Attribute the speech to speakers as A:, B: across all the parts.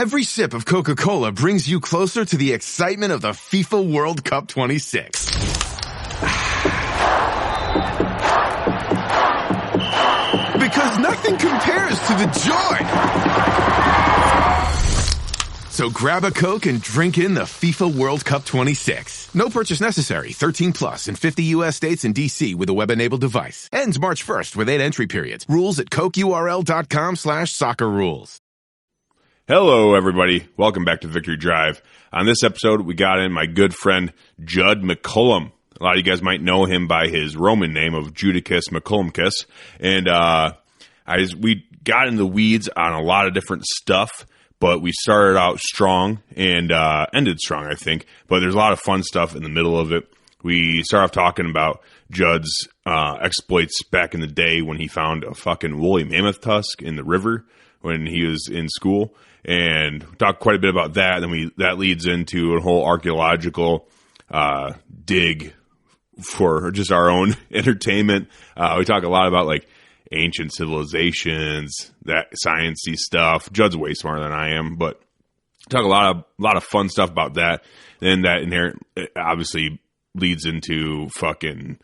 A: Every sip of Coca-Cola brings you closer to the excitement of the FIFA World Cup 26. Because nothing compares to the joy. So grab a Coke and drink in the FIFA World Cup 26. No purchase necessary. 13 plus in 50 U.S. states and D.C. with a web-enabled device. Ends March 1st with 8 entry periods. Rules at cokeurl.com/soccer rules.
B: Hello, everybody. Welcome back to Victory Drive. On this episode, we got in my good friend, Judd McCullum. A lot of you guys might know him by his Roman name of Judicus McCullumcus. And we got in the weeds on a lot of different stuff, but we started out strong and ended strong, I think. But there's a lot of fun stuff in the middle of it. We start off talking about Judd's exploits back in the day when he found a fucking woolly mammoth tusk in the river when he was in school. And we talked quite a bit about that. Then that leads into a whole archaeological dig for just our own entertainment. We talk a lot about like ancient civilizations, that sciencey stuff. Judd's way smarter than I am, but talk a lot of fun stuff about that. Then that inherent obviously leads into fucking,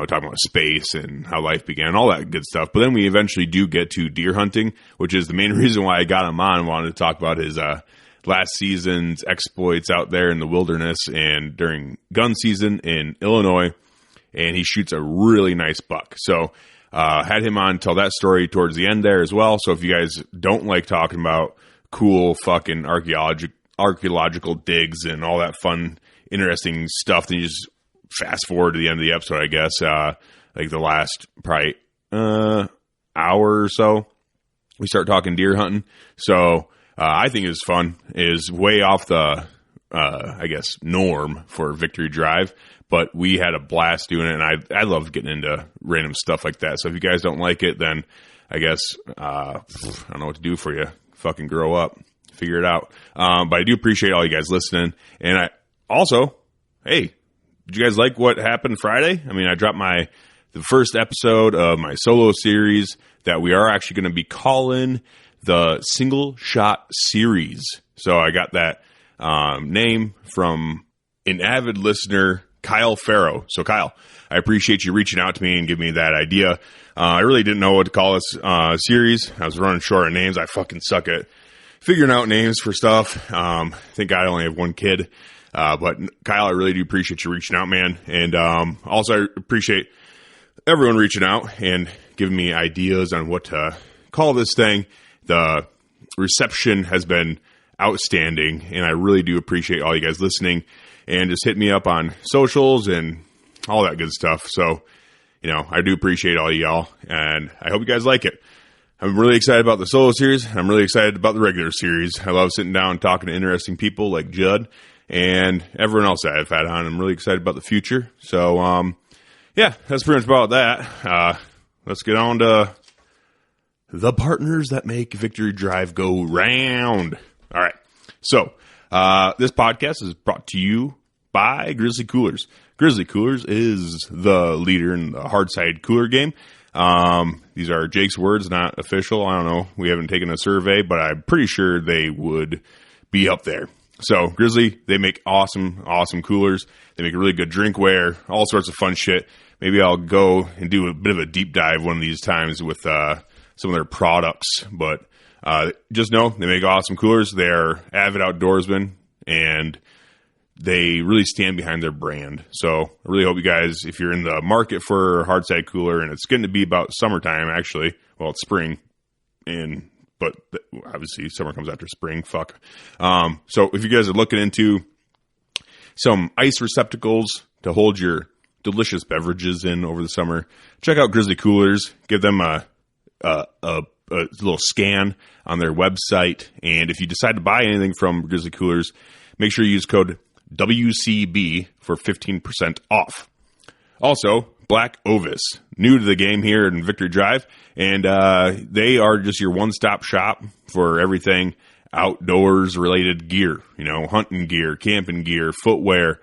B: talking about space and how life began and all that good stuff. But then we eventually do get to deer hunting, which is the main reason why I got him on and wanted to talk about his last season's exploits out there in the wilderness and during gun season in Illinois. And he shoots a really nice buck. So had him on tell that story towards the end there as well. So if you guys don't like talking about cool fucking archaeological digs and all that fun, interesting stuff, then you just fast forward to the end of the episode, I guess, like the last probably hour or so, we start talking deer hunting. So I think it's fun. It is way off the, norm for Victory Drive, but we had a blast doing it, and I love getting into random stuff like that. So if you guys don't like it, then I guess I don't know what to do for you. Fucking grow up. Figure it out. But I do appreciate all you guys listening. And I also, hey, did you guys like what happened Friday? I mean, I dropped the first episode of my solo series that we are actually going to be calling the Single Shot Series. So I got that name from an avid listener, Kyle Farrow. So Kyle, I appreciate you reaching out to me and giving me that idea. I really didn't know what to call this series. I was running short of names. I fucking suck at figuring out names for stuff. I think I only have one kid. But Kyle, I really do appreciate you reaching out, man. And also I appreciate everyone reaching out and giving me ideas on what to call this thing. The reception has been outstanding, and I really do appreciate all you guys listening. And just hit me up on socials and all that good stuff. So, I do appreciate all y'all, and I hope you guys like it. I'm really excited about the solo series. I'm really excited about the regular series. I love sitting down and talking to interesting people like Judd and everyone else that I've had on. I'm really excited about the future. So, yeah, that's pretty much about that. Let's get on to the partners that make Victory Drive go round. All right. So, this podcast is brought to you by Grizzly Coolers. Grizzly Coolers is the leader in the hard-sided cooler game. These are Jake's words, not official. I don't know. We haven't taken a survey, but I'm pretty sure they would be up there. So Grizzly, they make awesome coolers. They make a really good drinkware, all sorts of fun shit. Maybe I'll go and do a bit of a deep dive one of these times with some of their products. But just know they make awesome coolers. They're avid outdoorsmen, and they really stand behind their brand. So I really hope you guys, if you're in the market for a hard-sided cooler, and it's getting to be about summertime, actually. Well, it's spring, but obviously summer comes after spring. Fuck. So if you guys are looking into some ice receptacles to hold your delicious beverages in over the summer, check out Grizzly Coolers. Give them a little scan on their website. And if you decide to buy anything from Grizzly Coolers, make sure you use code WCB for 15% off. Also, Black Ovis, new to the game here in Victory Drive, and they are just your one-stop shop for everything outdoors-related gear, hunting gear, camping gear, footwear,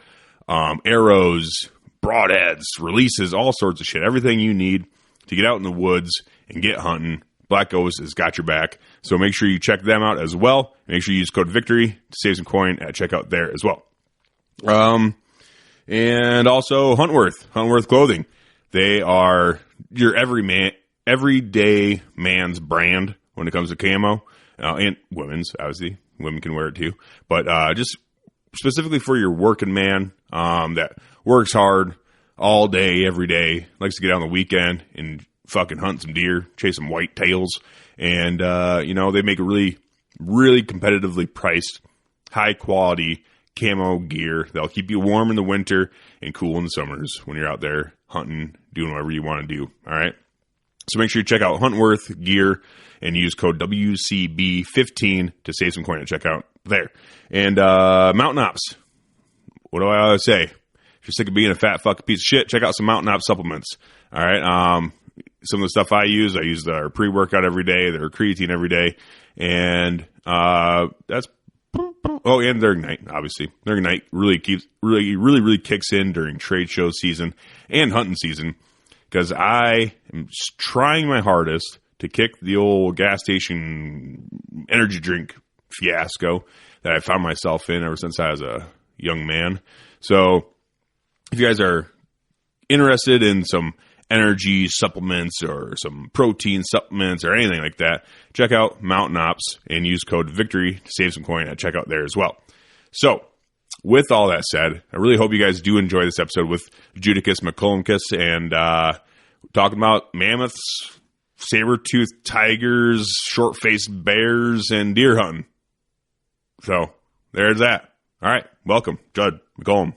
B: arrows, broadheads, releases, all sorts of shit. Everything you need to get out in the woods and get hunting, Black Ghost has got your back. So make sure you check them out as well. Make sure you use code VICTORY to save some coin at checkout there as well. And also Huntworth Clothing. They are your everyday man's brand when it comes to camo, and women's, obviously. Women can wear it too. But just specifically for your working man that works hard all day, every day, likes to get out on the weekend and fucking hunt some deer, chase some white tails. And, they make a really, really competitively priced, high quality camo gear that'll keep you warm in the winter and cool in the summers when you're out there hunting, doing whatever you want to do. All right. So make sure you check out Huntworth gear and use code WCB15 to save some coin at checkout there. And Mountain Ops. What do I always say? If you're sick of being a fat fucking piece of shit, check out some Mountain Ops supplements. All right. Some of the stuff I use their pre-workout every day, their creatine every day. And that's and their Ignite, obviously. Their Ignite really kicks in during trade show season and hunting season, because I am trying my hardest to kick the old gas station energy drink fiasco that I found myself in ever since I was a young man. So if you guys are interested in some energy supplements or some protein supplements or anything like that, check out Mountain Ops and use code VICTORY to save some coin at checkout there as well. So with all that said, I really hope you guys do enjoy this episode with Judicus McCullum and talking about mammoths, saber-toothed tigers, short-faced bears, and deer hunting. So there's that. All right, welcome, Judd McCullum.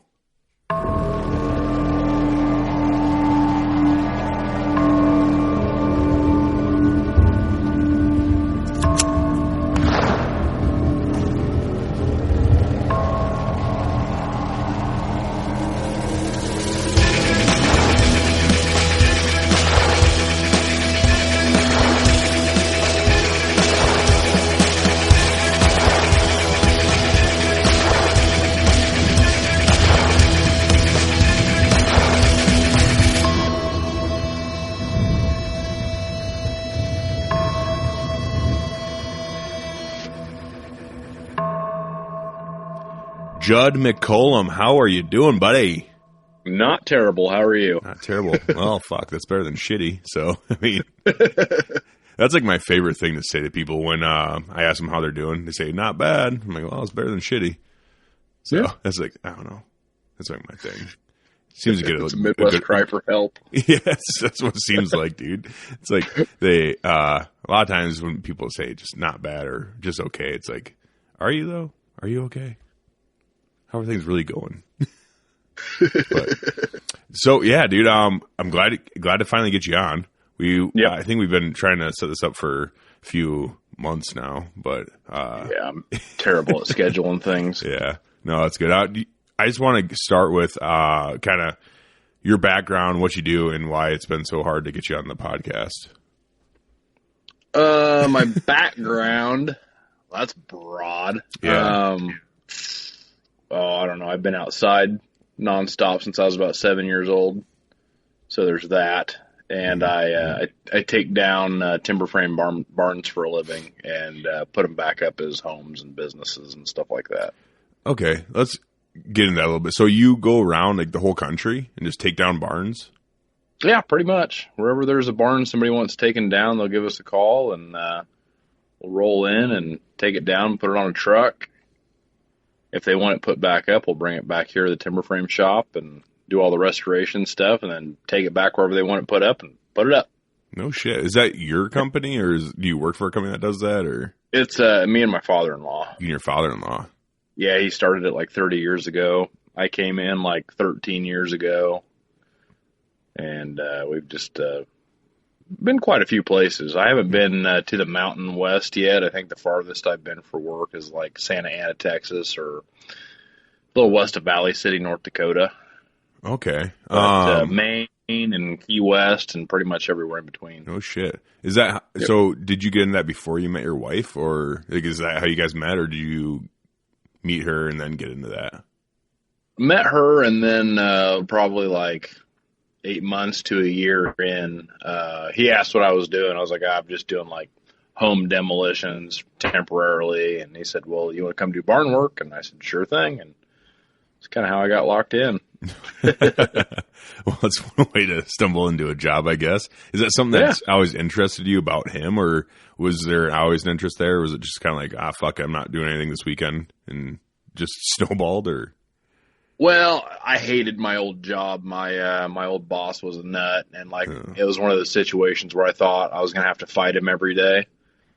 B: Judd McCullum, how are you doing, buddy?
C: Not terrible. How are you?
B: Not terrible. Well, fuck, that's better than shitty. So, I mean, that's like my favorite thing to say to people when I ask them how they're doing. They say, not bad. I'm like, well, it's better than shitty. So, that's like, I don't know. That's like my thing. Seems to get
C: it's a Midwest cry for help.
B: Yes, that's what it seems like, dude. It's like they, a lot of times when people say just not bad or just okay, it's like, are you though? Are you okay? How are things really going? So yeah, dude. I'm glad to finally get you on. I think we've been trying to set this up for a few months now, but
C: I'm terrible at scheduling things.
B: Yeah, no, that's good. I just want to start with kind of your background, what you do, and why it's been so hard to get you on the podcast.
C: My background, that's broad.
B: Yeah.
C: I don't know. I've been outside nonstop since I was about 7 years old. So there's that. And I take down timber frame barns for a living and put them back up as homes and businesses and stuff like that.
B: Okay. Let's get into that a little bit. So you go around like the whole country and just take down barns?
C: Yeah, pretty much. Wherever there's a barn somebody wants taken down, they'll give us a call and we'll roll in and take it down and put it on a truck. If they want it put back up, we'll bring it back here to the timber frame shop and do all the restoration stuff and then take it back wherever they want it put up and put it up.
B: No shit. Is that your company or do you work for a company that does that? Or
C: It's me and my father-in-law.
B: You and your father-in-law?
C: Yeah, he started it like 30 years ago. I came in like 13 years ago. And we've just been quite a few places. I haven't been to the Mountain West yet. I think the farthest I've been for work is like Santa Ana, Texas, or a little west of Valley City, North Dakota.
B: Okay.
C: But, Maine and Key West and pretty much everywhere in between.
B: Oh, shit. Is that so? Did you get into that before you met your wife, or like, is that how you guys met, or did you meet her and then get into that?
C: Met her and then probably like 8 months to a year in, he asked what I was doing. I was like, I'm just doing like home demolitions temporarily. And he said, well, you want to come do barn work? And I said, sure thing. And it's kind of how I got locked in.
B: Well, that's one way to stumble into a job, I guess. Is that something that's always interested you about him, or was there always an interest there? Or was it just kind of like, fuck, I'm not doing anything this weekend, and just snowballed? Or
C: well, I hated my old job. My old boss was a nut, and like it was one of those situations where I thought I was going to have to fight him every day.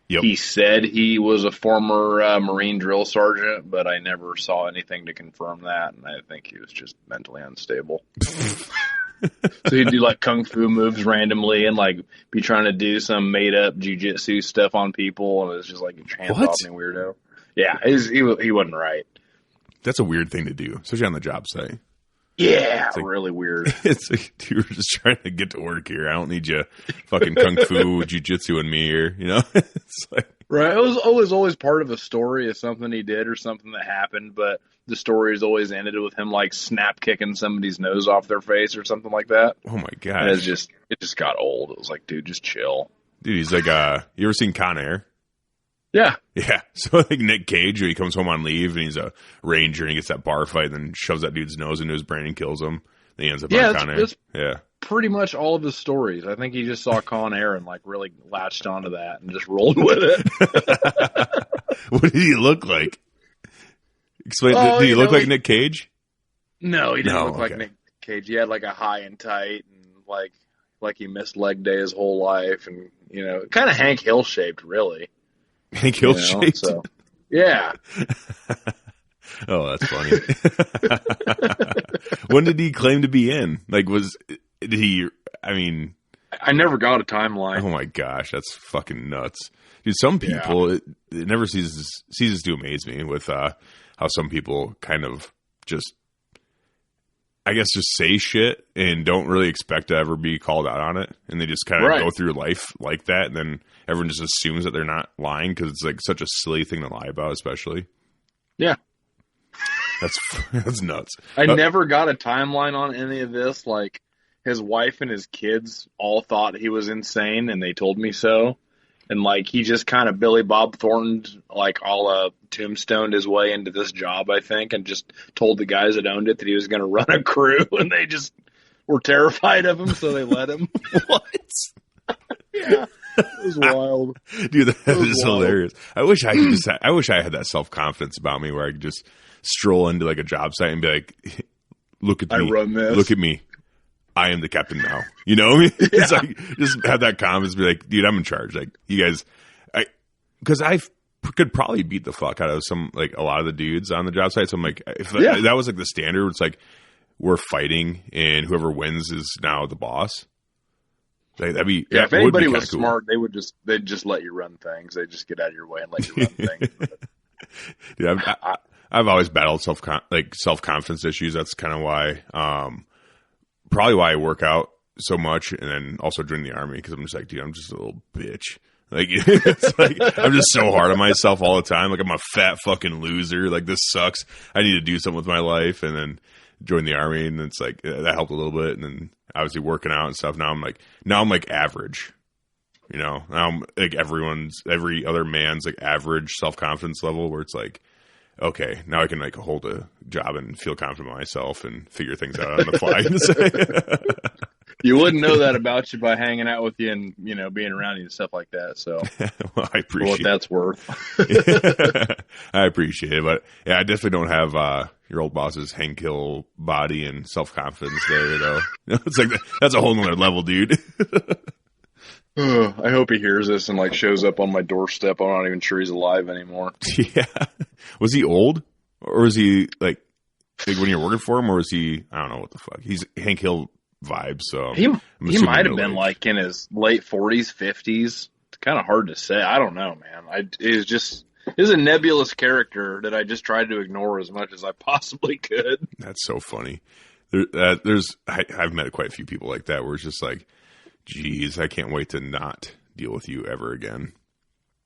C: Yep. He said he was a former Marine drill sergeant, but I never saw anything to confirm that, and I think he was just mentally unstable. So he'd do like kung fu moves randomly and like be trying to do some made up jujitsu stuff on people, and it was just like, get your hands off me, weirdo. Yeah, he wasn't right.
B: That's a weird thing to do, especially on the job site.
C: Yeah, it's like, really weird.
B: It's like, dude, we're just trying to get to work here. I don't need you fucking kung fu jujitsu in me here, you know? It's like,
C: right. It was always part of a story of something he did or something that happened, but the story has always ended with him like snap kicking somebody's nose off their face or something like that.
B: Oh my god!
C: And it just got old. It was like, dude, just chill.
B: Dude, he's like, you ever seen Con Air?
C: Yeah.
B: Yeah. So like Nick Cage, when he comes home on leave and he's a ranger and he gets that bar fight and then shoves that dude's nose into his brain and kills him. Then he ends up on Con Air. Yeah.
C: Pretty much all of his stories. I think he just saw Con Air and like really latched onto that and just rolled with it.
B: What did he look like? Explain. Did he look like Nick Cage?
C: No, he didn't look like Nick Cage. He had like a high and tight and like he missed leg day his whole life, and you know, kind of Hank Hill shaped, really.
B: Hank Hill shaped.
C: So, yeah.
B: Oh, that's funny. When did he claim to be in? Like, did he? I mean,
C: I never got a timeline.
B: Oh my gosh, that's fucking nuts, dude. Some people it never ceases to amaze me with how some people kind of just, I guess, just say shit and don't really expect to ever be called out on it, and they just kind of go through life like that, and then everyone just assumes that they're not lying because it's like such a silly thing to lie about, especially.
C: Yeah.
B: That's nuts.
C: I never got a timeline on any of this. Like, his wife and his kids all thought he was insane, and they told me so. And like, he just kind of Billy Bob Thornton, like all tombstoned his way into this job, I think, and just told the guys that owned it that he was going to run a crew, and they just were terrified of him, so they let him.
B: What?
C: Yeah. It was wild.
B: Dude, that is hilarious. I wish I had that self-confidence about me where I could just stroll into like a job site and be like, look at me.
C: I run this.
B: Look at me. I am the captain now. You know what I mean? Yeah. It's like, just have that confidence, be like, dude, I'm in charge. Like, you guys, because I could probably beat the fuck out of a lot of the dudes on the job site. So I'm like, if that was like the standard, it's like, we're fighting and whoever wins is now the boss. Like, that'd be,
C: if anybody was smart, they'd just let you run things. They'd just get out of your way and let you run things.
B: Dude, I've always battled self-confidence issues. That's kind of why, probably why I work out so much, and then also join the Army, because I'm just like, dude, I'm just a little bitch. Like, it's like, I'm just so hard on myself all the time. Like, I'm a fat fucking loser. Like, this sucks. I need to do something with my life. And then join the Army, and it's like, that helped a little bit. And then obviously working out and stuff. Now I'm like average, you know, now I'm like every other man's like average self-confidence level, where it's like, okay, now I can like hold a job and feel confident in myself and figure things out on the fly.
C: You wouldn't know that about you by hanging out with you and, you know, being around you and stuff like that. So
B: well, I appreciate
C: what that's worth.
B: I appreciate it. But yeah, I definitely don't have your old boss's Hank Hill body and self-confidence there, though. It's like, that's a whole nother level, dude.
C: I hope he hears this and like shows up on my doorstep. I'm not even sure he's alive anymore.
B: Yeah. Was he old? Or was he like when you're working for him? Or was he, I don't know what the fuck. He's Hank Hill vibe, so
C: he might have been like in his late 40s, 50s. It's kind of hard to say. I don't know, man. It's a nebulous character that I just tried to ignore as much as I possibly could.
B: That's so funny. I've met quite a few people like that where it's just like, geez, I can't wait to not deal with you ever again.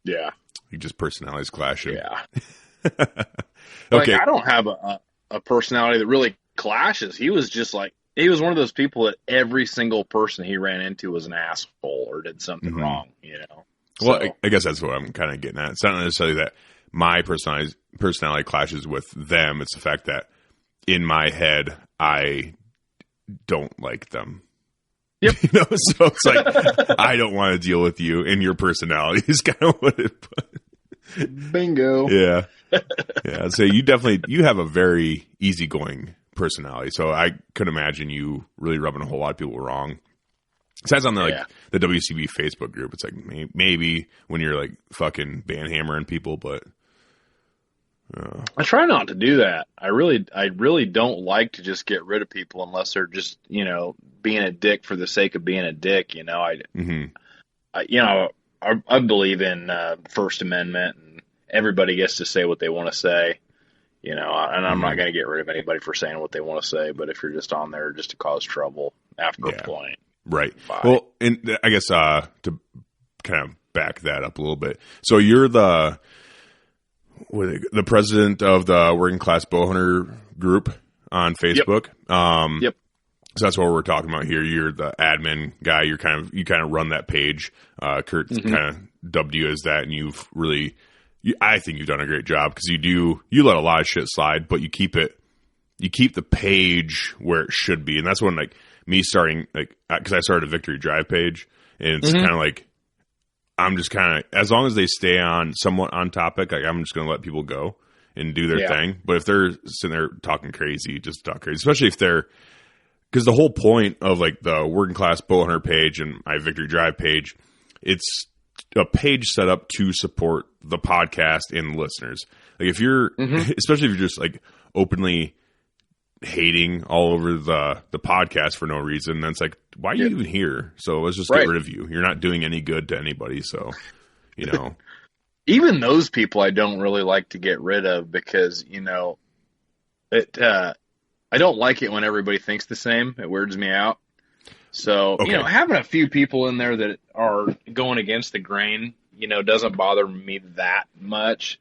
C: Yeah.
B: You just personalities clashing.
C: Yeah.
B: Okay.
C: Like, I don't have a personality that really clashes. He was just like he was one of those people that every single person he ran into was an asshole or did something wrong, you know.
B: Well, so, I guess that's what I'm kind of getting at. It's not necessarily that my personality clashes with them. It's the fact that in my head, I don't like them.
C: Yep.
B: You know, so it's like, I don't want to deal with you, and your personality is kind of what it put.
C: Bingo.
B: Yeah. Yeah. So you have a very easygoing personality. So I could imagine you really rubbing a whole lot of people wrong. Besides on the the WCB Facebook group, it's like maybe when you're like fucking band hammering people, but
C: I try not to do that. I really don't like to just get rid of people unless they're just, you know, being a dick for the sake of being a dick. You know, I believe in First Amendment, and everybody gets to say what they want to say. You know, and I'm not going to get rid of anybody for saying what they want to say. But if you're just on there just to cause trouble after a point,
B: right?
C: Bye.
B: Well, and I guess to kind of back that up a little bit, so you're the president of the Working Class Bowhunter group on Facebook.
C: Yep.
B: So that's what we're talking about here. You're the admin guy. You kind of run that page. Kurt kind of dubbed you as that, and you've really, I think you've done a great job because you let a lot of shit slide, but you keep the page where it should be, and that's when like me starting because I started a Victory Drive page, and it's kind of like. I'm just kind of, as long as they stay on somewhat on topic, like I'm just going to let people go and do their thing. But if they're sitting there talking crazy, just talk crazy, especially if because the whole point of like the Working Class Bowhunter page and my Victory Drive page, it's a page set up to support the podcast and listeners. Like if you're, especially if you're just like openly hating all over the podcast for no reason, then it's like, why are you even here? So let's just get rid of you. You're not doing any good to anybody. So, you know,
C: even those people I don't really like to get rid of because, you know, I don't like it when everybody thinks the same. It weirds me out. So, you know, having a few people in there that are going against the grain, you know, doesn't bother me that much.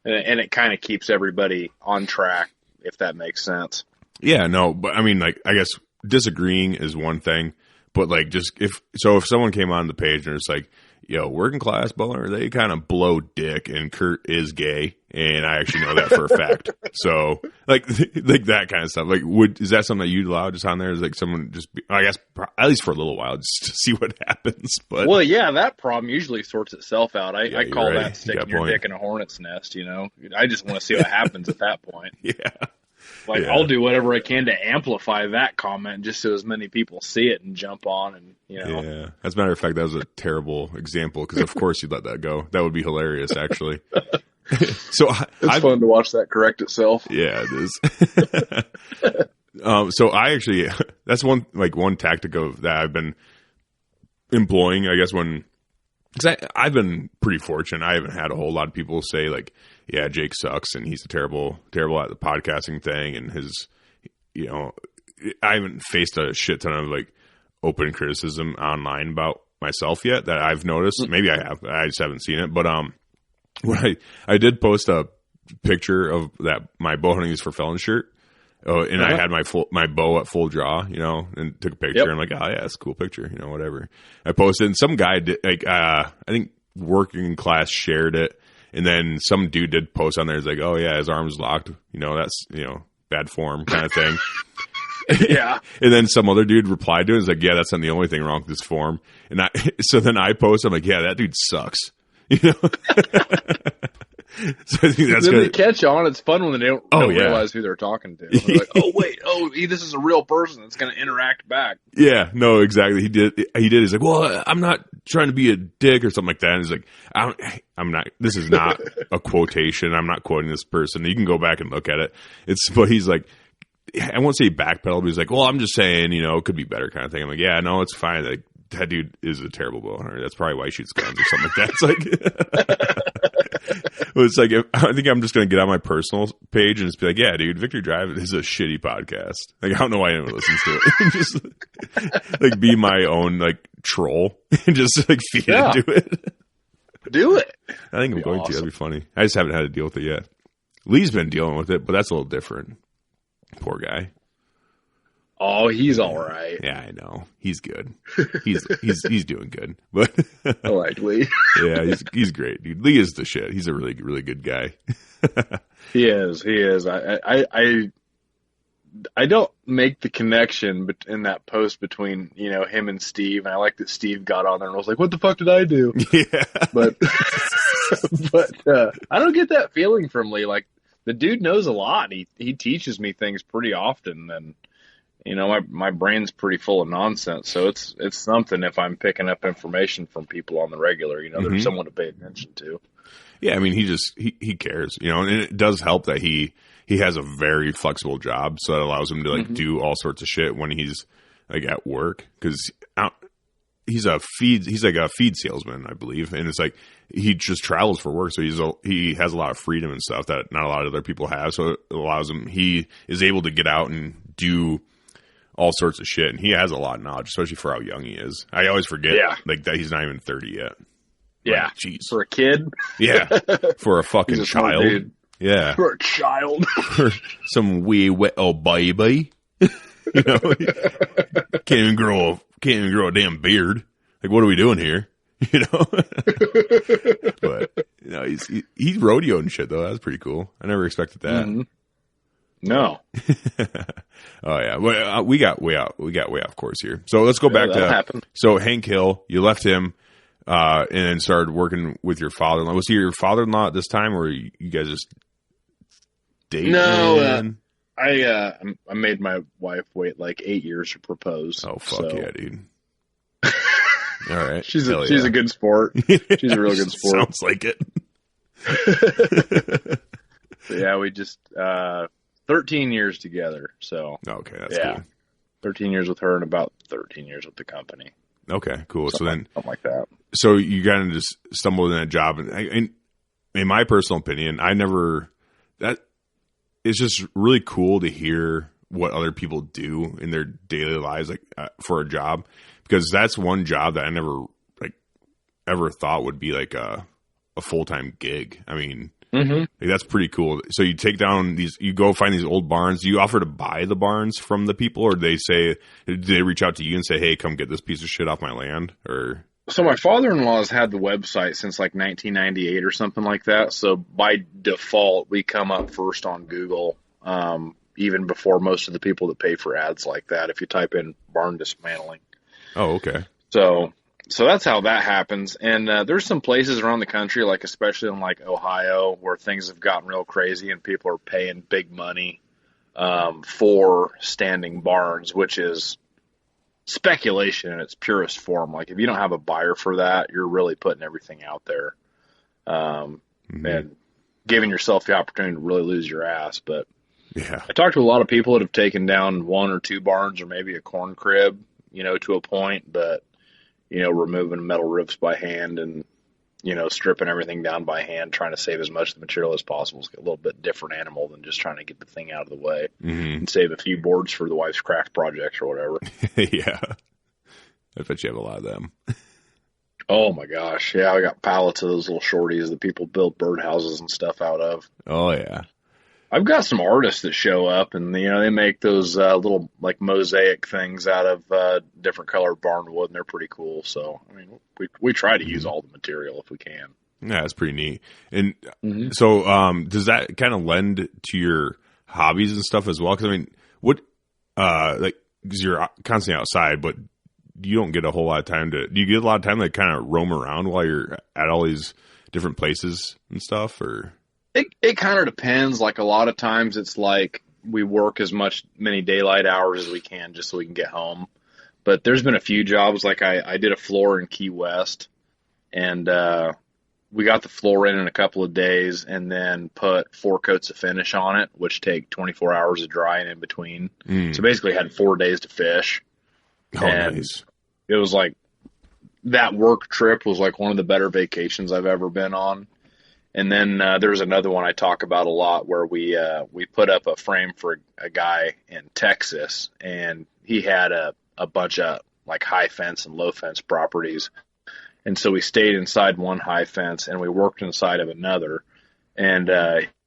C: And it kind of keeps everybody on track, if that makes sense.
B: Yeah, no, but I mean, like, I guess disagreeing is one thing, but like, just if someone came on the page and it's like, yo, Working Class Bowler, they kind of blow dick, and Kurt is gay, and I actually know that for a fact. So, like that kind of stuff. Like, is that something that you'd allow just on there? Is like someone just, I guess, at least for a little while, just to see what happens. But
C: well, yeah, that problem usually sorts itself out. I call that sticking your dick in a hornet's nest. You know, I just want to see what happens at that point.
B: Yeah.
C: Like, I'll do whatever I can to amplify that comment just so as many people see it and jump on and, you know.
B: Yeah. As a matter of fact, that was a terrible example because, of course, you'd let that go. That would be hilarious, actually. So
C: it's fun to watch that correct itself.
B: Yeah, it is. So I actually, that's one tactic that I've been employing, I guess, because I've been pretty fortunate. I haven't had a whole lot of people say, like, yeah, Jake sucks and he's terrible at the podcasting thing. And his, you know, I haven't faced a shit ton of like open criticism online about myself yet that I've noticed. Maybe I have. I just haven't seen it. But when I did post a picture of that my bow hunting is for felon shirt. And I had my bow at full draw, you know, and took a picture. I'm like, oh yeah, it's a cool picture, you know, whatever. I posted, and some guy did, like, I think Working Class shared it, and then some dude did post on there. He's like, oh yeah, his arm's locked, you know, that's, you know, bad form kind of thing.
C: Yeah.
B: And then some other dude replied to it. He's like, yeah, that's not the only thing wrong with this form. And so then I post, I'm like, yeah, that dude sucks, you know. So I think that's
C: then
B: good.
C: they catch on. It's fun when they don't realize who they're talking to. They're like, oh wait, this is a real person that's going to interact back.
B: Yeah, no, exactly. He did. He's like, well, I'm not trying to be a dick or something like that. And he's like, I'm not. This is not a quotation. I'm not quoting this person. You can go back and look at it. But he's like, I won't say backpedal, but he's like, well, I'm just saying, you know, it could be better kind of thing. I'm like, yeah, no, it's fine. Like, that dude is a terrible bow hunter. That's probably why he shoots guns or something like that. It's like. It's like, I think I'm just going to get on my personal page and just be like, yeah, dude, Victory Drive is a shitty podcast. Like, I don't know why anyone listens to it. Just like be my own like troll and just like feed into it.
C: Do it.
B: I think I'm going to. That'd be funny. I just haven't had to deal with it yet. Lee's been dealing with it, but that's a little different. Poor guy.
C: Oh, he's all right.
B: Yeah, I know. He's good. He's doing good. But
C: I like Lee.
B: Yeah, he's great, dude. Lee is the shit. He's a really, really good guy.
C: He is. I don't make the connection in that post between, him and Steve. And I like that Steve got on there and was like, what the fuck did I do?
B: Yeah.
C: But I don't get that feeling from Lee. Like, the dude knows a lot. He teaches me things pretty often. And, my brain's pretty full of nonsense. So it's something if I'm picking up information from people on the regular, there's someone to pay attention to.
B: Yeah. I mean, he cares, and it does help that he has a very flexible job. So it allows him to like do all sorts of shit when he's like at work. Cause he's like a feed salesman, I believe. And it's like, he just travels for work. So he has a lot of freedom and stuff that not a lot of other people have. So it allows him, he is able to get out and do all sorts of shit. And he has a lot of knowledge, especially for how young he is. I always forget like that he's not even 30 yet.
C: Yeah.
B: Like, jeez.
C: For a kid.
B: Yeah. For a fucking child.
C: Dude.
B: Yeah.
C: For a child.
B: For some wee wet old baby. Can't even grow a damn beard. Like, what are we doing here? But he's rodeo and shit though. That's pretty cool. I never expected that.
C: Mm-hmm. No.
B: Oh yeah. Well, we got way off course here. So let's go back to
C: happened.
B: So Hank Hill. You left him, and then started working with your father-in-law. Was he your father-in-law at this time, or you guys just dating?
C: No. I made my wife wait like 8 years to propose.
B: Oh fuck yeah, dude. All right.
C: She's a good sport. She's a real good sport.
B: Sounds like it.
C: So yeah, we just 13 years together. So
B: okay, that's cool.
C: 13 years with her and about 13 years with the company.
B: Okay, cool.
C: Something like that.
B: So you kind of just stumbled in that job, and in my personal opinion, it's just really cool to hear what other people do in their daily lives, like for a job, because that's one job that I never ever thought would be like a full-time gig. I mean, like, that's pretty cool. So you take down you go find these old barns. Do you offer to buy the barns from the people, or do they reach out to you and say, hey, come get this piece of shit off my land? Or
C: so my father-in-law has had the website since like 1998 or something like that. So by default, we come up first on Google, even before most of the people that pay for ads like that, if you type in barn dismantling.
B: Oh, okay.
C: So that's how that happens. And there's some places around the country, like especially in like Ohio, where things have gotten real crazy and people are paying big money for standing barns, which is speculation in its purest form. Like if you don't have a buyer for that, you're really putting everything out there and giving yourself the opportunity to really lose your ass. But
B: yeah,
C: I talked to a lot of people that have taken down one or two barns or maybe a corn crib, to a point, but removing metal roofs by hand and, stripping everything down by hand, trying to save as much of the material as possible. It's a little bit different animal than just trying to get the thing out of the way and save a few boards for the wife's craft projects or whatever.
B: Yeah. I bet you have a lot of them.
C: Oh my gosh. Yeah. I got pallets of those little shorties that people build birdhouses and stuff out of.
B: Oh yeah.
C: I've got some artists that show up and, they make those little like mosaic things out of different colored barn wood, and they're pretty cool. So, I mean, we try to use all the material if we can. Yeah,
B: that's pretty neat. And so does that kind of lend to your hobbies and stuff as well? Because, I mean, because you're constantly outside, but you don't get a whole lot of time do you get a lot of time to kind of roam around while you're at all these different places and stuff, or?
C: It kind of depends. Like a lot of times it's like we work many daylight hours as we can just so we can get home. But there's been a few jobs, like I did a floor in Key West, and we got the floor in a couple of days and then put 4 coats of finish on it, which take 24 hours of drying in between. So basically had 4 days to fish.
B: Oh, and nice.
C: It was like that work trip was like one of the better vacations I've ever been on. And then there's another one I talk about a lot where we put up a frame for a guy in Texas, and he had a bunch of like high fence and low fence properties. And so we stayed inside one high fence and we worked inside of another. And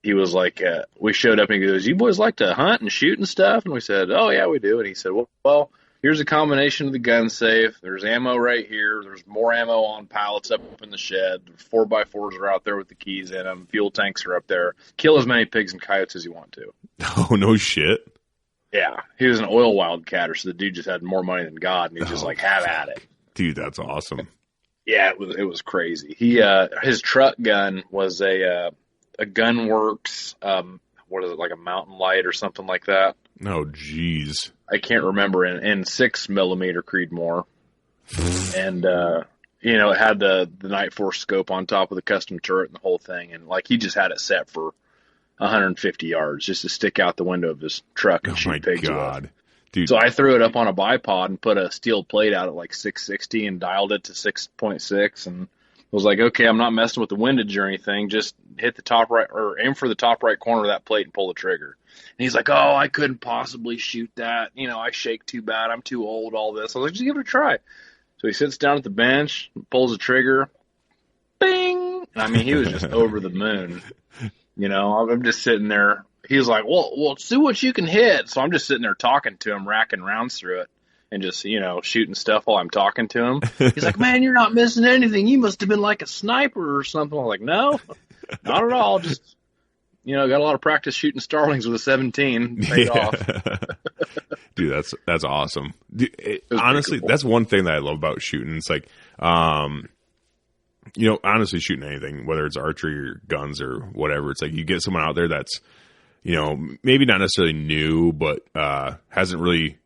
C: he was like, we showed up and he goes, "You boys like to hunt and shoot and stuff?" And we said, "Oh, yeah, we do." And he said, well, here's a combination of the gun safe. There's ammo right here. There's more ammo on pallets up in the shed. 4x4s are out there with the keys in them. Fuel tanks are up there. Kill as many pigs and coyotes as you want to.
B: Oh, no shit.
C: Yeah. He was an oil wildcatter, so the dude just had more money than God, and he was just like, have at it.
B: Dude, that's awesome.
C: Yeah, it was crazy. His truck gun was a Gunworks, what is it, like a Mountain Light or something like that.
B: Oh, jeez.
C: I can't remember, in 6mm Creedmoor. And, it had the Night Force scope on top of the custom turret and the whole thing. And, like, he just had it set for 150 yards just to stick out the window of his truck and shoot pigs with. Dude. So I threw it up on a bipod and put a steel plate out at like 660 and dialed it to 6.6 and was like, okay, I'm not messing with the windage or anything. Just hit the top right or aim for the top right corner of that plate and pull the trigger. And he's like, oh, I couldn't possibly shoot that. I shake too bad. I'm too old, all this. I was like, just give it a try. So he sits down at the bench, pulls the trigger, bing. I mean, he was just over the moon. I'm just sitting there. He's like, well, see what you can hit. So I'm just sitting there talking to him, racking rounds through it and just, shooting stuff while I'm talking to him. He's like, man, you're not missing anything. You must have been like a sniper or something. I'm like, no, not at all. Just, got a lot of practice shooting starlings with a 17. Paid off.
B: Dude, that's awesome. Dude, honestly, cool. That's one thing that I love about shooting. It's like, honestly shooting anything, whether it's archery or guns or whatever, it's like you get someone out there that's, maybe not necessarily new, but hasn't really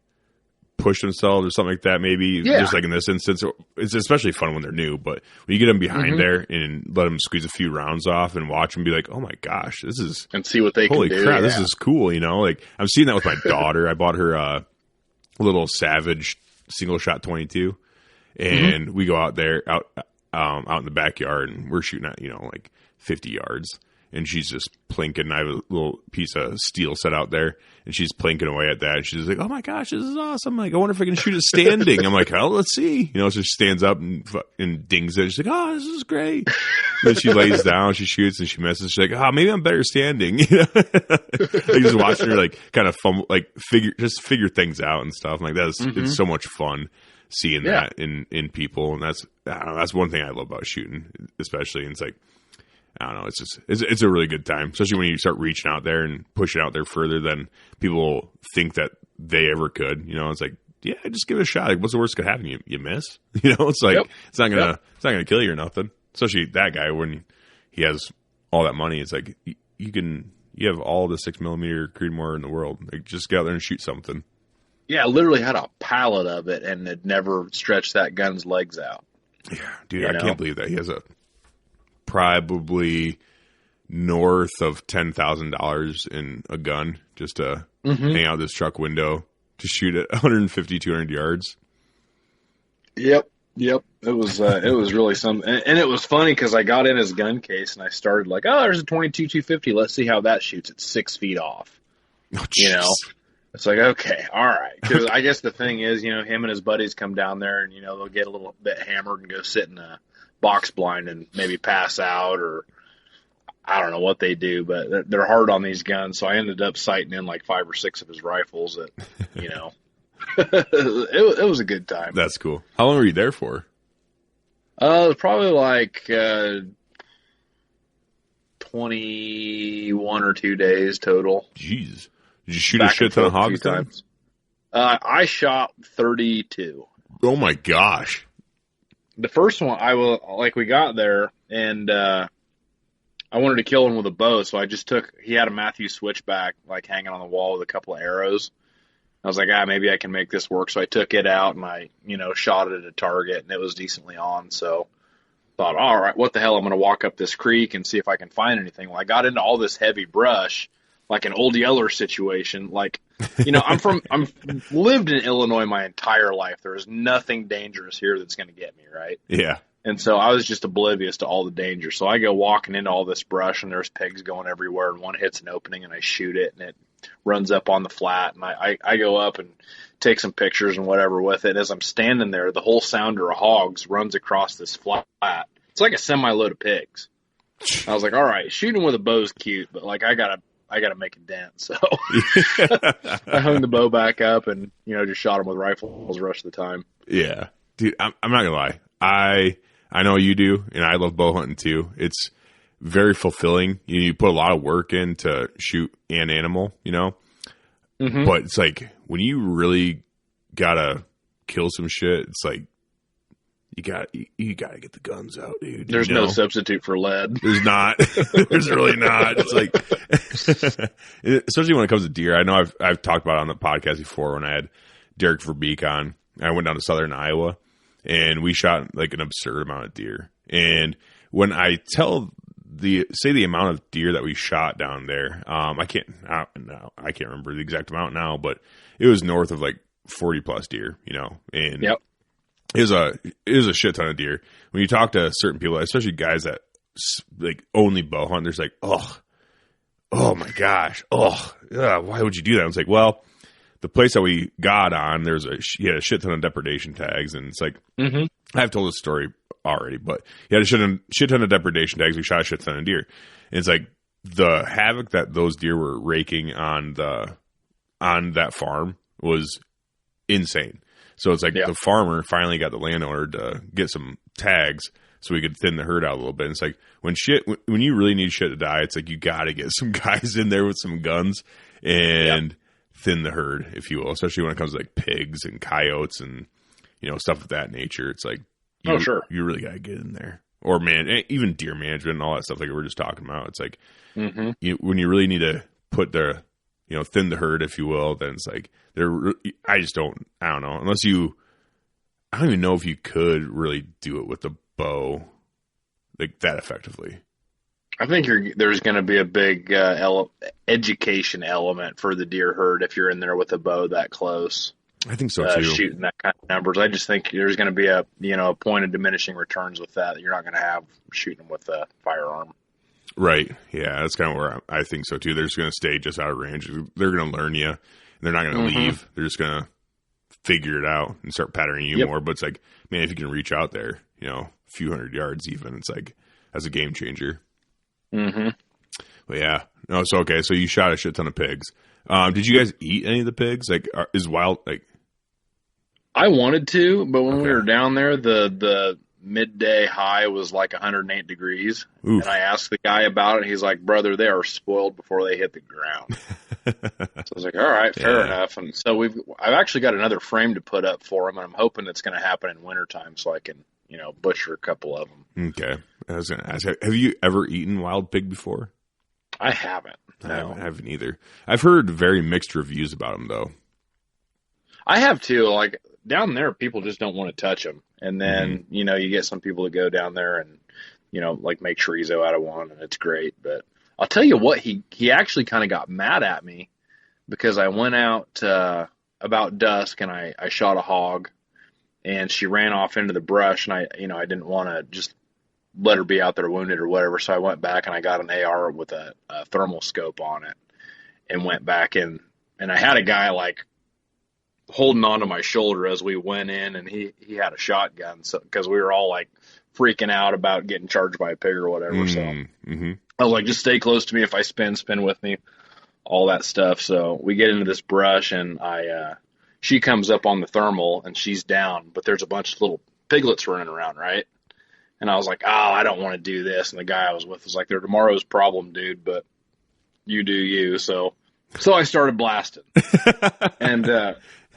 B: pushed themselves or something like that. Maybe just like in this instance, it's especially fun when they're new, but when you get them behind there and let them squeeze a few rounds off and watch them be like, oh my gosh, this is,
C: and see what they
B: holy
C: can do.
B: Crap, this is cool. Like I'm seeing that with my daughter. I bought her a little Savage single shot 22 and we go out there out in the backyard and we're shooting at, like 50 yards. And she's just plinking. I have a little piece of steel set out there, and she's plinking away at that. And she's like, "Oh my gosh, this is awesome!" I'm like, I wonder if I can shoot it standing. I'm like, "Oh, let's see." So she stands up and dings it. She's like, "Oh, this is great." And then she lays down, she shoots, and she misses. She's like, "Oh, maybe I'm better standing." I just watching her like kind of fumble, like figure things out and stuff. I'm like it's so much fun seeing that in people, and that's one thing I love about shooting, especially. And it's like, I don't know. It's a really good time, especially when you start reaching out there and pushing out there further than people think that they ever could. It's like, yeah, just give it a shot. Like, what's the worst that could happen? You miss. It's like it's not gonna kill you or nothing. Especially that guy when he has all that money. It's like you have all the 6mm Creedmoor in the world. Like, just get out there and shoot something.
C: Yeah, I literally had a pallet of it and it never stretched that gun's legs out.
B: Yeah, dude, I can't believe that he has a probably north of $10,000 in a gun just to hang out this truck window to shoot at 150, 200 yards. Yep.
C: It was really something. And it was funny because I got in his gun case and I started like, oh, there's a 22-250. Let's see how that shoots at 6 feet off.
B: Oh,
C: it's like, okay, all right. Because I guess the thing is, him and his buddies come down there and, they'll get a little bit hammered and go sit in a box blind and maybe pass out, or I don't know what they do, but they're hard on these guns. So I ended up sighting in like 5 or 6 of his rifles that, it was a good time.
B: That's cool. How long were you there for?
C: It was probably like 21 or 2 days total.
B: Jeez. Did you shoot a shit ton of hogs times?
C: I shot 32.
B: Oh my gosh.
C: The first one, we got there and I wanted to kill him with a bow. So he had a Matthews switchback like hanging on the wall with a couple of arrows. I was like, maybe I can make this work. So I took it out and I, shot it at a target and it was decently on. So I thought, all right, what the hell? I'm going to walk up this creek and see if I can find anything. Well, I got into all this heavy brush, like an Old Yeller situation. Like, I'm lived in Illinois my entire life. There is nothing dangerous here that's going to get me, right?
B: Yeah.
C: And so I was just oblivious to all the danger. So I go walking into all this brush and there's pigs going everywhere and one hits an opening and I shoot it and it runs up on the flat and I go up and take some pictures and whatever with it. As I'm standing there, the whole sounder of hogs runs across this flat. It's like a semi-load of pigs. I was like, all right, shooting with a bow's cute, but like I gotta make a dent. So I hung the bow back up and, just shot them with rifles the rest of the time.
B: Yeah. Dude, I'm not gonna lie. I know you do, and I love bow hunting too. It's very fulfilling. You put a lot of work in to shoot an animal,
C: Mm-hmm.
B: But it's like when you really gotta kill some shit, it's like you gotta get the guns out, dude.
C: There's no substitute for lead.
B: There's not. There's really not. It's like, especially when it comes to deer. I know I've talked about it on the podcast before when I had Derek Verbeek on. I went down to southern Iowa and we shot like an absurd amount of deer. And when I tell say the amount of deer that we shot down there, I can't remember the exact amount now, but it was north of like 40 plus deer, and
C: yep.
B: It was a shit ton of deer. When you talk to certain people, especially guys that like only bow hunt, there's like, oh my gosh, why would you do that? I was like, well, the place that we got on, he had a shit ton of depredation tags, and it's like,
C: mm-hmm.
B: I've told this story already, but he had a shit ton of depredation tags. We shot a shit ton of deer, and it's like the havoc that those deer were raking on that farm was insane. So it's like the farmer finally got the landowner to get some tags so we could thin the herd out a little bit. And it's like when you really need shit to die, it's like you got to get some guys in there with some guns and thin the herd, if you will, especially when it comes to like pigs and coyotes and, stuff of that nature. It's like, you really got to get in there. Or even deer management and all that stuff like we were just talking about. It's like
C: mm-hmm.
B: When you really need to put thin the herd, if you will, then it's like I don't know, unless I don't even know if you could really do it with the bow like that effectively.
C: I think there's going to be a big education element for the deer herd if you're in there with a bow that close.
B: I think so too.
C: Shooting that kind of numbers. I just think there's going to be a point of diminishing returns with that you're not going to have shooting with a firearm.
B: Right. Yeah, that's kind of where I think so too. They're just going to stay just out of range. They're going to learn you. They're not going to
C: mm-hmm.
B: leave. They're just going to figure it out and start patterning you more. But it's like, man, if you can reach out there, a few hundred yards even, it's like, that's a game changer.
C: Mm-hmm.
B: But yeah. No, so okay. So you shot a shit ton of pigs. Did you guys eat any of the pigs? Like, is wild, like.
C: I wanted to, but when we were down there, the midday high was like 108 degrees.
B: Oof.
C: And I asked the guy about it. He's like, brother, they are spoiled before they hit the ground. So I was like, all right, fair enough. And so I've actually got another frame to put up for them, and I'm hoping it's going to happen in wintertime so I can, butcher a couple of them.
B: Okay. I was going to ask, have you ever eaten wild pig before?
C: I haven't. No.
B: I haven't either. I've heard very mixed reviews about them, though.
C: I have too. Like down there, people just don't want to touch them. And then, you get some people that go down there and, like make chorizo out of one, and it's great. But I'll tell you what, he actually kind of got mad at me because I went out about dusk and I shot a hog, and she ran off into the brush, and I didn't want to just let her be out there wounded or whatever. So I went back and I got an AR with a thermal scope on it and went back and I had a guy like holding onto my shoulder as we went in, and he had a shotgun. So, cause we were all like freaking out about getting charged by a pig or whatever. So I was like, just stay close to me. If I spin with me, all that stuff. So we get into this brush, and she comes up on the thermal and she's down, but there's a bunch of little piglets running around. Right. And I was like, I don't want to do this. And the guy I was with was like, they're tomorrow's problem, dude, but you do you. So I started blasting and,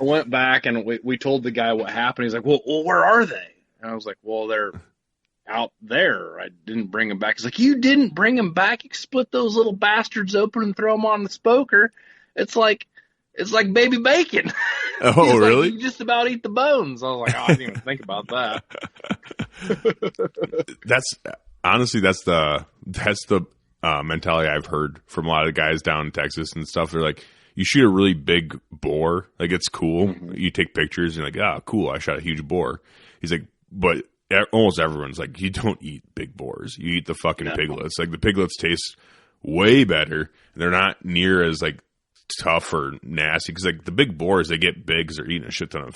C: I went back and we told the guy what happened. He's like, well, where are they? And I was like, well, they're out there. I didn't bring them back. He's like, you didn't bring them back? You split those little bastards open and throw them on the smoker. It's like baby bacon.
B: Oh, really?
C: Like, you just about eat the bones. I was like, I didn't even think about that.
B: That's the mentality I've heard from a lot of guys down in Texas and stuff. They're like, you shoot a really big boar, like it's cool. Mm-hmm. You take pictures and you're like, cool, I shot a huge boar. He's like, but almost everyone's like, you don't eat big boars. You eat the fucking piglets. Like the piglets taste way better. They're not near as like tough or nasty, because like the big boars, they get big because they're eating a shit ton of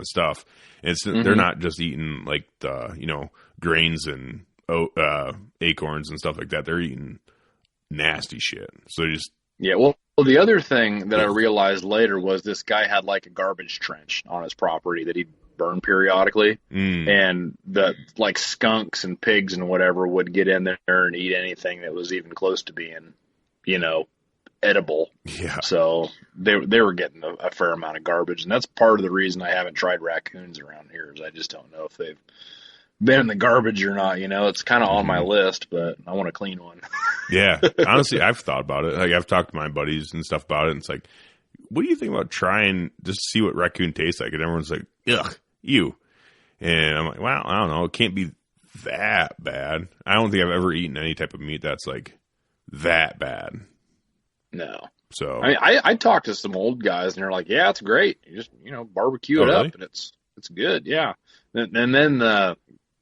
B: stuff. And it's they're not just eating like the grains and acorns and stuff like that. They're eating nasty shit. So just
C: Yeah, well, the other thing that I realized later was this guy had like a garbage trench on his property that he'd burn periodically, and the like skunks and pigs and whatever would get in there and eat anything that was even close to being, edible.
B: Yeah.
C: So they were getting a fair amount of garbage, and that's part of the reason I haven't tried raccoons around here is I just don't know if they've been in the garbage or not. It's kind of on my list, but I want to clean one.
B: Yeah. Honestly, I've thought about it. Like I've talked to my buddies and stuff about it. And it's like, what do you think about trying just to see what raccoon tastes like? And everyone's like, ugh, ew. And I'm like, well, I don't know. It can't be that bad. I don't think I've ever eaten any type of meat that's like that bad.
C: No.
B: So
C: I mean, I talked to some old guys, and they're like, "Yeah, it's great. You just barbecue it
B: really?
C: up, and it's good." Yeah. And then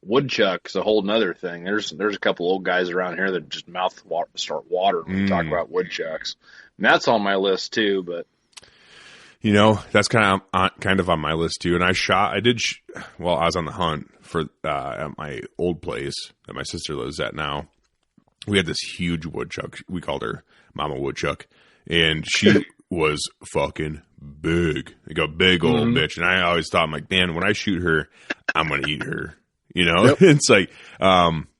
C: woodchuck's a whole nother thing. There's a couple old guys around here that just start watering when we talk about woodchucks, and that's on my list too. But
B: that's kind of on my list too. And I was on the hunt for at my old place that my sister lives at now. We had this huge woodchuck. We called her Mama Woodchuck, and she was fucking big, like a big old bitch. And I always thought, I'm like, man, when I shoot her, I'm gonna eat her. Yep. It's like,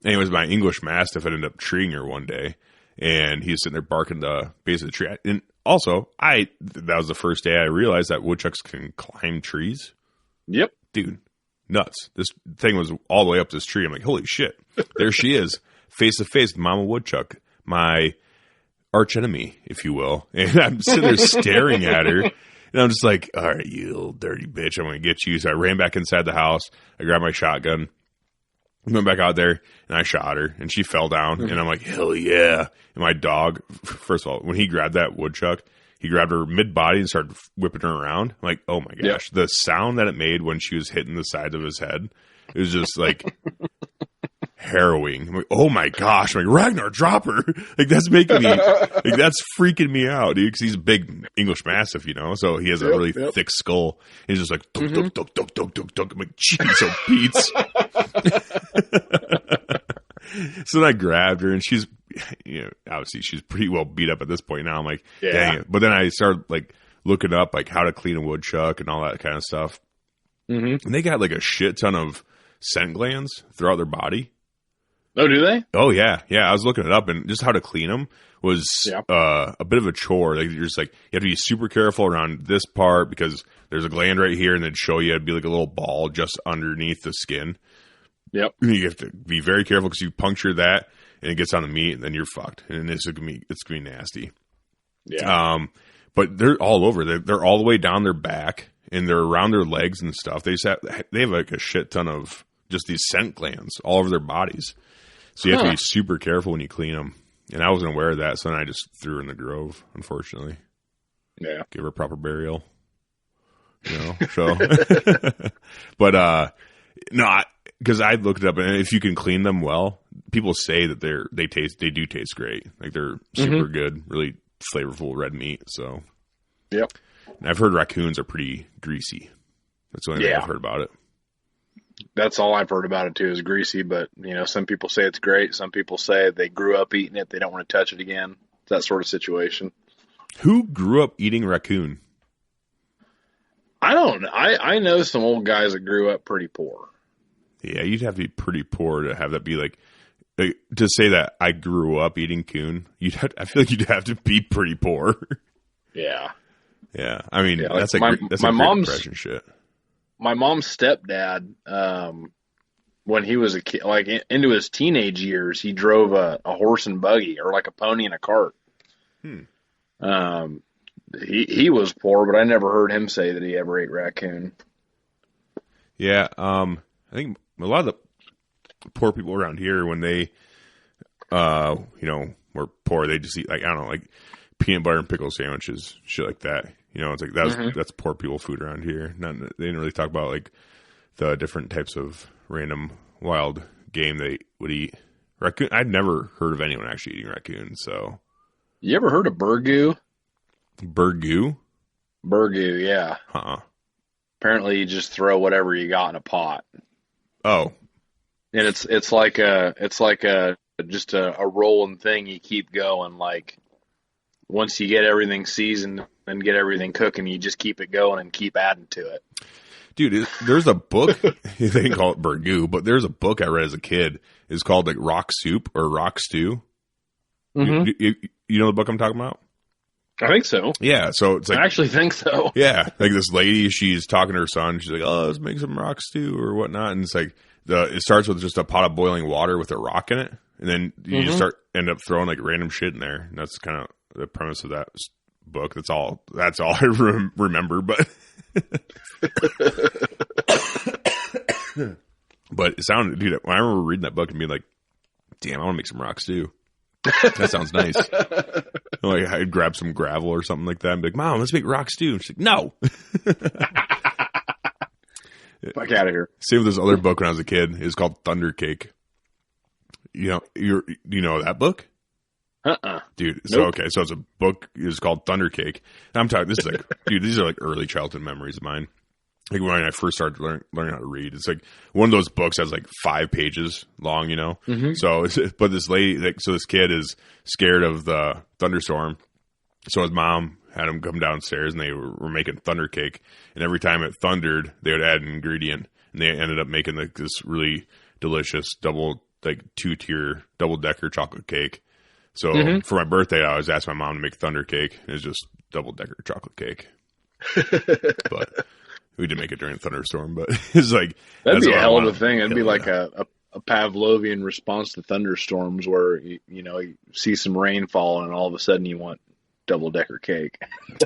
B: anyways, my English Mastiff ended up treeing her one day, and he was sitting there barking the base of the tree. And also, that was the first day I realized that woodchucks can climb trees.
C: Yep,
B: dude, nuts. This thing was all the way up this tree. I'm like, holy shit, there she is. Face to face with Mama Woodchuck, my arch enemy, if you will. And I'm sitting there staring at her, and I'm just like, all right, you little dirty bitch, I'm going to get you. So I ran back inside the house. I grabbed my shotgun, went back out there, and I shot her, and she fell down. And I'm like, hell yeah. And my dog, first of all, when he grabbed that woodchuck, he grabbed her mid-body and started whipping her around. I'm like, oh my gosh. Yep. The sound that it made when she was hitting the side of his head, it was just like... harrowing. I'm like, oh my gosh. I'm like, Ragnar, drop her. Like, that's making me, like, that's freaking me out, dude, because he's a big English Mastiff, so he has a really thick skull. And he's just like, dunk, dunk, dunk, dunk, dunk, dunk, dunk. I'm like, jeez, so Pete's. So then I grabbed her, and she's, obviously she's pretty well beat up at this point now. I'm like, dang it. But then I started, like, looking up, like, how to clean a woodchuck and all that kind of stuff. And they got, like, a shit ton of scent glands throughout their body.
C: Oh, do they?
B: Oh, yeah. Yeah, I was looking it up, and just how to clean them was a bit of a chore. Like, you're just like, you have to be super careful around this part because there's a gland right here, and they'd show you it'd be like a little ball just underneath the skin.
C: Yep.
B: You have to be very careful because you puncture that, and it gets on the meat, and then you're fucked. And it's gonna be nasty.
C: Yeah.
B: But they're all over. They're all the way down their back, and they're around their legs and stuff. They have like a shit ton of just these scent glands all over their bodies. So you have to be super careful when you clean them. And I wasn't aware of that, so then I just threw her in the grove, unfortunately.
C: Yeah.
B: Give her a proper burial. So. But, no, because I looked it up, and if you can clean them well, people say that they do taste great. Like, they're super good, really flavorful red meat, so.
C: Yep.
B: And I've heard raccoons are pretty greasy. That's the only thing I've heard about it.
C: That's all I've heard about it too, is greasy, but some people say it's great. Some people say they grew up eating it. They don't want to touch it again. It's that sort of situation.
B: Who grew up eating raccoon?
C: I don't know. I know some old guys that grew up pretty poor.
B: Yeah, you'd have to be pretty poor to have that be like to say that I grew up eating coon. I feel like you'd have to be pretty poor.
C: Yeah.
B: Yeah. I mean, that's
C: my mom's
B: depression shit.
C: My mom's stepdad, when he was a kid, like into his teenage years, he drove a horse and buggy, or like a pony and a cart. He was poor, but I never heard him say that he ever ate raccoon.
B: Yeah, I think a lot of the poor people around here, when they, were poor, they just eat like, I don't know, like peanut butter and pickle sandwiches, shit like that. It's like that's poor people food around here. They didn't really talk about like the different types of random wild game they would eat. Raccoon. I'd never heard of anyone actually eating raccoon. So,
C: you ever heard of burgoo?
B: Burgoo?
C: Burgoo, yeah.
B: Apparently
C: you just throw whatever you got in a pot.
B: Oh,
C: And it's like a just a rolling thing. You keep going. Like once you get everything seasoned and get everything cooking, you just keep it going and keep adding to it.
B: Dude, there's a book, they didn't call it burgoo, but there's a book I read as a kid. It's called like Rock Soup or Rock Stew.
C: Mm-hmm.
B: You know the book I'm talking about?
C: I think so.
B: Yeah, so it's like...
C: I actually think so.
B: Yeah, like this lady, she's talking to her son. She's like, oh, let's make some rock stew or whatnot. And it's like, it starts with just a pot of boiling water with a rock in it. And then you just end up throwing like random shit in there. And that's kind of the premise of that book. That's all I remember, but... But it sounded, dude, I remember reading that book and being like, damn, I want to make some rock stew. That sounds nice. Like I'd grab some gravel or something like that and be like, Mom, let's make rock stew. And she's like, no.
C: Fuck out of here.
B: Same with this other book when I was a kid. It's called Thunder Cake. You know that book? Dude,
C: Nope.
B: So it's a book. It's called Thunder Cake. And I'm talking, this is like, dude, these are like early childhood memories of mine. Like when I first started learning how to read, it's like one of those books has like 5 pages long, you know?
C: Mm-hmm.
B: So, but this lady, this kid is scared of the thunderstorm. So his mom had him come downstairs and they were making thunder cake. And every time it thundered, they would add an ingredient. And they ended up making like this really delicious 2-tier double-decker chocolate cake. So for my birthday, I always asked my mom to make thunder cake. It was just double-decker chocolate cake. But we didn't make it during a thunderstorm, but it's like...
C: That'd be a hell of a thing. It'd be like a Pavlovian response to thunderstorms where, you see some rain falling and all of a sudden you want double-decker cake.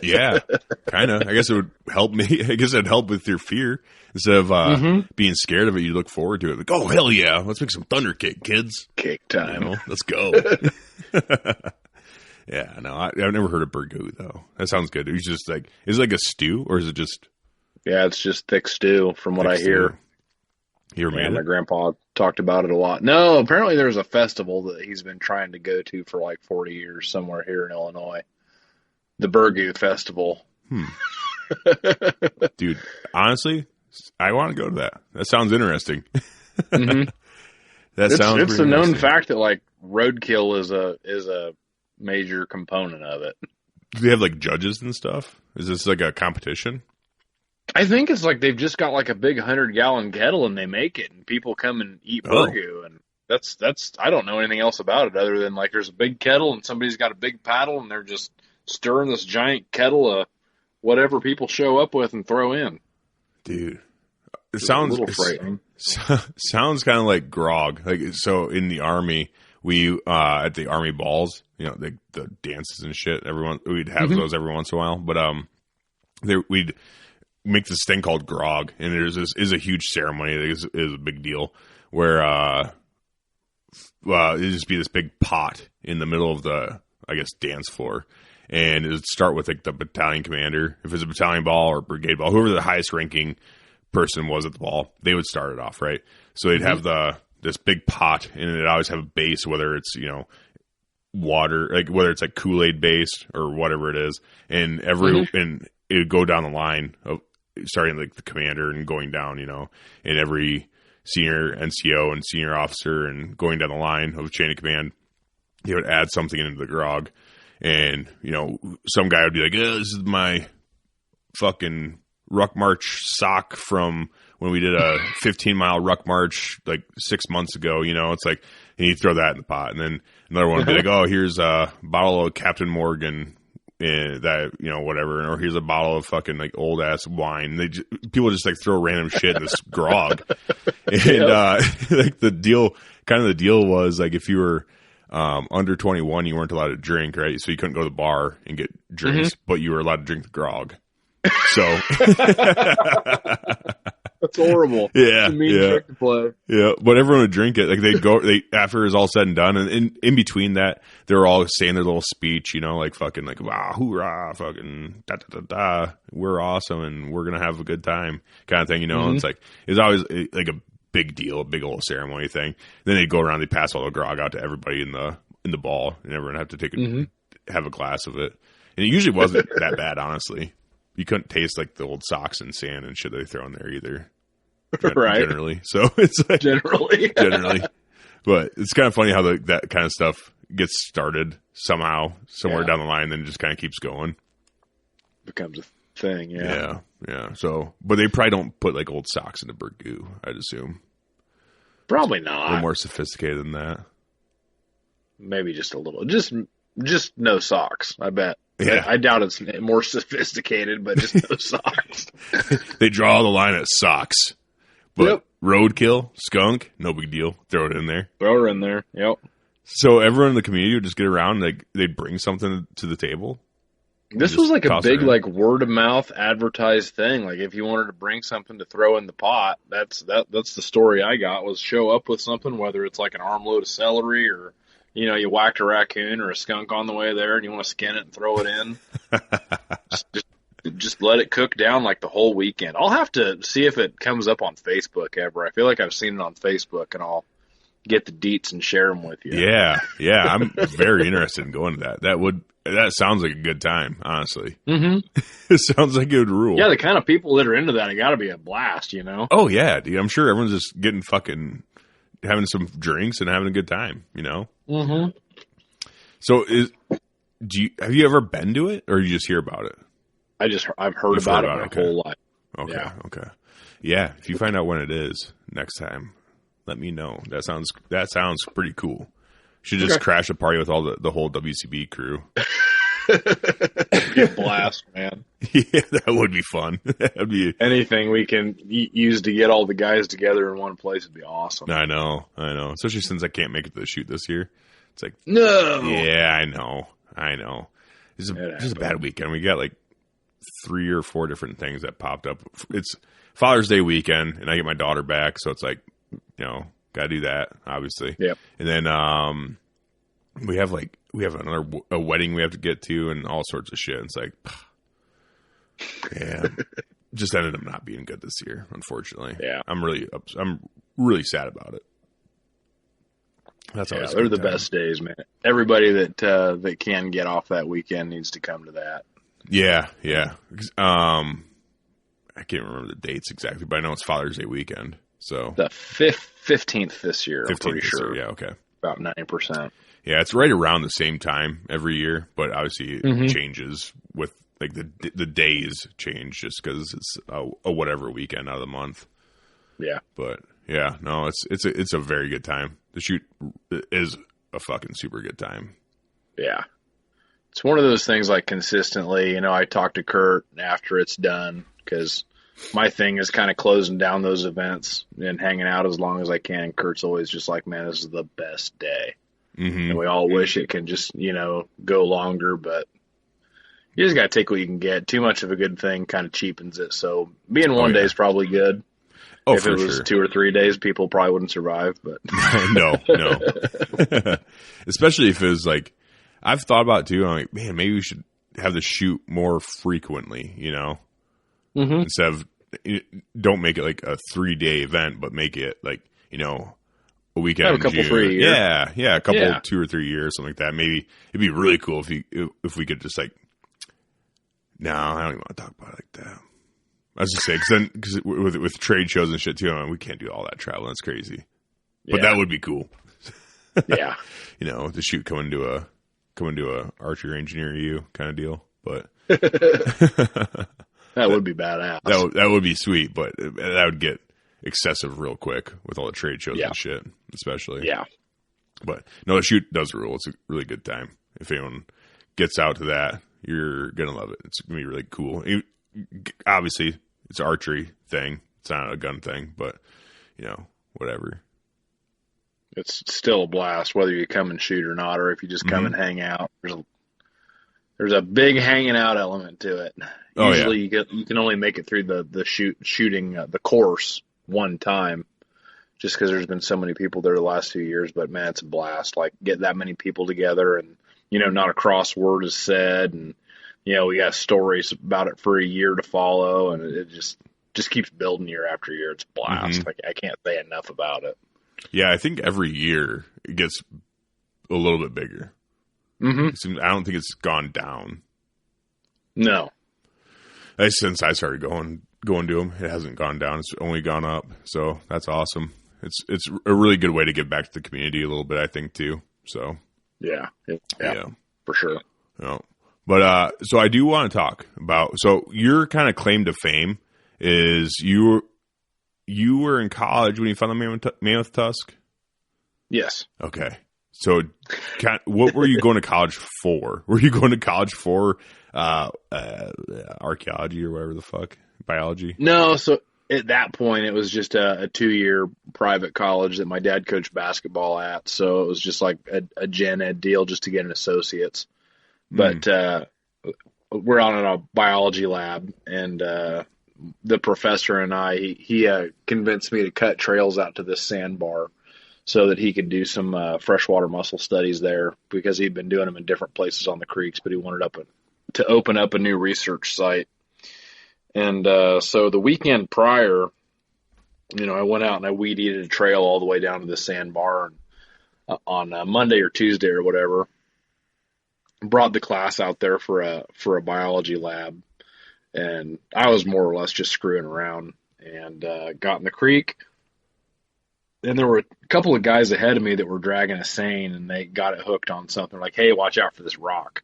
B: Yeah, kind of. I guess it would help me. I guess it'd help with your fear. Instead of being scared of it, you look forward to it. Like, oh, hell yeah, let's make some thunder cake, kids.
C: Cake time.
B: Let's go. Yeah, no, I've never heard of burgoo, though. That sounds good. It's just like, is it like a stew, or is it just...
C: Yeah, it's just thick stew, from what I hear.
B: You ever made it?
C: My grandpa talked about it a lot. No, apparently there's a festival that he's been trying to go to for like 40 years somewhere here in Illinois. The Burgoo Festival.
B: Dude, honestly, I want to go to that. That sounds interesting.
C: It's a known fact that like roadkill is a major component of it.
B: Do they have like judges and stuff? Is this like a competition?
C: I think it's like they've just got like a big 100-gallon kettle and they make it and people come and eat burgoo and that's I don't know anything else about it other than like there's a big kettle and somebody's got a big paddle and they're just stirring this giant kettle of whatever people show up with and throw in.
B: Dude, it sounds
C: a little frightening.
B: Sounds kind of like grog. Like so in the Army, we at the Army balls, the dances and shit. We'd have those every once in a while, but we'd make this thing called grog, and is a huge ceremony. It is a big deal where it'd just be this big pot in the middle of the, I guess, dance floor, and it would start with like the battalion commander, if it's a battalion ball or brigade ball, whoever the highest ranking person was at the ball, they would start it off, right? So they'd have this big pot, and it'd always have a base, whether it's water, like whether it's like Kool-Aid based or whatever it is, and and it would go down the line of starting like the commander and going down, and every senior NCO and senior officer and going down the line of chain of command, they would add something into the grog. And, some guy would be like, this is my fucking ruck march sock from when we did a 15-mile ruck march like 6 months ago, it's like, and he'd throw that in the pot. And then another one would be like, oh, here's a bottle of Captain Morgan. That whatever, or here's a bottle of fucking like old ass wine. People just like throw random shit in this grog, and like the deal was like if you were under 21, you weren't allowed to drink, right? So you couldn't go to the bar and get drinks, but you were allowed to drink the grog. So
C: that's horrible.
B: Yeah,
C: it's a mean trick to play.
B: Yeah, but everyone would drink it. Like after it was all said and done, and in between that, they were all saying their little speech, like fucking like wow, hoorah, fucking da da da da, we're awesome and we're gonna have a good time, kind of thing. It's like it's always like a big deal, a big old ceremony thing. Then they'd go around, they pass all the grog out to everybody in the ball, and everyone had to take have a glass of it. And it usually wasn't that bad, honestly. You couldn't taste like the old socks and sand and shit they throw in there either.
C: right?
B: Generally. So it's like,
C: Generally.
B: But it's kind of funny how that kind of stuff gets started somehow, somewhere down the line, then it just kind of keeps going.
C: Becomes a thing,
B: Yeah. So, but they probably don't put like old socks into bird goo, I'd assume.
C: Probably
B: A
C: not.
B: little more sophisticated than that.
C: Maybe just a little. Just no socks, I bet.
B: Yeah.
C: I doubt it's more sophisticated, but just no socks.
B: They draw the line at socks. But
C: Yep.
B: roadkill, skunk, no big deal. Throw it in there.
C: Throw her in there. Yep.
B: So everyone in the community would just get around, like they'd bring something to the table.
C: This was like a big,
B: in.
C: like, word of mouth advertised thing. Like, if you wanted to bring something to throw in the pot, that's the story I got, was show up with something, whether it's like an armload of celery or, you know, you whacked a raccoon or a skunk on the way there and you want to skin it and throw it in. just let it cook down like the whole weekend. I'll have to see if it comes up on Facebook ever. I feel like I've seen it on Facebook, and I'll get the deets and share them with you.
B: Yeah. I'm very interested in going to that. That sounds like a good time, honestly.
C: Mm-hmm.
B: It sounds like it would rule.
C: Yeah, the kind of people that are into that, it got to be a blast, you know?
B: Oh, yeah, dude. I'm sure everyone's just getting having some drinks and having a good time, you know?
C: Mm-hmm.
B: So have you ever been to it, or you just hear about it?
C: I've heard about it my whole life.
B: Okay. Yeah, if you find out when it is next time, let me know. That sounds pretty cool. Should just crash a party with all the whole WCB crew.
C: Be a blast, man.
B: Yeah, that would be fun. That'd be
C: anything we can use to get all the guys together in one place would be awesome.
B: I know. Especially since I can't make it to the shoot this year. It's like,
C: no.
B: Yeah, I know. It's just a bad weekend. We got like 3 or 4 different things that popped up. It's Father's Day weekend, and I get my daughter back, so it's like, you know, gotta do that, obviously.
C: Yep.
B: And then we have a wedding we have to get to, and all sorts of shit. It's like, yeah, just ended up not being good this year, unfortunately.
C: Yeah,
B: I'm really sad about it. That's always
C: they're the best days, man. Everybody that can get off that weekend needs to come to that.
B: Yeah. I can't remember the dates exactly, but I know it's Father's Day weekend. So
C: the 15th this year, 15th, I'm pretty sure.
B: Yeah, okay.
C: About 9%.
B: Yeah, it's right around the same time every year, but obviously it changes with like the days change just because it's a whatever weekend out of the month.
C: Yeah,
B: but yeah, no, it's a very good time. The shoot is a fucking super good time.
C: Yeah, it's one of those things like consistently. You know, I talk to Kurt after it's done because my thing is kind of closing down those events and hanging out as long as I can. Kurt's always just like, man, this is the best day. Mm-hmm. And we all wish it can just, you know, go longer, but you just got to take what you can get. Too much of a good thing kind of cheapens it. So being one day is probably good.
B: Oh,
C: if it was 2 or 3 days, people probably wouldn't survive, but
B: no. Especially if it was like, I've thought about it too. I'm like, man, maybe we should have the shoot more frequently, you know? Mm-hmm. Instead of, don't make it like a 3-day event, but make it like, you know, a weekend.
C: Have a couple, 3 years.
B: Yeah, a couple, 2 or 3 years, something like that. Maybe it'd be really cool if we could just like, no, I don't even want to talk about it like that. I was just saying, because with trade shows and shit too, I mean, we can't do all that travel. That's crazy. But that would be cool.
C: Yeah,
B: you know, the shoot coming to a archery range near you kind of deal. But
C: that would be badass.
B: That would be sweet, but that would get excessive real quick with all the trade shows and shit, especially.
C: Yeah.
B: But no, the shoot does rule. It's a really good time. If anyone gets out to that, you're gonna love it. It's gonna be really cool. Obviously, it's an archery thing. It's not a gun thing, but you know, whatever.
C: It's still a blast, whether you come and shoot or not, or if you just come and hang out. There's a big hanging out element to it. Usually, you can only make it through the shooting the course one time, just because there's been so many people there the last few years. But man, it's a blast. Like, get that many people together, and you know, not a cross word is said, and you know, we got stories about it for a year to follow, and it just keeps building year after year. It's a blast. Like, I can't say enough about it.
B: Yeah, I think every year it gets a little bit bigger. Mm-hmm. I don't think it's gone down.
C: No.
B: Since I started going going to them. It hasn't gone down. It's only gone up. So that's awesome. It's a really good way to give back to the community a little bit, I think, too. So
C: yeah, for sure.
B: Yeah. But so I do want to talk about, so your kind of claim to fame is you were in college when you found the mammoth tusk?
C: Yes.
B: Okay. So what were you going to college for? Were you going to college for archaeology or whatever the fuck? Biology?
C: No, so at that point it was just a 2-year private college that my dad coached basketball at. So it was just like a gen ed deal just to get an associate's. But we're on in a biology lab, and the professor and he convinced me to cut trails out to this sandbar so that he could do some freshwater mussel studies there, because he'd been doing them in different places on the creeks, but he wanted to open up a new research site. And so the weekend prior, I went out and I weed eated a trail all the way down to the sandbar, and on Monday or Tuesday or whatever, brought the class out there for a biology lab, and I was more or less just screwing around, and got in the creek, and there were a couple of guys ahead of me that were dragging a seine, and they got it hooked on something, like, hey, watch out for this rock.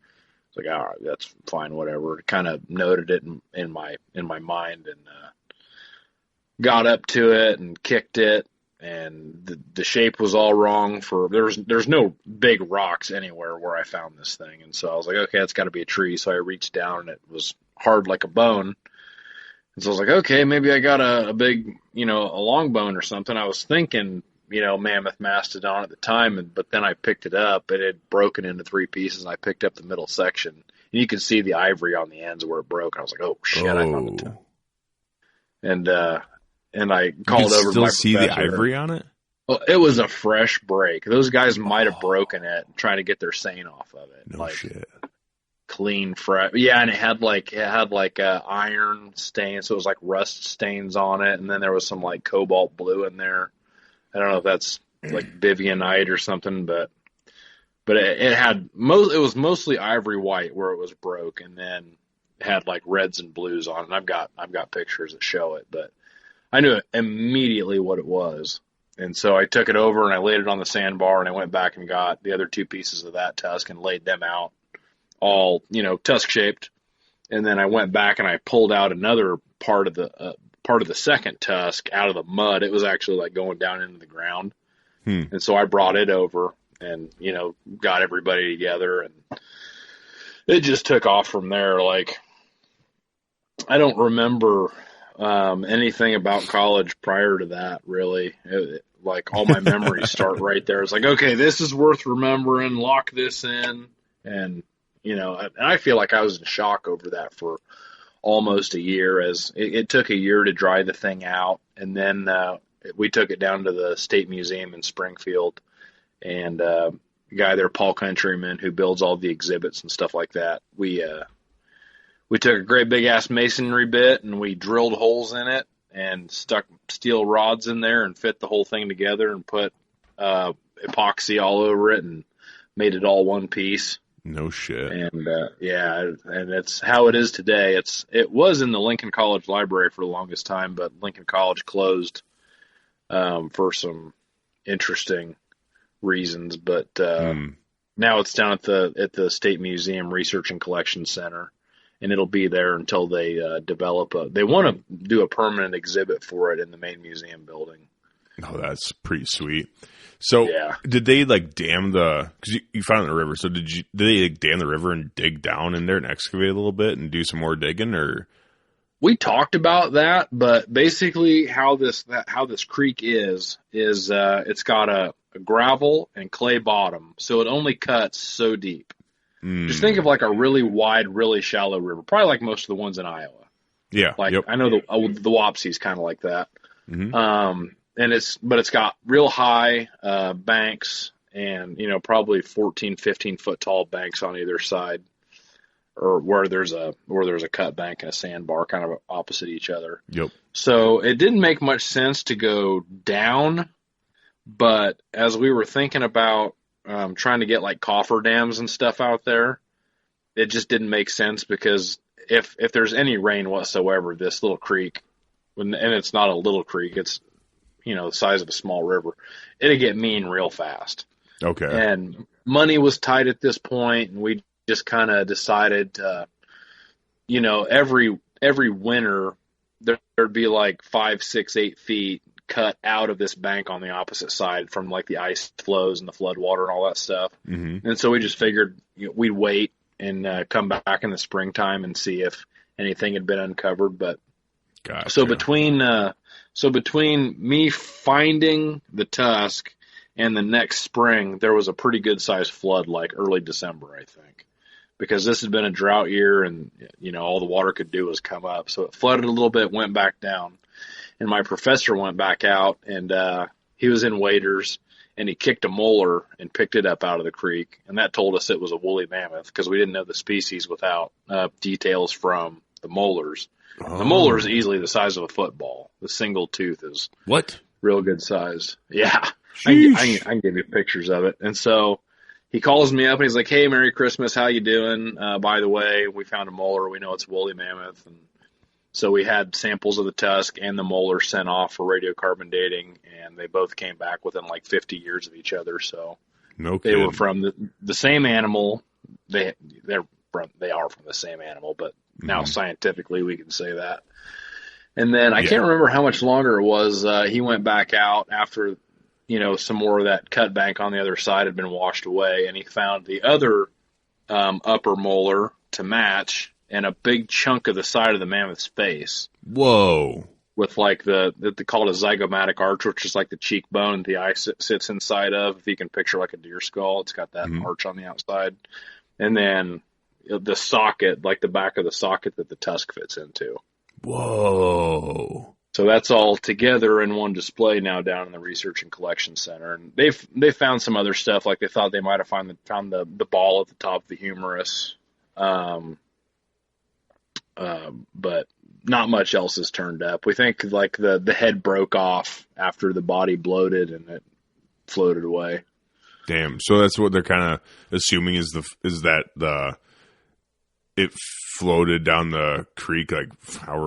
C: It's like, all right, that's fine, whatever. Kind of noted it in my mind, and got up to it and kicked it, and the shape was all wrong. There's no big rocks anywhere where I found this thing, and so I was like, okay, it's got to be a tree. So I reached down, and it was hard like a bone. And so I was like, okay, maybe I got a big, a long bone or something. I was thinking, mammoth mastodon at the time, but then I picked it up. It had broken into 3 pieces, and I picked up the middle section. And you could see the ivory on the ends where it broke. And I was like, oh, shit, I found it. And I called over to my professor.
B: Still see the ivory on it?
C: Well, it was a fresh break. Those guys might have broken it trying to get their seine off of it.
B: No shit.
C: Clean, fresh. Yeah, and it had like iron stains, so it was like rust stains on it, and then there was some like cobalt blue in there. I don't know if that's like bivionite or something, but it was mostly ivory white where it was broke, and then it had like reds and blues on it. And I've got pictures that show it, but I knew immediately what it was. And so I took it over and I laid it on the sandbar, and I went back and got the other 2 pieces of that tusk and laid them out, all, tusk shaped. And then I went back and I pulled out another part of the second tusk out of the mud. It was actually like going down into the ground. And so I brought it over and, got everybody together, and it just took off from there. Like, I don't remember anything about college prior to that, really. Like, all my memories start right there. It's like, okay, this is worth remembering, lock this in. And, and I feel like I was in shock over that for almost a year, as it took a year to dry the thing out. And then we took it down to the State Museum in Springfield, and the guy there, Paul Countryman, who builds all the exhibits and stuff like that, we took a great big ass masonry bit, and we drilled holes in it and stuck steel rods in there and fit the whole thing together and put epoxy all over it and made it all one piece.
B: No shit.
C: And and it's how it is today. It was in the Lincoln College library for the longest time, but Lincoln College closed for some interesting reasons. But now it's down at the State Museum Research and Collection Center, and it'll be there until they develop they want to do a permanent exhibit for it in the main museum building.
B: Oh, that's pretty sweet. So did they like dam because you found it in the river, so did they like dam the river and dig down in there and excavate a little bit and do some more digging? Or
C: we talked about that, but basically how this creek is it's got a gravel and clay bottom, so it only cuts so deep. Just think of like a really wide, really shallow river, probably like most of the ones in Iowa. Yeah, like I know the Wapsi's kind of like that. Mm-hmm. And it's got real high banks, and probably 14, 15 foot tall banks on either side, or where there's a cut bank and a sandbar kind of opposite each other. Yep. So it didn't make much sense to go down, but as we were thinking about trying to get like cofferdams and stuff out there, it just didn't make sense, because if there's any rain whatsoever, this little creek and it's not a little creek, it's, the size of a small river, it'd get mean real fast.
B: Okay.
C: And money was tight at this point, and we just kind of decided, every winter there'd be like 5, 6, 8 feet cut out of this bank on the opposite side from like the ice flows and the flood water and all that stuff.
B: Mm-hmm.
C: And so we just figured we'd wait and come back in the springtime and see if anything had been uncovered. But
B: gotcha.
C: So between me finding the tusk and the next spring, there was a pretty good sized flood, like early December, I think, because this had been a drought year and, all the water could do was come up. So it flooded a little bit, went back down, and my professor went back out, and he was in waders, and he kicked a molar and picked it up out of the creek. And that told us it was a woolly mammoth, because we didn't know the species without details from the molars. Oh. The molar is easily the size of a football. The single tooth is
B: what?
C: Real good size. Yeah. I can give you pictures of it. And so he calls me up and he's like, "Hey, Merry Christmas. How you doing? By the way, we found a molar. We know it's a woolly mammoth." And so we had samples of the tusk and the molar sent off for radiocarbon dating, and they both came back within like 50 years of each other. So they were from the same animal. They are from the same animal, but now scientifically we can say that. And then I can't remember how much longer it was. He went back out after, some more of that cut bank on the other side had been washed away, and he found the other upper molar to match and a big chunk of the side of the mammoth's face.
B: Whoa. With
C: like they call it a zygomatic arch, which is like the cheekbone the eye sits inside of. If you can picture like a deer skull, it's got that arch on the outside. And then the socket, like the back of the socket that the tusk fits into.
B: Whoa.
C: So that's all together in one display now down in the Research and Collection Center. And they found some other stuff, like they thought they might have found the ball at the top of the humerus. But not much else has turned up. We think like the head broke off after the body bloated and it floated away.
B: Damn. So that's what they're kind of assuming is that it floated down the creek, like how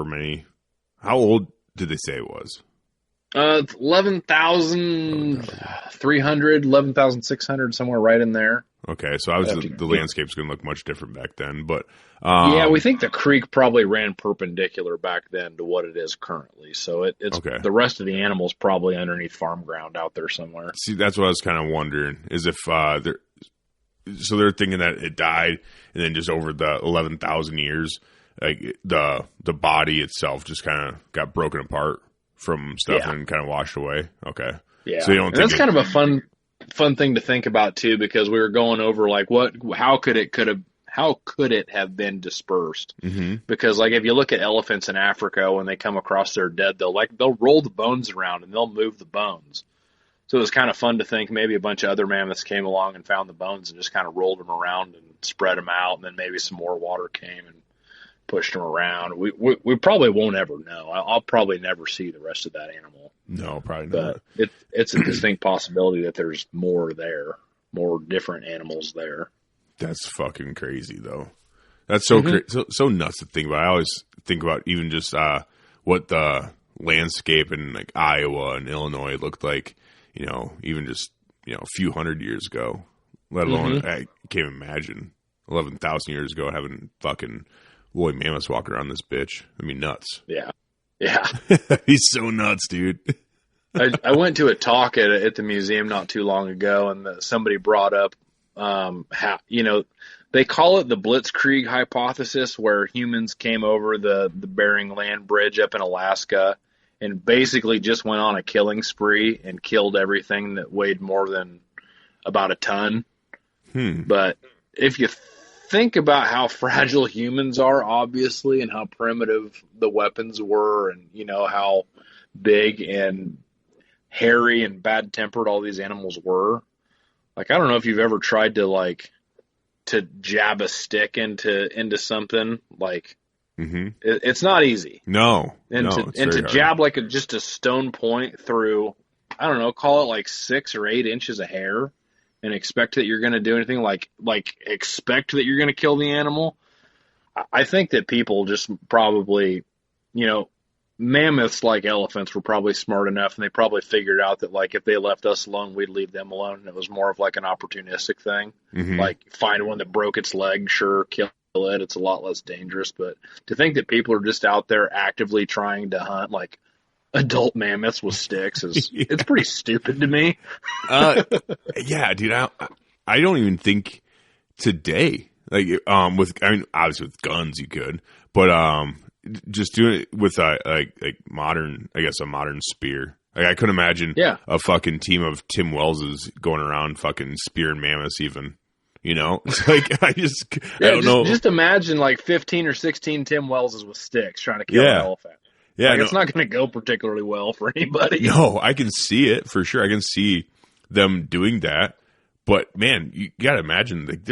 B: old did they say it was?
C: 11,300, 11,600, somewhere right in there.
B: Okay, so the landscape's going to look much different back then, but
C: we think the creek probably ran perpendicular back then to what it is currently. So it's okay. The rest of the animals probably underneath farm ground out there somewhere.
B: See, that's what I was kind of wondering is if they're thinking that it died and then just over the 11,000 years, like the body itself just kind of got broken apart from stuff and kind of washed away. Okay,
C: yeah.
B: So you don't think
C: that's kind of a fun thing to think about too, because we were going over like how could it have been dispersed? Mm-hmm. Because like if you look at elephants in Africa, when they come across their dead, they'll roll the bones around and they'll move the bones. So it was kind of fun to think maybe a bunch of other mammoths came along and found the bones and just kind of rolled them around and spread them out, and then maybe some more water came and pushed them around. We probably won't ever know. I'll probably never see the rest of that animal.
B: No, probably not.
C: But it's a distinct possibility that there's more there, more different animals there.
B: That's fucking crazy, though. That's so so nuts to think about. I always think about even just what the landscape in like Iowa and Illinois looked like, even just a few hundred years ago. Let alone I can't imagine 11,000 years ago having fucking woolly mammoths walking around this bitch. I mean, nuts.
C: Yeah.
B: He's so nuts, dude.
C: I went to a talk at the museum not too long ago, and somebody brought up how they call it the Blitzkrieg hypothesis, where humans came over the Bering Land Bridge up in Alaska and basically just went on a killing spree and killed everything that weighed more than about a ton. But if you think about how fragile humans are, obviously, and how primitive the weapons were, and how big and hairy and bad-tempered all these animals were. Like, I don't know if you've ever tried to jab a stick into something. Like, it's not easy.
B: No.
C: To jab just a stone point through, I don't know, call it like 6 or 8 inches of hair, and expect that you're going to do anything, like expect that you're going to kill the animal. I think that people just probably, mammoths, like elephants, were probably smart enough, and they probably figured out that, like, if they left us alone, we'd leave them alone. And it was more of like an opportunistic thing.
B: Mm-hmm.
C: Like, find one that broke its leg, sure, kill it. It's a lot less dangerous. But to think that people are just out there actively trying to hunt, like, adult mammoths with sticks is it's pretty stupid to me.
B: Yeah, dude. I don't even think today, like, obviously with guns you could, but just doing it with like modern, I guess a modern spear. Like, I couldn't imagine a fucking team of Tim Wellses going around fucking spearing mammoths even. You know, it's like I don't know.
C: Just imagine like 15 or 16 Tim Wellses with sticks trying to kill an elephant.
B: Yeah,
C: like, it's not going to go particularly well for anybody.
B: No, I can see it for sure. I can see them doing that. But man, you got to imagine, like,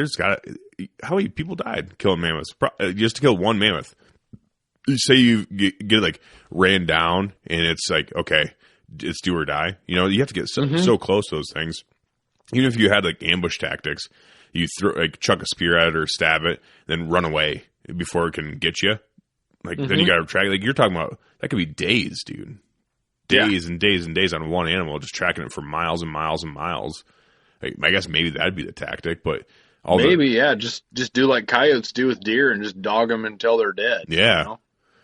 B: how many people died killing mammoths just to kill one mammoth. Say you get like ran down, and it's like, okay, it's do or die. You know, you have to get so close to those things. Even if you had like ambush tactics, you chuck a spear at it or stab it, then run away before it can get you. Like, then you got to track. Like, you're talking about, that could be days, dude. Days and days and days on one animal, just tracking it for miles and miles and miles. Like, I guess maybe that'd be the tactic, but just do like coyotes do with deer and just dog them until they're dead. Yeah,
C: you know?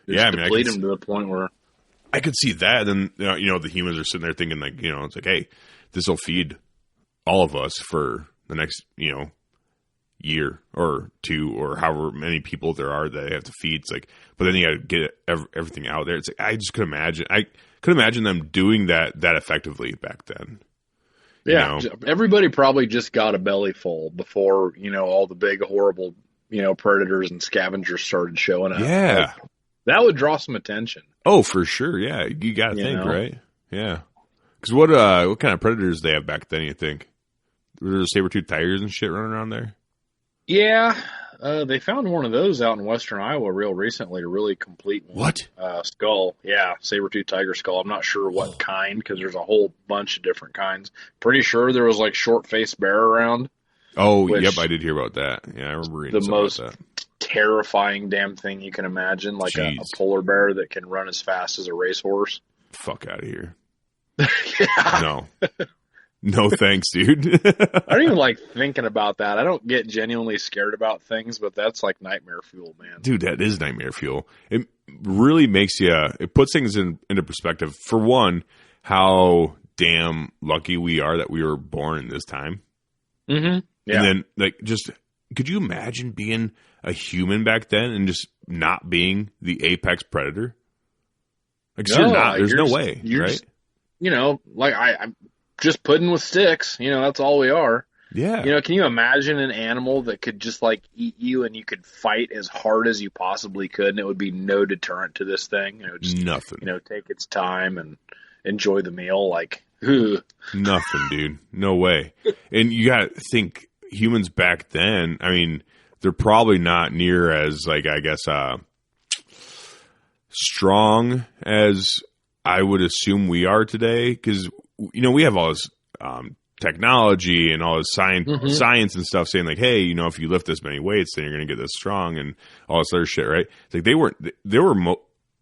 C: Just deplete them to the point where
B: I could see that. Then you know, the humans are sitting there thinking, like, you know, it's like, hey, this will feed all of us for the next, you know, year or two, or however many people there are that they have to feed. It's like, but then you got to get everything out there. It's like, I just could imagine. I could imagine them doing that effectively back then.
C: Yeah, you know? Everybody probably just got a belly full before, you know, all the big horrible, you know, predators and scavengers started showing up.
B: Yeah,
C: like, that would draw some attention.
B: Oh, for sure. Yeah, you got to think, right? Yeah, because what kind of predators they have back then? You think were there saber-toothed tigers and shit running around there?
C: Yeah, they found one of those out in western Iowa real recently, a really complete one.
B: What?
C: Skull. Yeah, saber-toothed tiger skull. I'm not sure what kind, because there's a whole bunch of different kinds. Pretty sure there was like short-faced bear around.
B: Oh, yep, I did hear about that. Yeah, I remember reading
C: the most terrifying damn thing you can imagine, like a polar bear that can run as fast as a racehorse.
B: Fuck out of here.
C: Yeah.
B: No. No thanks, dude.
C: I don't even like thinking about that. I don't get genuinely scared about things, but that's like nightmare fuel, man.
B: Dude, that is nightmare fuel. It really makes you, it puts things into perspective. For one, how damn lucky we are that we were born in this time.
C: Mm-hmm. Yeah.
B: And then, like, just, could you imagine being a human back then and just not being the apex predator? Like, no, you're not. There's no way, right?
C: Just, you know, like, I'm just pudding with sticks. You know, that's all we are.
B: Yeah.
C: You know, can you imagine an animal that could just, like, eat you and you could fight as hard as you possibly could and it would be no deterrent to this thing? You know, just,
B: nothing.
C: You know, take its time and enjoy the meal. Like, ugh.
B: Nothing, dude. No way. And you got to think, humans back then, I mean, they're probably not near as, like, I guess, strong as I would assume we are today. Because, you know, we have all this technology and all this science and stuff saying, like, hey, you know, if you lift this many weights, then you're going to get this strong and all this other shit, right? It's like they were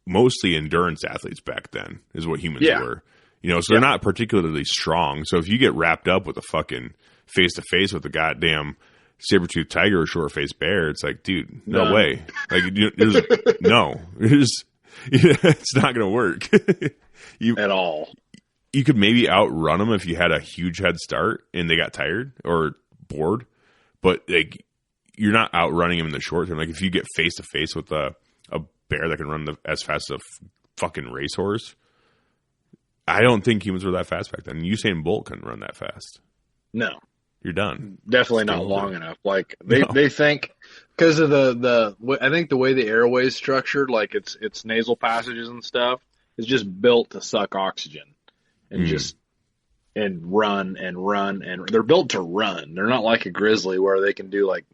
B: mostly endurance athletes back then, is what humans were. You know, so they're not particularly strong. So if you get wrapped up with a fucking face-to-face with a goddamn saber-toothed tiger or short-faced bear, it's like, dude, no way. Like, it's not going to work.
C: At all.
B: You could maybe outrun them if you had a huge head start and they got tired or bored, but, like, you're not outrunning them in the short term. Like, if you get face-to-face with a bear that can run as fast as a fucking racehorse, I don't think humans were that fast back then. Usain Bolt couldn't run that fast.
C: No.
B: You're done.
C: Definitely not long enough. Like, they think, because of I think the way the airway is structured, like its nasal passages and stuff, is just built to suck oxygen and run and run. And they're built to run. They're not like a grizzly where they can do, like,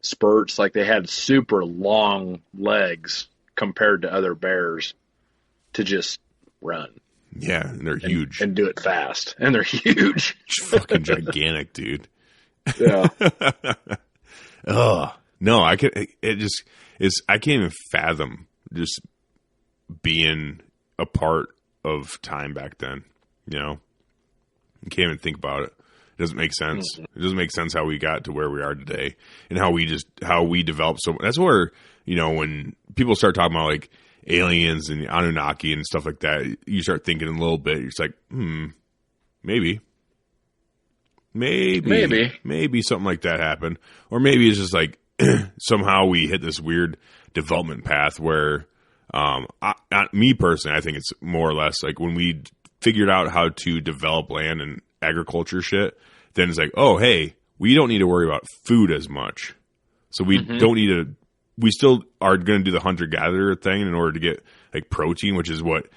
C: spurts. Like, they had super long legs compared to other bears to just run.
B: Yeah, and they're huge.
C: And do it fast. And they're huge.
B: Fucking gigantic, dude.
C: Yeah.
B: Oh, no, I can't even fathom just being a part of time back then. You know, you can't even think about it. It doesn't make sense. It doesn't make sense how we got to where we are today and how we developed. So that's where, you know, when people start talking about like aliens and the Anunnaki and stuff like that, you start thinking a little bit. It's like, maybe something like that happened. Or maybe it's just like somehow we hit this weird development path where, me personally, I think it's more or less like when we figured out how to develop land and agriculture shit, then it's like, oh, hey, we don't need to worry about food as much. So we don't need to, we still are going to do the hunter-gatherer thing in order to get like protein, which is what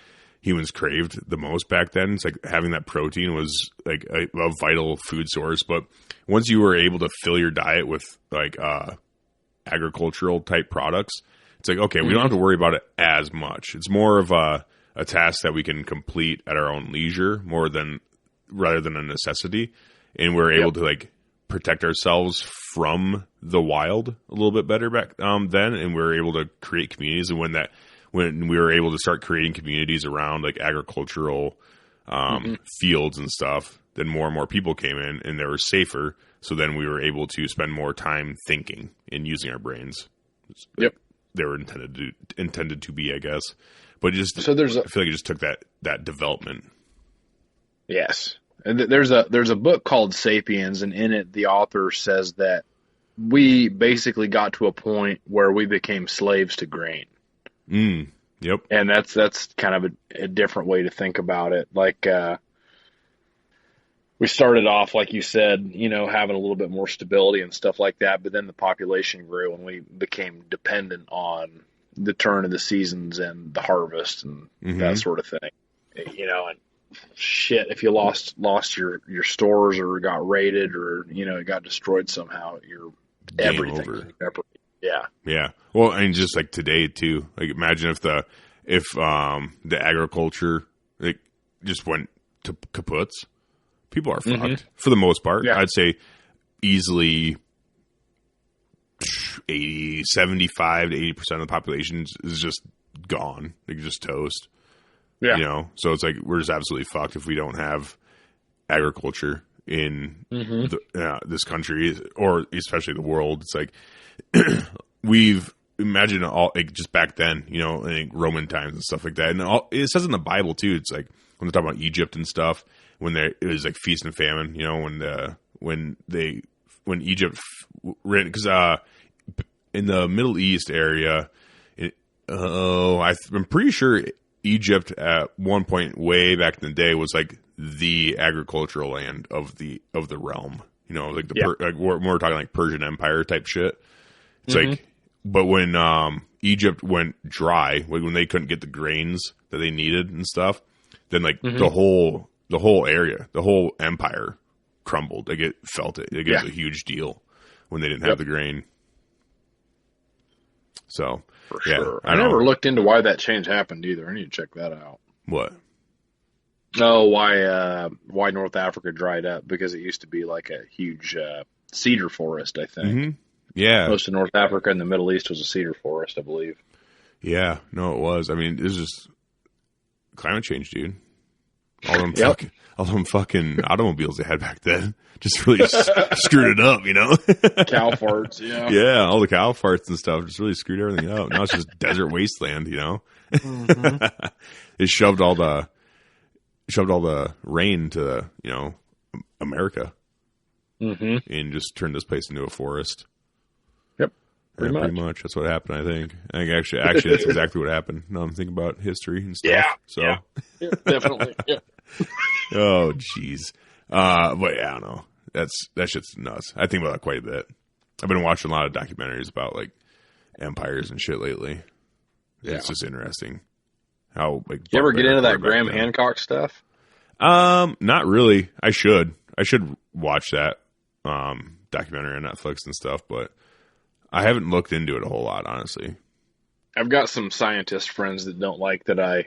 B: humans craved the most back then. It's like having that protein was like a vital food source. But once you were able to fill your diet with like agricultural type products, it's like, okay, we don't have to worry about it as much. It's more of a task that we can complete at our own leisure rather than a necessity. And we're able to like protect ourselves from the wild a little bit better back then. And we were able to create communities. And when we were able to start creating communities around like agricultural fields and stuff, then more and more people came in and they were safer. So then we were able to spend more time thinking and using our brains.
C: Yep.
B: They were intended to be, I guess. But I feel like it just took that development.
C: Yes. And there's a book called Sapiens, and in it the author says that we basically got to a point where we became slaves to grain.
B: Yep.
C: And that's kind of a different way to think about it. Like we started off, like you said, you know, having a little bit more stability and stuff like that, but then the population grew and we became dependent on the turn of the seasons and the harvest and that sort of thing. You know, and shit, if you lost your stores or got raided or, you know, it got destroyed somehow, everything was evaporated. Yeah.
B: Well, and just like today too, like imagine if the agriculture like just went to kaputs. People are fucked for the most part. Yeah. I'd say easily 75 to 80% of the population is just gone. Like just toast. Yeah. You know, so it's like we're just absolutely fucked if we don't have agriculture in this country or especially the world. It's like imagine all like just back then, you know, like Roman times and stuff like that. And it says in the Bible too. It's like when they're talking about Egypt and stuff, it was like feast and famine. You know, when Egypt ran because in the Middle East area, I'm pretty sure Egypt at one point way back in the day was like the agricultural land of the realm. You know, like we're talking like Persian Empire type shit. It's like, but when Egypt went dry, like when they couldn't get the grains that they needed and stuff, then like the whole area, the whole empire crumbled. Like it felt it. Like it was a huge deal when they didn't have the grain. So
C: for sure, I never looked into why that change happened either. I need to check that out.
B: What?
C: Oh, why North Africa dried up? Because it used to be like a huge cedar forest, I think.
B: Yeah.
C: Most of North Africa and the Middle East was a cedar forest, I believe.
B: Yeah, no, it was. I mean, it was just climate change, dude. All them fucking automobiles they had back then just really screwed it up, you know?
C: Cow farts, yeah.
B: Yeah, all the cow farts and stuff just really screwed everything up. Now it's just desert wasteland, you know? It shoved all the rain to, you know, America. And just turned this place into a forest.
C: Yep.
B: Pretty much. That's what happened, I think. Actually that's exactly what happened. Now I'm thinking about history and stuff. Yeah,
C: definitely. Yeah.
B: Oh, jeez. But yeah, I don't know. That shit's nuts. I think about that quite a bit. I've been watching a lot of documentaries about like empires and shit lately. Yeah. It's just interesting. How like
C: you ever get into that Graham Hancock stuff?
B: Not really. I should watch that documentary on Netflix and stuff, but I haven't looked into it a whole lot, honestly.
C: I've got some scientist friends that don't like that I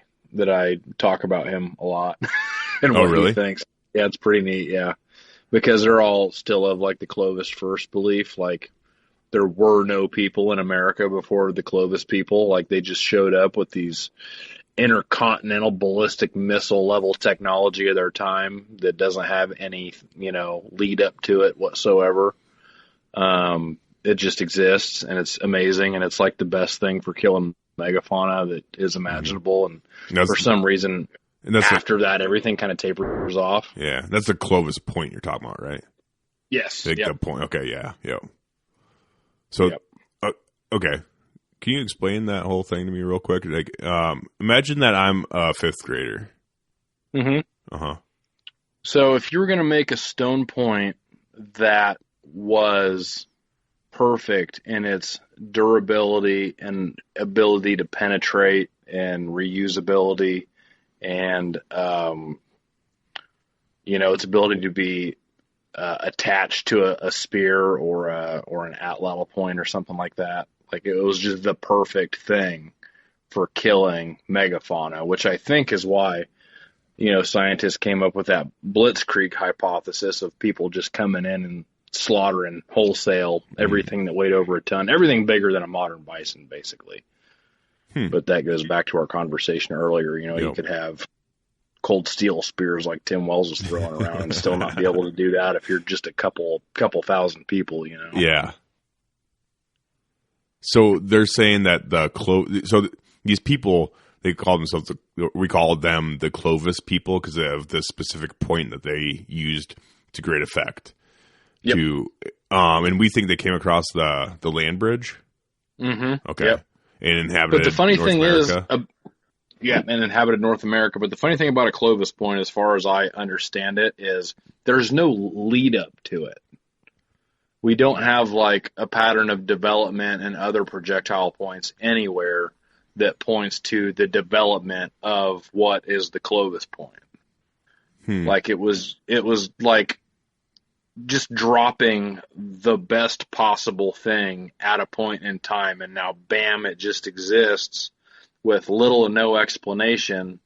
C: talk about him a lot and what he thinks. Yeah, it's pretty neat. Yeah, because they're all still of like the Clovis first belief, like there were no people in America before the Clovis people. Like they just showed up with these intercontinental ballistic missile level technology of their time that doesn't have any, lead up to it whatsoever. It just exists, and it's amazing, and it's like the best thing for killing megafauna that is imaginable. And for some reason, after that, everything kind of tapers off.
B: Yeah, that's the Clovis Point you're talking about, right?
C: Yes.
B: The point. Okay, yeah. So, okay. Can you explain that whole thing to me real quick? Like, imagine that I'm a fifth grader.
C: Mm-hmm.
B: Uh-huh.
C: So if you were going to make a stone point that was perfect in its durability and ability to penetrate and reusability and, its ability to be attached to a spear or an atlatl point or something like that. Like, it was just the perfect thing for killing megafauna, which I think is why, scientists came up with that blitzkrieg hypothesis of people just coming in and slaughtering wholesale everything that weighed over a ton, everything bigger than a modern bison, basically. But that goes back to our conversation earlier. You could have cold steel spears like Tim Wells was throwing around and still not be able to do that if you're just a couple thousand people,
B: Yeah. So they're saying that these people, we call them the Clovis people because they have this specific point that they used to great effect.
C: Yep.
B: And we think they came across the land bridge.
C: Mm-hmm.
B: Okay.
C: Yep.
B: And inhabited
C: But the funny
B: North
C: thing
B: America.
C: and inhabited North America. But the funny thing about a Clovis point, as far as I understand it, is there's no lead up to it. We don't have like a pattern of development and other projectile points anywhere that points to the development of what is the Clovis point. Like it was like just dropping the best possible thing at a point in time, and now bam, it just exists with little or no explanation.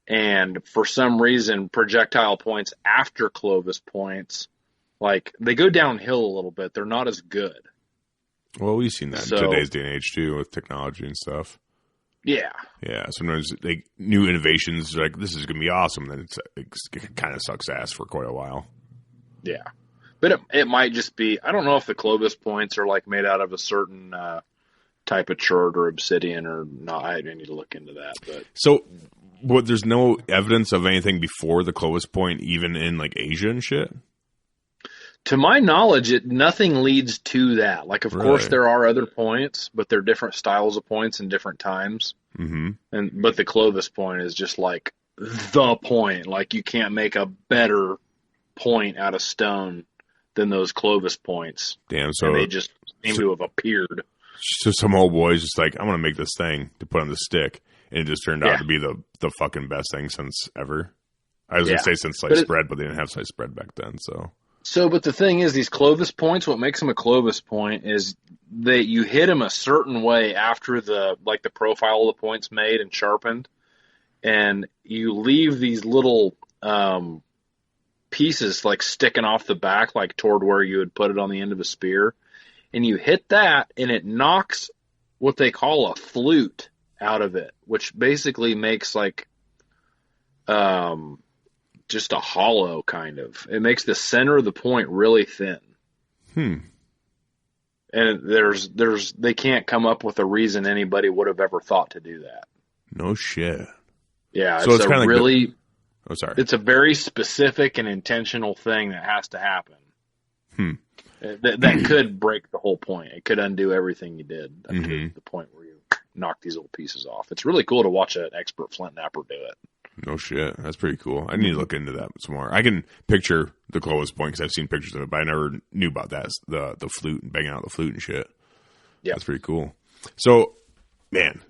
C: And for some reason, projectile points after Clovis points, like, they go downhill a little bit. They're not as good.
B: Well, we've seen that in today's day and age, too, with technology and stuff.
C: Yeah.
B: Yeah, sometimes new innovations, like, this is going to be awesome. Then it kind of sucks ass for quite a while.
C: Yeah. But it might just be, I don't know if the Clovis points are, like, made out of a certain type of chert or obsidian or not. I need to look into that. But
B: So, there's no evidence of anything before the Clovis point, even in, like, Asia and shit?
C: To my knowledge, nothing leads to that. Like, of course, there are other points, but they're different styles of points in different times.
B: Mm-hmm.
C: But the Clovis point is just like the point. Like, you can't make a better point out of stone than those Clovis points.
B: Damn, so
C: and they just seem to have appeared.
B: So some old boy's just like, I'm going to make this thing to put on the stick. And it just turned out to be the fucking best thing since ever. I was going to say since sliced bread, but they didn't have sliced bread back then, So,
C: but the thing is, these Clovis points, what makes them a Clovis point is that you hit them a certain way after the profile of the point's made and sharpened, and you leave these little pieces like sticking off the back, like toward where you would put it on the end of a spear, and you hit that, and it knocks what they call a flute out of it, which basically makes like just a hollow kind of. It makes the center of the point really thin. And they can't come up with a reason anybody would have ever thought to do that.
B: No shit.
C: Yeah,
B: so it's kind of
C: really.
B: Oh, sorry.
C: It's a very specific and intentional thing that has to happen. That could break the whole point. It could undo everything you did up to the point where you knock these little pieces off. It's really cool to watch an expert flint knapper do it.
B: No shit. That's pretty cool. I need to look into that some more. I can picture the Clovis point because I've seen pictures of it, but I never knew about that. The flute and banging out the flute and shit. Yeah. That's pretty cool. So, man,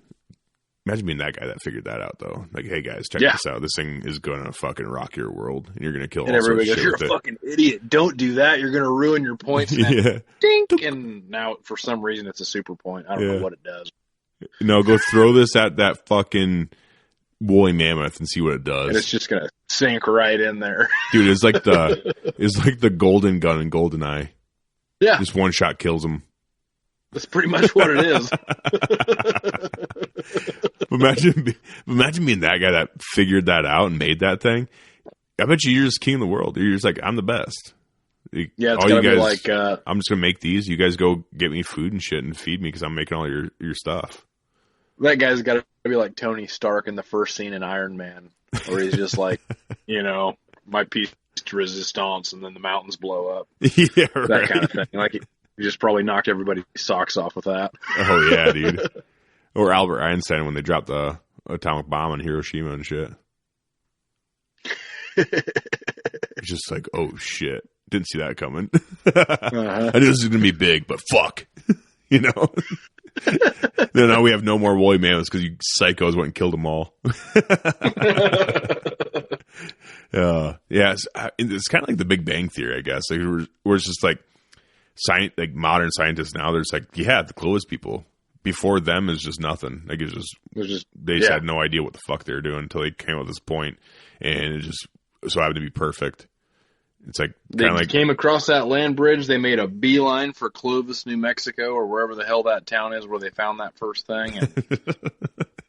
B: imagine being that guy that figured that out, though. Like, hey, guys, check this out. This thing is going to fucking rock your world, and you're going to kill all sorts of shit. And everybody goes,
C: you're a fucking idiot. Don't do that. You're going to ruin your points. And dink! And now, for some reason, it's a super point. I don't know what it does.
B: No, go throw this at that fucking woolly mammoth and see what it does.
C: And it's just gonna sink right in there.
B: Dude, it's like the golden gun in GoldenEye.
C: Yeah.
B: Just one shot kills him.
C: That's pretty much what it is.
B: Imagine being that guy that figured that out and made that thing. I bet you're just king of the world. You're just like, I'm the best.
C: Yeah, it's gotta be like,
B: I'm just gonna make these. You guys go get me food and shit and feed me because I'm making all your stuff.
C: That guy's got to be like Tony Stark in the first scene in Iron Man, where he's just like, my piece to resistance, and then the mountains blow up.
B: Yeah, right.
C: That kind of thing. Like, he just probably knocked everybody's socks off with that.
B: Oh yeah, dude. Or Albert Einstein when they dropped the atomic bomb on Hiroshima and shit. It's just like, oh shit, didn't see that coming. I knew this was gonna be big, but fuck, Now we have no more woolly mammoths because you psychos went and killed them all. It's kind of like the Big Bang Theory, I guess. Like where it's just like modern scientists now. There's like, the Clovis people. Before them is just nothing. Like they just had no idea what the fuck they were doing until they came up with this point, and it just so happened to be perfect. It's like
C: they came across that land bridge. They made a beeline for Clovis, New Mexico, or wherever the hell that town is where they found that first thing. And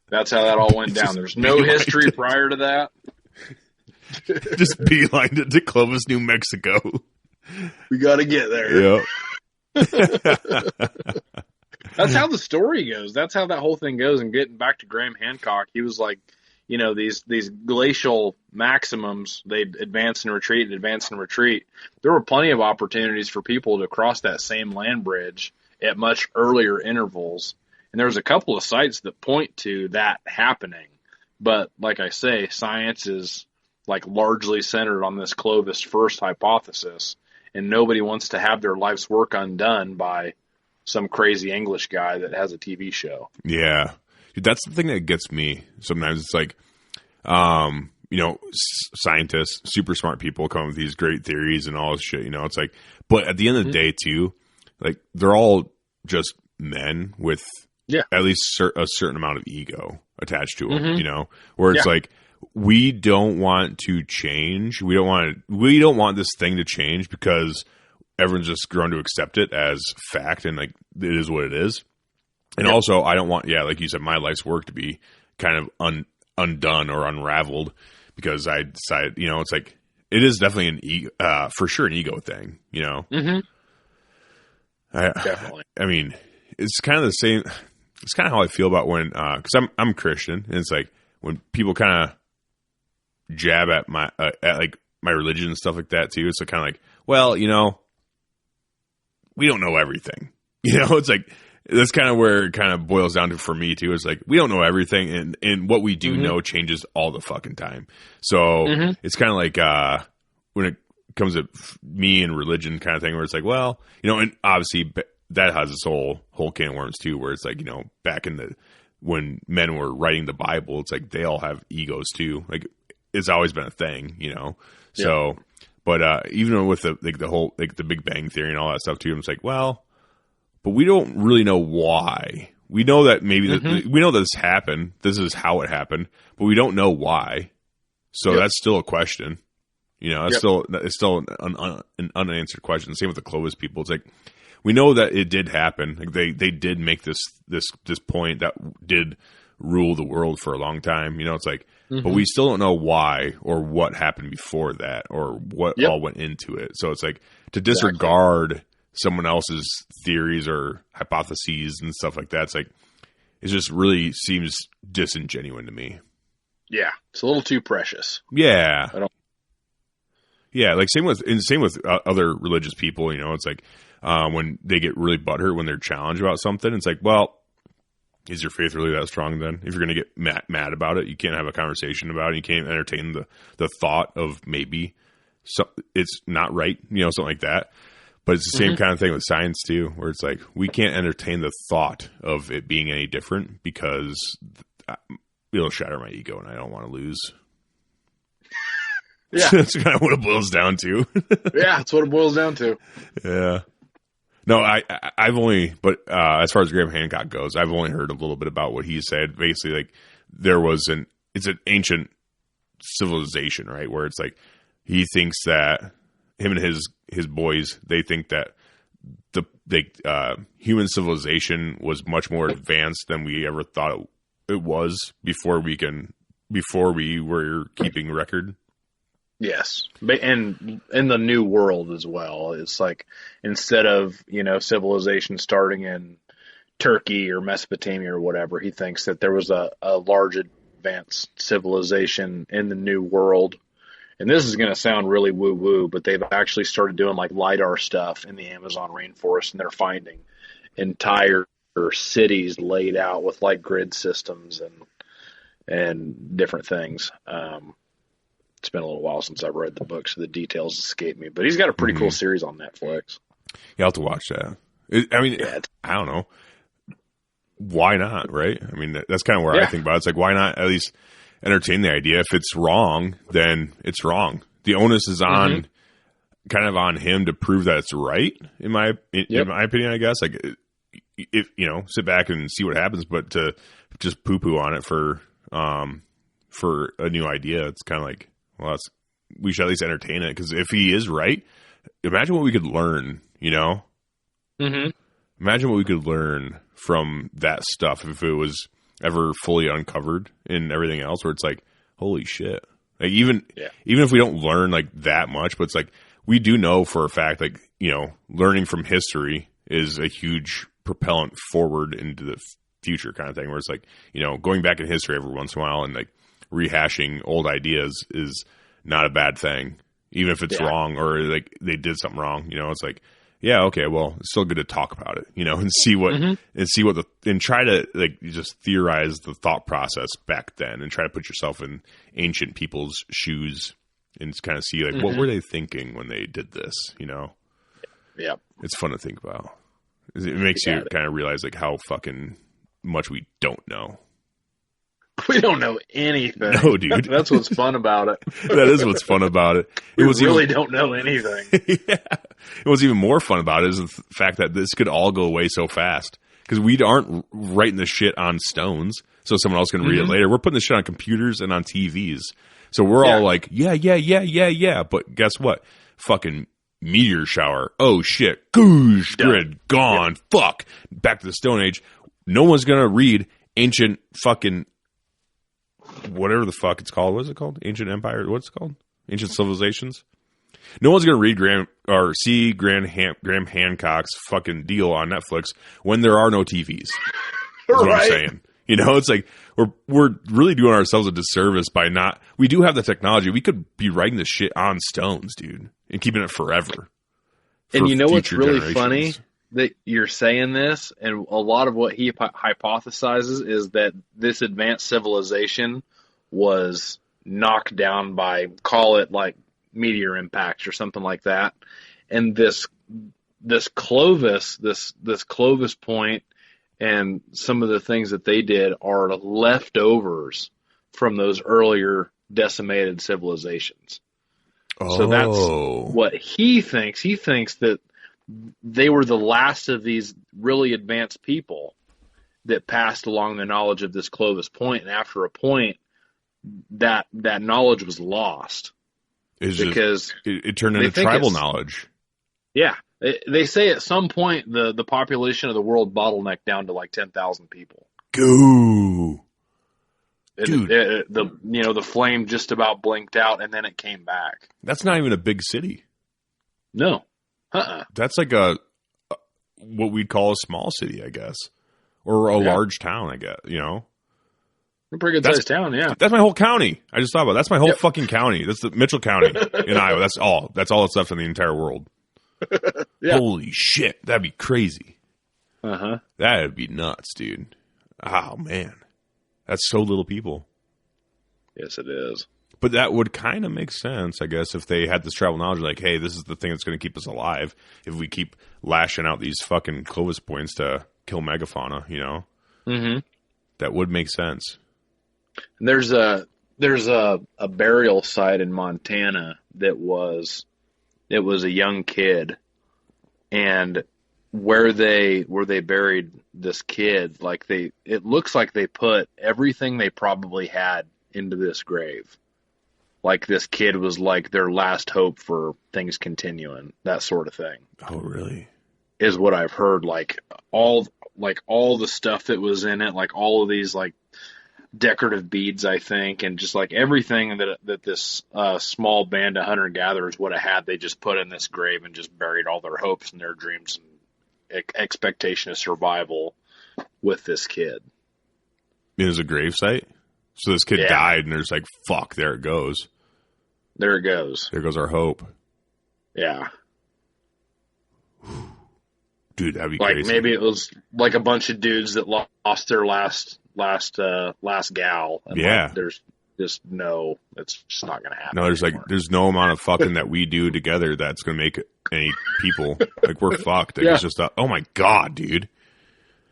C: that's how that all went down. There's no history prior to that.
B: Just beelined it to Clovis, New Mexico.
C: We got to get there.
B: Yep.
C: That's how the story goes. That's how that whole thing goes. And getting back to Graham Hancock, he was like, these glacial maximums, they'd advance and retreat. There were plenty of opportunities for people to cross that same land bridge at much earlier intervals. And there was a couple of sites that point to that happening. But like I say, science is like largely centered on this Clovis first hypothesis. And nobody wants to have their life's work undone by some crazy English guy that has a TV show.
B: Yeah. Dude, that's the thing that gets me. Sometimes it's like, scientists, super smart people come up with these great theories and all this shit, it's like, but at the end of the day too, like they're all just men with at least a certain amount of ego attached to them, where it's like, we don't want to change. We don't want this thing to change because everyone's just grown to accept it as fact and like it is what it is. And also, I don't want, like you said, my life's work to be kind of undone or unraveled because I decided, it's like, it is definitely an for sure an ego thing,
C: Definitely.
B: I mean, it's kind of the same. It's kind of how I feel about when, cause I'm Christian, and it's like when people kind of jab at my religion and stuff like that too. It's kind of like, well, we don't know everything, it's like, that's kind of where it kind of boils down to for me too. It's like, we don't know everything, and what we do know changes all the fucking time. So it's kind of like, when it comes to me and religion kind of thing where it's like, well, and obviously that has this whole can of worms too, where it's like, back in when men were writing the Bible, it's like, they all have egos too. Like it's always been a thing, so, but, even with the whole, like the Big Bang Theory and all that stuff too, it's like, well, but we don't really know why. We know that maybe we know that this happened. This is how it happened, but we don't know why. So that's still a question. It's still an unanswered question. Same with the Clovis people. It's like, we know that it did happen. Like they did make this point that did rule the world for a long time. It's like, but we still don't know why or what happened before that or what all went into it. So it's like to disregard someone else's theories or hypotheses and stuff like that. It's like, it just really seems disingenuous to me.
C: Yeah. It's a little too precious.
B: Yeah. Like same with other religious people, it's like, when they get really butthurt when they're challenged about something, it's like, well, is your faith really that strong then? If you're going to get mad about it, you can't have a conversation about it. You can't entertain the thought of maybe it's not right, something like that. But it's the same kind of thing with science too, where it's like, we can't entertain the thought of it being any different because it'll shatter my ego and I don't want to lose. Yeah. That's kind of what it boils down to.
C: Yeah, that's what it boils down to.
B: Yeah. No, I've only, but as far as Graham Hancock goes, I've only heard a little bit about what he said. Basically, like it's an ancient civilization, right? Where it's like, he thinks that him and his boys, they think that the human civilization was much more advanced than we ever thought it was before we were keeping record?
C: Yes. And in the New World as well. It's like, instead of, civilization starting in Turkey or Mesopotamia or whatever, he thinks that there was a large advanced civilization in the New World. And this is going to sound really woo-woo, but they've actually started doing like LiDAR stuff in the Amazon rainforest, and they're finding entire cities laid out with like grid systems and different things. It's been a little while since I've read the book, so the details escape me. But he's got a pretty cool series on Netflix.
B: You have to watch that. I don't know. Why not, right? I mean, that's kind of where I think about it. It's like, why not at least entertain the idea? If it's wrong, then it's wrong. The onus is on kind of on him to prove that it's right, in my opinion, I guess. Like, if sit back and see what happens, but to just poo-poo on it for a new idea, it's kind of like, well, we should at least entertain it, because if he is right, imagine what we could learn,
C: Mm-hmm.
B: Imagine what we could learn from that stuff if it was ever fully uncovered and everything else, where it's like, holy shit. Like, even if we don't learn like that much, but it's like, we do know for a fact, like, learning from history is a huge propellant forward into the future kind of thing, where it's like, going back in history every once in a while and like rehashing old ideas is not a bad thing, even if it's wrong, or like they did something wrong. It's like, yeah, okay, well, it's still good to talk about it, and see what and try to like just theorize the thought process back then, and try to put yourself in ancient people's shoes and kind of see like what were they thinking when they did this.
C: Yeah,
B: it's fun to think about. It makes you kind of realize like how fucking much we don't know.
C: We don't know anything.
B: No, dude.
C: That's what's fun about it.
B: That is what's fun about it.
C: We really don't know anything.
B: Yeah. What's even more fun about it is the fact that this could all go away so fast, because we aren't writing the shit on stones so someone else can read it later. We're putting the shit on computers and on TVs. So we're all like, yeah. But guess what? Fucking meteor shower. Oh shit. Goosh. Grid. Gone. Yep. Fuck. Back to the Stone Age. No one's going to read ancient fucking whatever the fuck it's called. What is it called? Ancient Empire? What's it called? Ancient Civilizations? No one's going to read Graham Hancock's fucking deal on Netflix when there are no TVs. That's what I'm saying. It's like we're really doing ourselves a disservice by not. We do have the technology. We could be writing this shit on stones, dude, and keeping it forever.
C: And you know what's really funny? That you're saying this, and a lot of what he hypothesizes is that this advanced civilization was knocked down by, call it like meteor impacts or something like that, and this Clovis point and some of the things that they did are leftovers from those earlier decimated civilizations. So that's what he thinks. He thinks that they were the last of these really advanced people that passed along the knowledge of this Clovis point, and after a point, that knowledge was lost. Because
B: it turned into tribal knowledge.
C: Yeah. They say at some point the population of the world bottlenecked down to like 10,000 people.
B: Goo.
C: Dude. The flame just about blinked out, and then it came back.
B: That's not even a big city.
C: No.
B: That's like what we'd call a small city, I guess, or a large town, I guess.
C: A pretty good sized town, yeah.
B: That's my whole county. I just thought about it. That's my whole fucking county. That's the Mitchell County in Iowa. That's all that's left in the entire world. Holy shit, that'd be crazy. That'd be nuts, dude. Oh man, that's so little people.
C: Yes, it is.
B: But that would kind of make sense, I guess, if they had this tribal knowledge, like, hey, this is the thing that's going to keep us alive. If we keep lashing out these fucking Clovis points to kill megafauna, that would make sense.
C: There's a burial site in Montana that was a young kid, and where they buried this kid, like it looks like they put everything they probably had into this grave. Like this kid was like their last hope for things continuing, that sort of thing.
B: Oh, really?
C: is what I've heard. Like all the stuff that was in it, like all of these like decorative beads, I think, and just like everything that this small band of hunter-gatherers would have had, they just put in this grave and just buried all their hopes and their dreams and expectation of survival with this kid.
B: It was a gravesite? So this kid died, and there's like, fuck, there it goes.
C: There it goes.
B: There goes our hope.
C: Yeah.
B: Dude, that'd be
C: like
B: crazy.
C: Maybe it was like a bunch of dudes that lost their last gal. And
B: yeah.
C: Like, there's just no, it's just not going to happen.
B: No, there's no amount of fucking that we do together that's going to make any people, like, we're fucked. Like, it's just, oh my God, dude.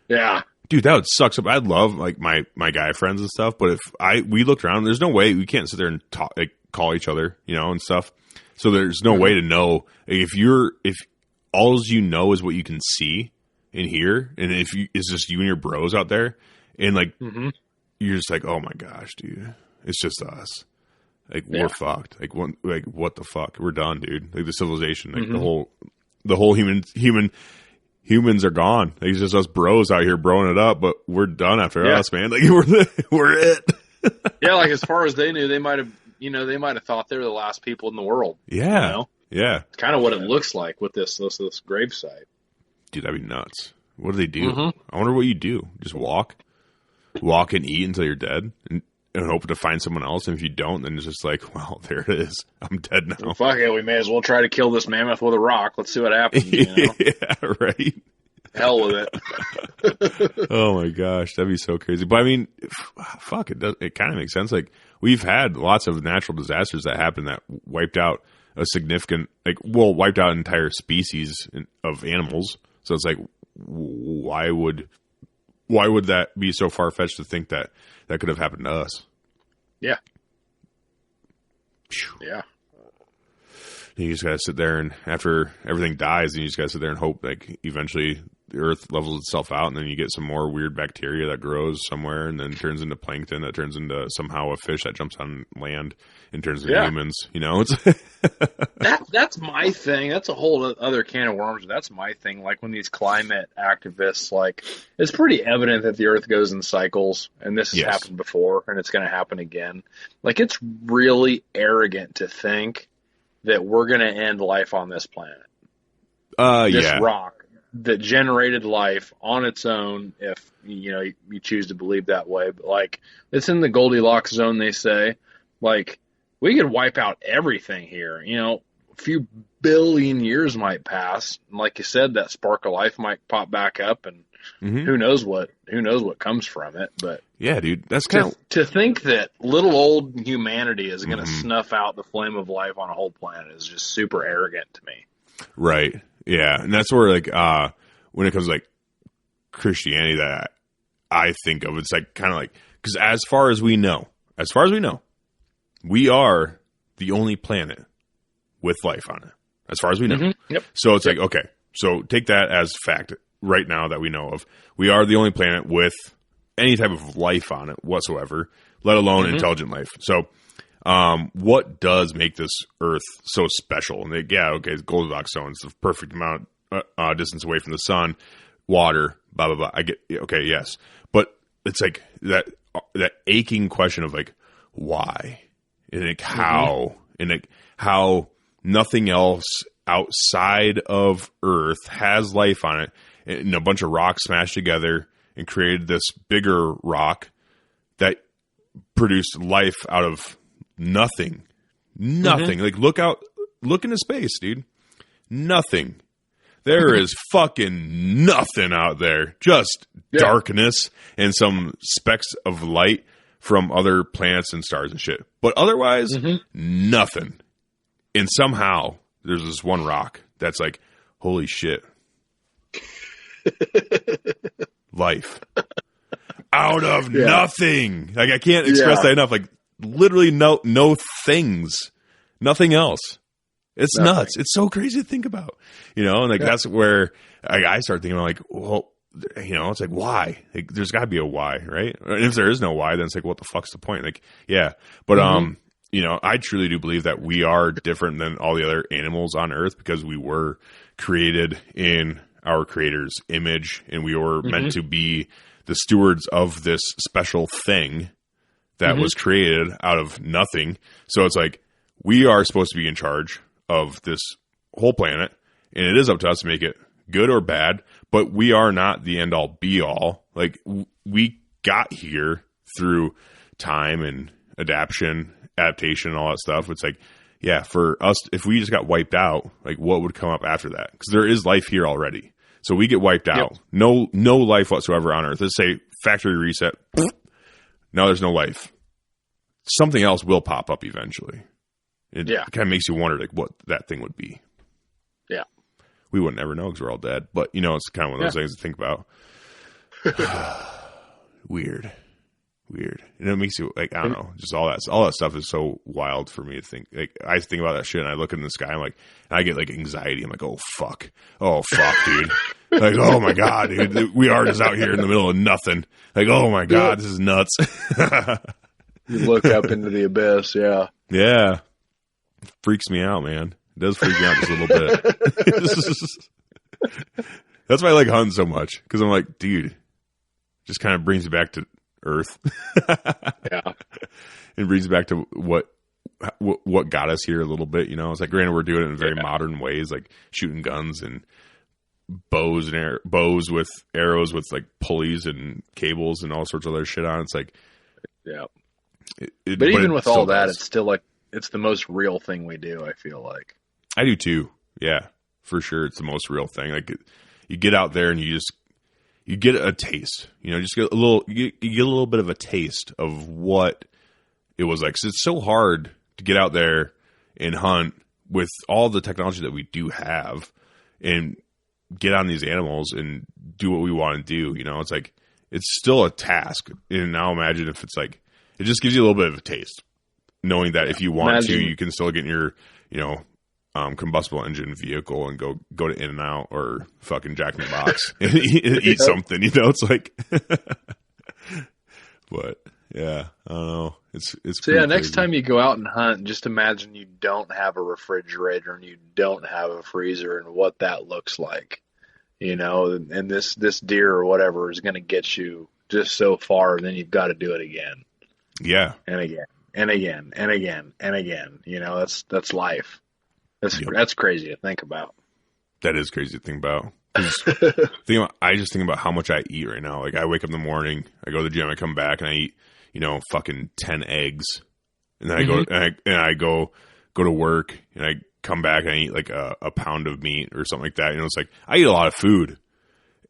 C: Yeah.
B: Dude, that would suck. So I'd love like my guy friends and stuff, but if we looked around, there's no way we can't sit there and talk, like, call each other, you know, and stuff. So there's no way to know if all you know is what you can see and hear, and it's just you and your bros out there, and like you're just like, oh my gosh, dude, it's just us. Like we're fucked. Like what the fuck? We're done, dude. Like the civilization, like the whole humans are gone. Like, it's just us bros out here broing it up, but we're done after us, man. Like we're it.
C: Yeah, like as far as they knew, they might have thought they were the last people in the world.
B: Yeah.
C: You know?
B: Yeah.
C: It's kind of what it looks like with this gravesite.
B: Dude, that'd be nuts. What do they do? I wonder what you do. Just walk and eat until you're dead and hope to find someone else. And if you don't, then it's just like, well, there it is. I'm dead now.
C: Well, fuck it. We may as well try to kill this mammoth with a rock. Let's see what happens. You know?
B: Yeah, right.
C: Hell with it.
B: Oh my gosh, that'd be so crazy. But I mean, fuck, it kind of makes sense. Like, we've had lots of natural disasters that happened that wiped out a significant, wiped out an entire species of animals. So it's like, why would that be so far fetched to think that could have happened to us?
C: Yeah. Yeah.
B: You just gotta sit there, and after everything dies, and you just gotta sit there and hope like eventually the earth levels itself out, and then you get some more weird bacteria that grows somewhere and then turns into plankton that turns into somehow a fish that jumps on land and turns into humans. You know, it's
C: that's my thing. That's a whole other can of worms. That's my thing. Like when these climate activists, like, it's pretty evident that the earth goes in cycles, and this has happened before, and it's going to happen again. Like, it's really arrogant to think that we're going to end life on this planet. This rock that generated life on its own, if you choose to believe that way, but like, it's in the Goldilocks zone, they say. Like, we could wipe out everything here. A few billion years might pass, and like you said, that spark of life might pop back up, and who knows what comes from it. But
B: yeah, dude, that's kind of
C: to think that little old humanity is going to snuff out the flame of life on a whole planet is just super arrogant to me.
B: Right. Yeah, and that's where like when it comes to like Christianity, that I think of, it's like kind of like, because as far as we know, we are the only planet with life on it, as far as we know.
C: Yep.
B: So it's like, okay, so take that as fact right now that we know of. We are the only planet with any type of life on it whatsoever, let alone intelligent life. So what does make this Earth so special? And the Goldilocks zone is the perfect amount distance away from the sun, water, blah, blah, blah. I get, okay, yes. But it's like that aching question of like, why? And like how? And like how nothing else outside of Earth has life on it, and a bunch of rocks smashed together and created this bigger rock that produced life out of nothing. Like, look into space, dude. Nothing. There is fucking nothing out there. Just darkness and some specks of light from other planets and stars and shit. But otherwise, nothing. And somehow there's this one rock that's like, holy shit. Life. Out of nothing. Like, I can't express that enough. Like, literally no things. Nothing else. It's nuts. It's so crazy to think about. And like that's where I start thinking, like, well, it's like, why? Like, there's got to be a why, right? And if there is no why, then it's like, what the fuck's the point? Like, yeah. But I truly do believe that we are different than all the other animals on Earth because we were created in our Creator's image, and we were meant to be the stewards of this special thing that was created out of nothing. So it's like we are supposed to be in charge of this whole planet, and it is up to us to make it good or bad, but we are not the end all be all. Like we got here through time and adaptation and all that stuff. It's like, yeah, for us, if we just got wiped out, like what would come up after that? Because there is life here already. So we get wiped out. No life whatsoever on Earth. Let's say factory reset. Now there's no life. Something else will pop up eventually. It kind of makes you wonder like what that thing would be.
C: Yeah.
B: We wouldn't ever know because we're all dead. But, it's kind of one of those things to think about. Weird. And it makes you like, I don't know, just all that stuff is so wild for me to think. Like I think about that shit and I look in the sky, I'm like, and I get like anxiety. I'm like, oh fuck, dude. Like, oh my God, dude, we are just out here in the middle of nothing. Like, oh my God, this is nuts.
C: You look up into the abyss. Yeah.
B: Yeah. Freaks me out, man. It does freak me out just a little bit. That's why I like hunting so much. Cause I'm like, dude, just kind of brings me back to Earth.
C: Yeah.
B: It brings back to what got us here a little bit, It's like, granted, we're doing it in very modern ways, like shooting guns and bows with arrows with like pulleys and cables and all sorts of other shit on. It's like,
C: yeah. But even with all that, it's still like, it's the most real thing we do, I feel like.
B: I do too. Yeah, for sure. It's the most real thing. Like you get out there and you get a taste, just get you get a little bit of a taste of what it was like. So it's so hard to get out there and hunt with all the technology that we do have and get on these animals and do what we want to do. It's like, it's still a task. And now imagine if it's like, it just gives you a little bit of a taste knowing that if you want to, you can still get in your, combustible engine vehicle and go to In-N-Out or fucking Jack in the Box and eat something, It's like, but yeah, I don't know. It's
C: so yeah. Next time you go out and hunt, just imagine you don't have a refrigerator and you don't have a freezer and what that looks like, and this deer or whatever is going to get you just so far, and then you've got to do it again.
B: Yeah.
C: And again, and again, and again, and again. That's life. That's crazy to think about.
B: That is crazy to think about. I just think about how much I eat right now. Like I wake up in the morning, I go to the gym, I come back and I eat, fucking 10 eggs. And then I go and I go to work and I come back and I eat like a pound of meat or something like that. It's like I eat a lot of food.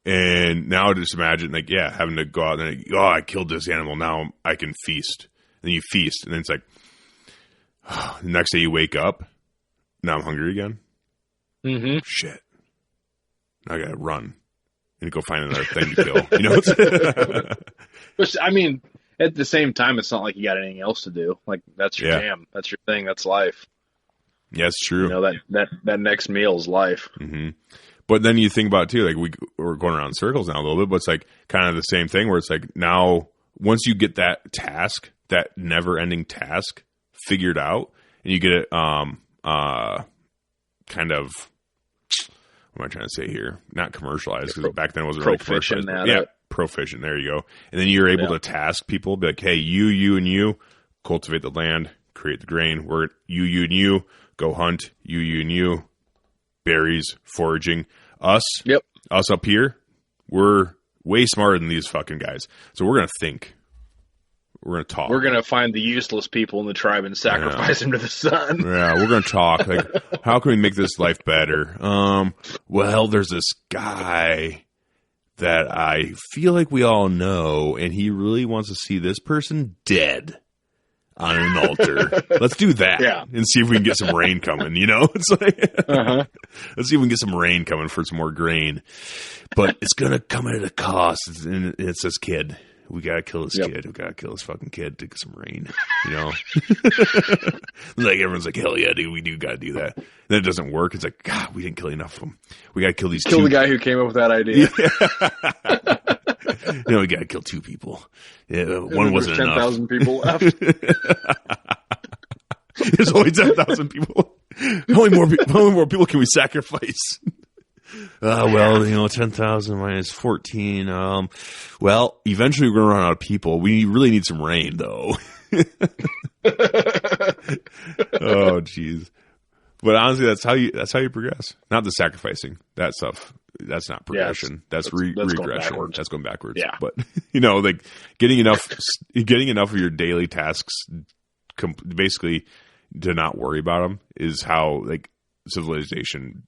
B: And now just imagine like, having to go out and I killed this animal. Now I can feast. And then you feast. And then it's like, the next day you wake up. Now I'm hungry again. Mm-hmm. Shit. Now I gotta run and go find another thing to kill.
C: Which, I mean, at the same time, it's not like you got anything else to do. Like that's your jam. That's your thing. That's life.
B: Yeah, it's true.
C: That next meal is life.
B: Mm-hmm. But then you think about it too, like we're going around in circles now a little bit, but it's like kind of the same thing where it's like now once you get that task, that never ending task figured out and you get it, kind of, what am I trying to say here? Not commercialized because back then it wasn't really commercialized. Proficient. There you go. And then you're able to task people, be like, hey, you, and you cultivate the land, create the grain. We're you, and you go hunt. You, and you berries, foraging. Us up here, we're way smarter than these fucking guys. So we're gonna think. We're going to talk. We're
C: going to find the useless people in the tribe and sacrifice them to the sun.
B: Yeah, we're going to talk. Like, how can we make this life better? Well, there's this guy that I feel like we all know, and he really wants to see this person dead on an altar. Let's do that and see if we can get some rain coming, It's like, let's see if we can get some rain coming for some more grain. But it's going to come at a cost, and it's this kid. We gotta kill this kid. We gotta kill this fucking kid to get some rain. Like everyone's like, hell yeah, dude, we do gotta do that. Then it doesn't work. It's like, God, we didn't kill enough of them. We gotta kill these.
C: Kill the guy who came up with that idea.
B: We gotta kill 2 people. Yeah, one wasn't
C: 10,000 people left.
B: There's only 10,000 people. How many more people can we sacrifice? Well, 10,000 minus 14. Well, eventually we're going to run out of people. We really need some rain, though. Oh, jeez. But honestly, that's how you progress. Not the sacrificing. That stuff. That's not progression. That's regression. That's going backwards.
C: Yeah.
B: But like getting enough of your daily tasks, basically to not worry about them, is how like civilization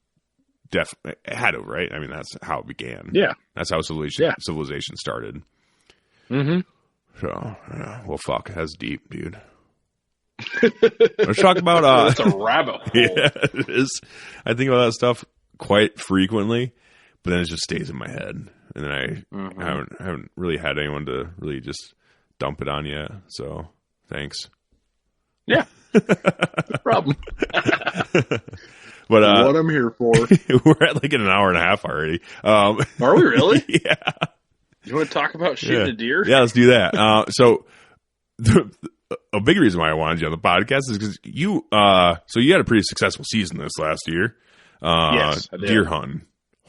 B: had to, right? I mean, that's how it began.
C: Yeah.
B: That's how civilization started.
C: Mm-hmm.
B: So, well, fuck, that's deep, dude. Let's talk about
C: that's a rabbit hole.
B: Yeah, it is. I think about that stuff quite frequently, but then it just stays in my head, and then I haven't really had anyone to really just dump it on yet. So thanks.
C: Yeah, no problem.
B: But
C: what I'm here for.
B: We're at like an hour and a half already.
C: Are we really?
B: Yeah.
C: You want to talk about shooting a deer?
B: Yeah, let's do that. So a big reason why I wanted you on the podcast is because you had a pretty successful season this last year.
C: Yes, I did.
B: Deer hunting,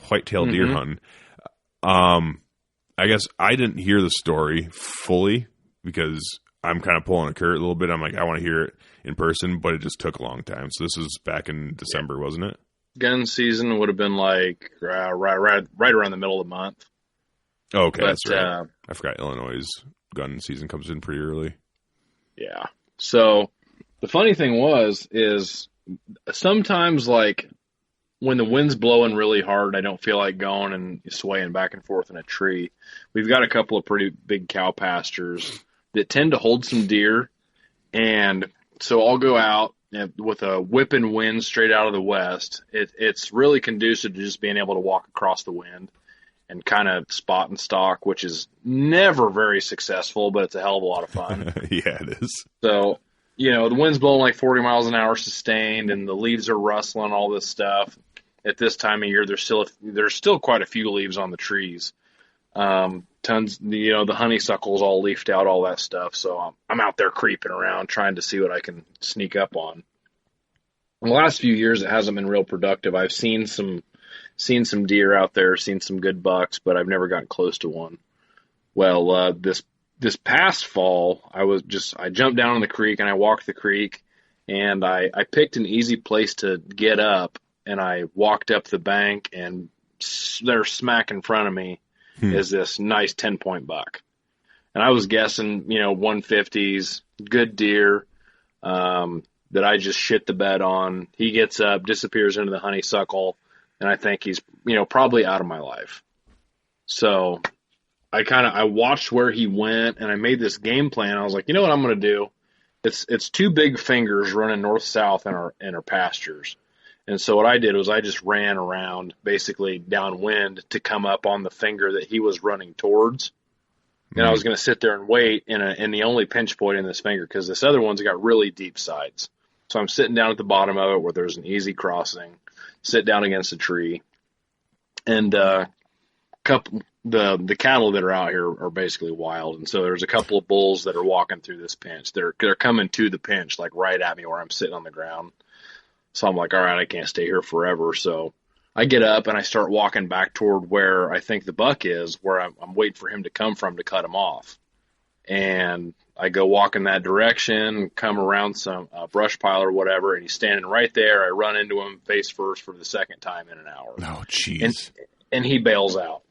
B: whitetail deer hunting. I guess I didn't hear the story fully because I'm kind of pulling a curtain a little bit. I'm like, I want to hear it in person, but it just took a long time. So this was back in December, wasn't it?
C: Gun season would have been like right around the middle of the month.
B: Oh, okay, that's right. I forgot Illinois' gun season comes in pretty early.
C: Yeah. So the funny thing is sometimes like when the wind's blowing really hard, I don't feel like going and swaying back and forth in a tree. We've got a couple of pretty big cow pastures that tend to hold some deer. And so I'll go out with a whipping wind straight out of the west. It's really conducive to just being able to walk across the wind and kind of spot and stalk, which is never very successful, but it's a hell of a lot of fun.
B: Yeah, it is.
C: So, the wind's blowing like 40 miles an hour sustained, and the leaves are rustling, all this stuff. At this time of year, there's still quite a few leaves on the trees. Tons, the honeysuckle's all leafed out, all that stuff. So I'm out there creeping around trying to see what I can sneak up on. In the last few years, it hasn't been real productive. I've seen some deer out there, seen some good bucks, but I've never gotten close to one. Well, this past fall, I jumped down in the creek and I walked the creek, and I picked an easy place to get up, and I walked up the bank, and there smack in front of me is this nice 10-point buck. And I was guessing, 150s, good deer, that I just shit the bed on. He gets up, disappears into the honeysuckle, and I think he's, probably out of my life. So I watched where he went, and I made this game plan. I was like, you know what I'm going to do? It's two big fingers running north-south in our pastures. And so what I did was I just ran around basically downwind to come up on the finger that he was running towards. And I was going to sit there and wait in the only pinch point in this finger, because this other one's got really deep sides. So I'm sitting down at the bottom of it where there's an easy crossing, sit down against a tree. And the cattle that are out here are basically wild. And so there's a couple of bulls that are walking through this pinch. They're coming to the pinch, like right at me where I'm sitting on the ground. So I'm like, all right, I can't stay here forever. So I get up and I start walking back toward where I think the buck is, where I'm waiting for him to come from to cut him off. And I go walk in that direction, come around some brush pile or whatever, and he's standing right there. I run into him face first for the second time in an hour.
B: Oh, jeez.
C: And he bails out.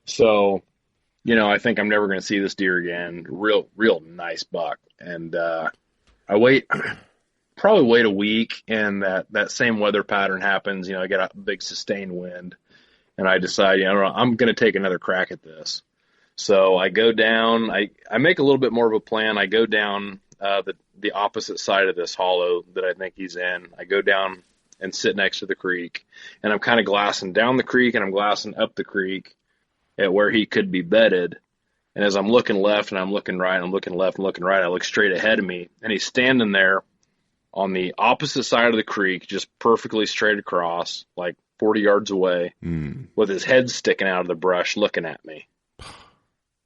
C: So, I think I'm never going to see this deer again. Real nice buck. And I probably wait a week, and that same weather pattern happens. I get a big sustained wind, and I decide, I'm going to take another crack at this. So I go down, I make a little bit more of a plan. I go down the opposite side of this hollow that I think he's in. I go down and sit next to the creek, and I'm kind of glassing down the creek, and I'm glassing up the creek at where he could be bedded. And as I'm looking left and I'm looking right, I'm looking left and looking right, I look straight ahead of me, and he's standing there on the opposite side of the creek, just perfectly straight across, like 40 yards away, with his head sticking out of the brush looking at me.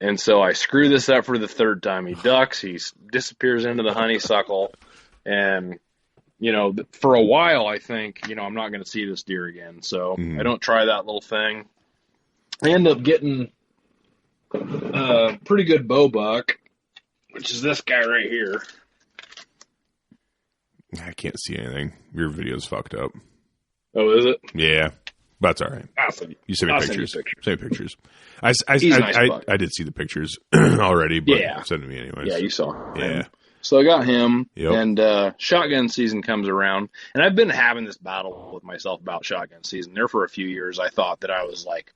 C: And so I screw this up for the third time. He ducks, he disappears into the honeysuckle, and for a while, I think, I'm not going to see this deer again. So I don't try that little thing. I end up getting a pretty good bow buck, which is this guy right here.
B: I can't see anything. Your video's fucked up.
C: Oh, is it?
B: Yeah. That's all right. You sent me pictures. Send me pictures. I did see the pictures already, but send it to me anyways.
C: Yeah, you saw.
B: Yeah.
C: So I got him, and shotgun season comes around, and I've been having this battle with myself about shotgun season. There for a few years, I thought that I was like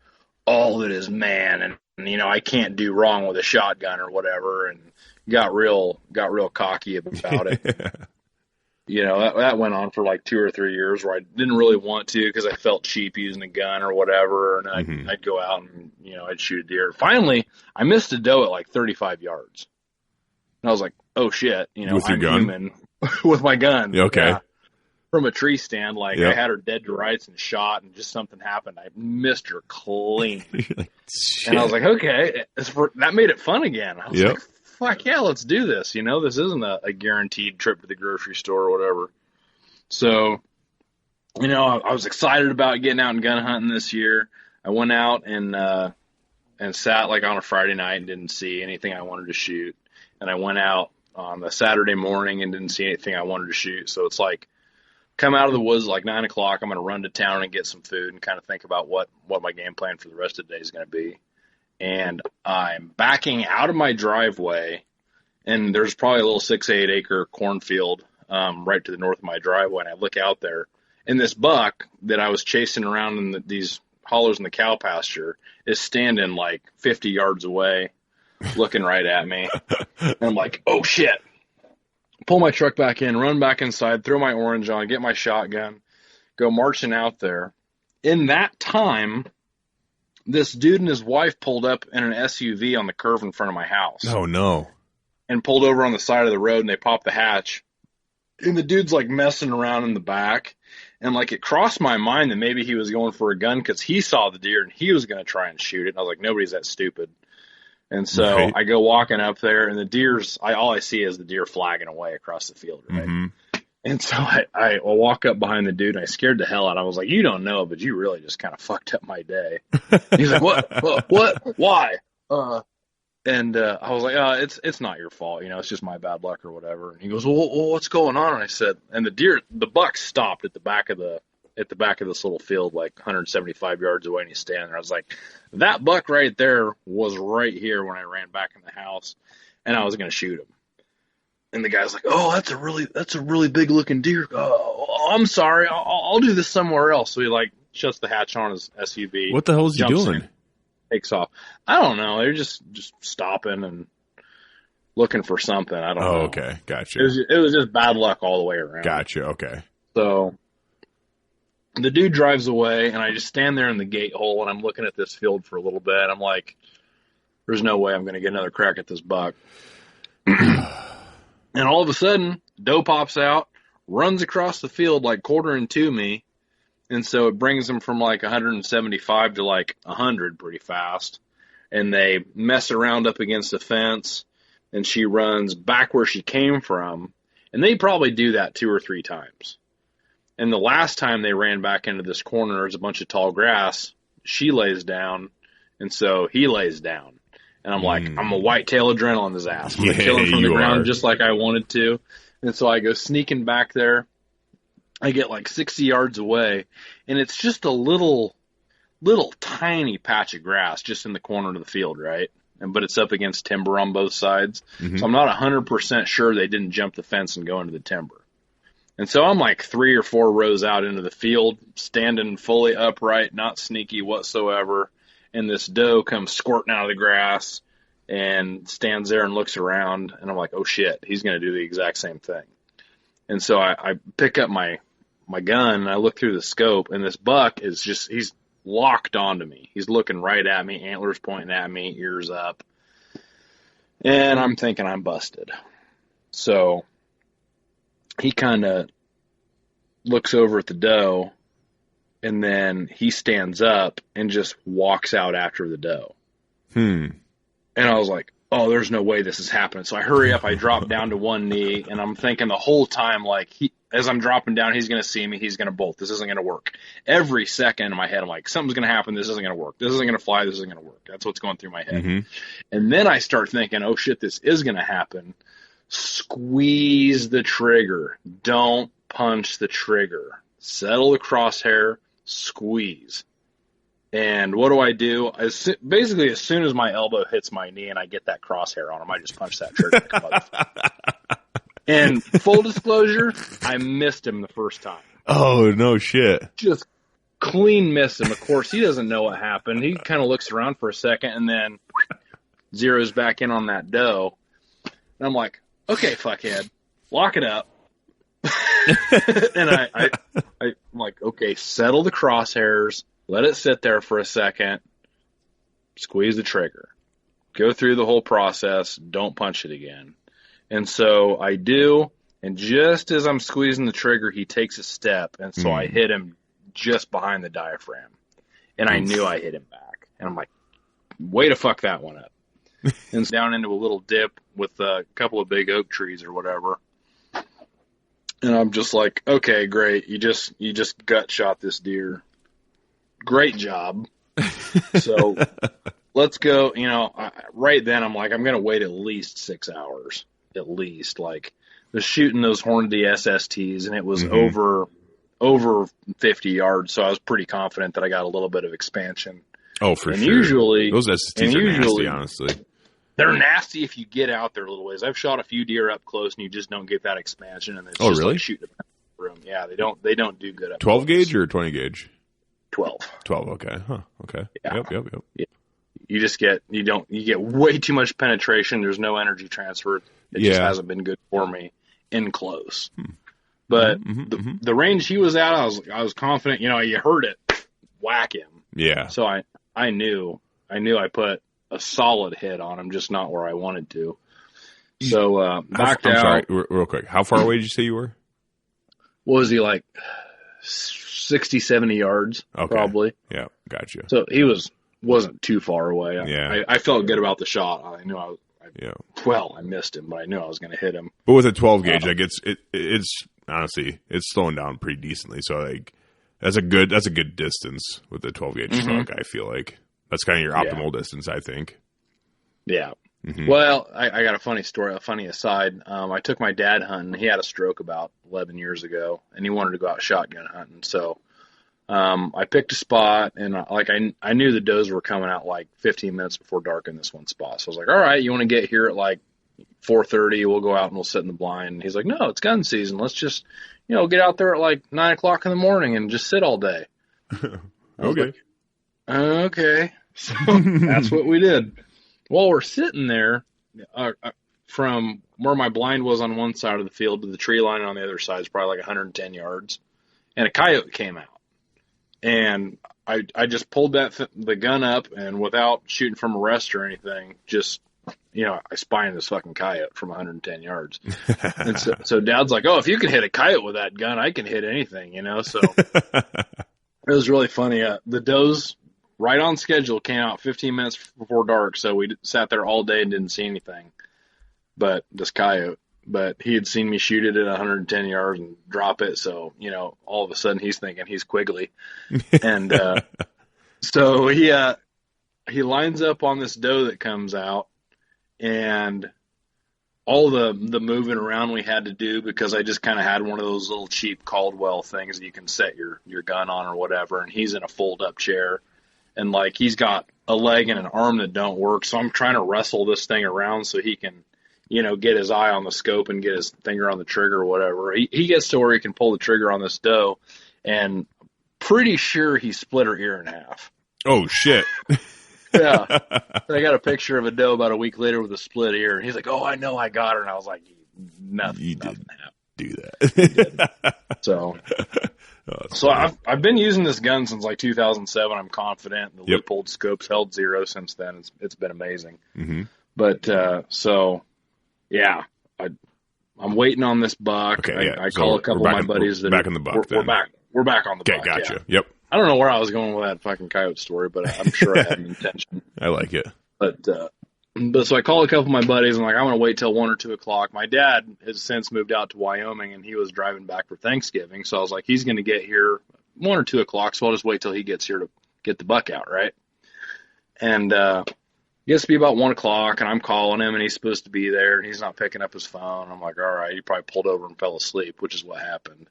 C: all that is man, and I can't do wrong with a shotgun or whatever, and got real cocky about it. That went on for like 2 or 3 years where I didn't really want to because I felt cheap using a gun or whatever, and I'd go out and I'd shoot a deer. Finally, I missed a doe at like 35 yards, and I was like, oh shit,
B: with
C: I'm
B: your gun?
C: human with my gun.
B: Okay. Yeah.
C: From a tree stand, I had her dead to rights and shot, and just something happened. I missed her clean. And I was like, okay, that made it fun again. I was like, fuck yeah, let's do this. This isn't a guaranteed trip to the grocery store or whatever. So, I was excited about getting out and gun hunting this year. I went out and sat on a Friday night and didn't see anything I wanted to shoot. And I went out on the Saturday morning and didn't see anything I wanted to shoot. So it's like, come out of the woods 9 o'clock. I'm going to run to town and get some food and kind of think about what my game plan for the rest of the day is going to be. And I'm backing out of my driveway, and there's probably a little 6-8 acre cornfield right to the north of my driveway. And I look out there, and this buck that I was chasing around in these hollers in the cow pasture is standing 50 yards away, looking right at me. And I'm like, oh shit. Pull my truck back in, run back inside, throw my orange on, get my shotgun, go marching out there. In that time, this dude and his wife pulled up in an SUV on the curve in front of my house.
B: Oh, no.
C: And pulled over on the side of the road, and they popped the hatch. And the dude's, messing around in the back. And, it crossed my mind that maybe he was going for a gun because he saw the deer and he was going to try and shoot it. And I was like, nobody's that stupid. And so
B: right.
C: I go walking up there, and the deer's, all I see is the deer flagging away across the field, right?
B: Mm-hmm.
C: And so I walk up behind the dude, and I scared the hell out. I was like, you don't know, but you really just kind of fucked up my day. He's like, what? Why? And I was like, it's not your fault. It's just my bad luck or whatever. And he goes, well, what's going on? And I said, and the buck stopped at the back of this little field, 175 yards away, and he's standing there. I was like, that buck right there was right here when I ran back in the house, and I was going to shoot him. And the guy's like, oh, that's a really big looking deer. Oh, I'm sorry. I'll do this somewhere else. So he shuts the hatch on his SUV.
B: What the hell is he doing?
C: In, takes off. I don't know. They're just stopping and looking for something. I don't know.
B: Oh, okay. Gotcha.
C: It was just bad luck all the way around.
B: Gotcha. Okay.
C: So the dude drives away, and I just stand there in the gate hole, and I'm looking at this field for a little bit. I'm like, there's no way I'm going to get another crack at this buck. And all of a sudden, doe pops out, runs across the field quartering to me, and so it brings them from 175 to 100 pretty fast. And they mess around up against the fence, and she runs back where she came from, and they probably do that 2 or 3 times. And the last time they ran back into this corner, there's a bunch of tall grass. She lays down, and so he lays down. And I'm like, I'm a whitetail adrenaline his ass. I'm going to kill him from the ground just like I wanted to. And so I go sneaking back there. I get 60 yards away, and it's just a little tiny patch of grass just in the corner of the field, right? But it's up against timber on both sides. Mm-hmm. So I'm not 100% sure they didn't jump the fence and go into the timber. And so I'm 3 or 4 rows out into the field, standing fully upright, not sneaky whatsoever. And this doe comes squirting out of the grass and stands there and looks around. And I'm like, oh shit, he's going to do the exact same thing. And so I pick up my gun, and I look through the scope, and this buck is he's locked onto me. He's looking right at me, antlers pointing at me, ears up. And I'm thinking I'm busted. So he kind of looks over at the doe, and then he stands up and just walks out after the doe. And I was like, oh, there's no way this is happening. So I hurry up, I drop down to one knee, and I'm thinking the whole time, as I'm dropping down, he's going to see me. He's going to bolt. This isn't going to work. Every second in my head, I'm like, something's going to happen. This isn't going to work. This isn't going to fly. This isn't going to work. That's what's going through my head.
B: Mm-hmm.
C: And then I start thinking, oh shit, this is going to happen. Squeeze the trigger. Don't punch the trigger. Settle the crosshair. Squeeze. And what do? Basically, as soon as my elbow hits my knee and I get that crosshair on him, I just punch that trigger. And full disclosure, I missed him the first time.
B: Oh, no shit.
C: Just clean missed him. Of course, he doesn't know what happened. He kind of looks around for a second and then zeroes back in on that doe. And I'm like, okay, fuckhead, lock it up. And I'm like, okay, settle the crosshairs. Let it sit there for a second. Squeeze the trigger. Go through the whole process. Don't punch it again. And so I do, and just as I'm squeezing the trigger, he takes a step, and so I hit him just behind the diaphragm. And I knew I hit him back. And I'm like, way to fuck that one up. And down into a little dip with a couple of big oak trees or whatever. And I'm just like, okay, great. You just gut shot this deer. Great job. So let's go. Right then I'm like, I'm going to wait at least 6 hours. At least. Like, I was shooting those Hornady SSTs, and it was over 50 yards, so I was pretty confident that I got a little bit of expansion.
B: Oh, for
C: and
B: sure.
C: Usually,
B: those SSTs are nasty, honestly.
C: They're nasty if you get out there a little ways. I've shot a few deer up close, and you just don't get that expansion, and it's just
B: really?
C: like shooting a room. Yeah, they don't do good up
B: 12
C: close.
B: gauge or 20 gauge?
C: 12.
B: 12, okay. Huh, okay.
C: Yeah.
B: Yep.
C: Yeah. You get way too much penetration. There's no energy transfer. It just hasn't been good for me in close. But the range he was at, I was confident. You heard it, whack him.
B: Yeah.
C: So I knew I put a solid hit on him, just not where I wanted to. So backed out.
B: I'm sorry, real quick. How far away did you say you were?
C: What was he, like 60, 70 yards, probably.
B: Yeah, gotcha.
C: So he wasn't too far away. I felt good about the shot. I knew I missed him, but I knew I was going to hit him.
B: But with a 12 gauge, like it's honestly, it's slowing down pretty decently. So like that's a good distance with the 12 gauge stroke. I feel like that's kind of your optimal distance, I think. Yeah. Mm-hmm. Well, I got a funny story, a funny aside. I took my dad hunting. He had a stroke about 11 years ago, and he wanted to go out shotgun hunting. So I picked a spot, and I knew the does were coming out like 15 minutes before dark in this one spot. So I was like, all right, you want to get here at like 4:30? We'll go out and we'll sit in the blind. And he's like, no, it's gun season. Let's just, get out there at like 9 o'clock in the morning and just sit all day. Okay. Okay. So that's what we did. While we're sitting there, from where my blind was on one side of the field to the tree line on the other side is probably like 110 yards, and a coyote came out. And I just pulled the gun up, and without shooting from a rest or anything, just, I spined this fucking coyote from 110 yards. And so Dad's like, oh, if you can hit a coyote with that gun, I can hit anything, So it was really funny. The does right on schedule came out 15 minutes before dark, so we sat there all day and didn't see anything but this coyote. But he had seen me shoot it at 110 yards and drop it, so, all of a sudden he's thinking he's Quigley. And so he lines up on this doe that comes out, and all the moving around we had to do, because I just kind of had one of those little cheap Caldwell things that you can set your gun on or whatever, and he's in a fold-up chair. And, like, he's got a leg and an arm that don't work, so I'm trying to wrestle this thing around so he can, get his eye on the scope and get his finger on the trigger or whatever. He gets to where he can pull the trigger on this doe, and pretty sure he split her ear in half. Oh, shit.
C: Yeah. I got a picture of a doe about a week later with a split ear, and he's like, oh, I know I got her. And I was like, nothing happened.
B: Do that.
C: So... So I've been using this gun since like 2007. I'm confident. The loop-holed scope's held 0 since then. It's been amazing. Mm-hmm. But I'm waiting on this buck.
B: Okay,
C: I call a couple of my buddies that
B: back in the buck.
C: We're back on the buck.
B: Gotcha.
C: Yeah.
B: Yep.
C: I don't know where I was going with that fucking coyote story, but I'm sure I had an intention.
B: I like it.
C: But But so I called a couple of my buddies. I'm like, I'm going to wait till 1 or 2 o'clock. My dad has since moved out to Wyoming, and he was driving back for Thanksgiving. So I was like, he's going to get here 1 or 2 o'clock. So I'll just wait till he gets here to get the buck out, right? And it gets to be about 1 o'clock, and I'm calling him, and he's supposed to be there, and he's not picking up his phone. I'm like, all right, he probably pulled over and fell asleep, which is what happened.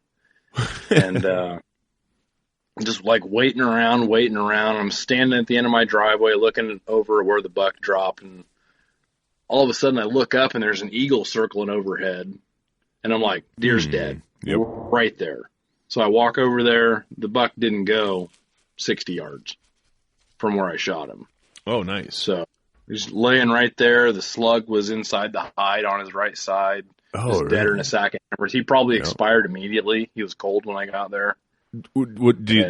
C: And just like waiting around. I'm standing at the end of my driveway looking over where the buck dropped, and all of a sudden I look up and there's an eagle circling overhead, and I'm like, deer's dead.
B: Yep.
C: Right there. So I walk over there. The buck didn't go 60 yards from where I shot him.
B: Oh, nice.
C: So he's laying right there. The slug was inside the hide on his right side.
B: Oh,
C: He's dead in a sack of hammers. He probably expired immediately. He was cold when I got there.
B: Did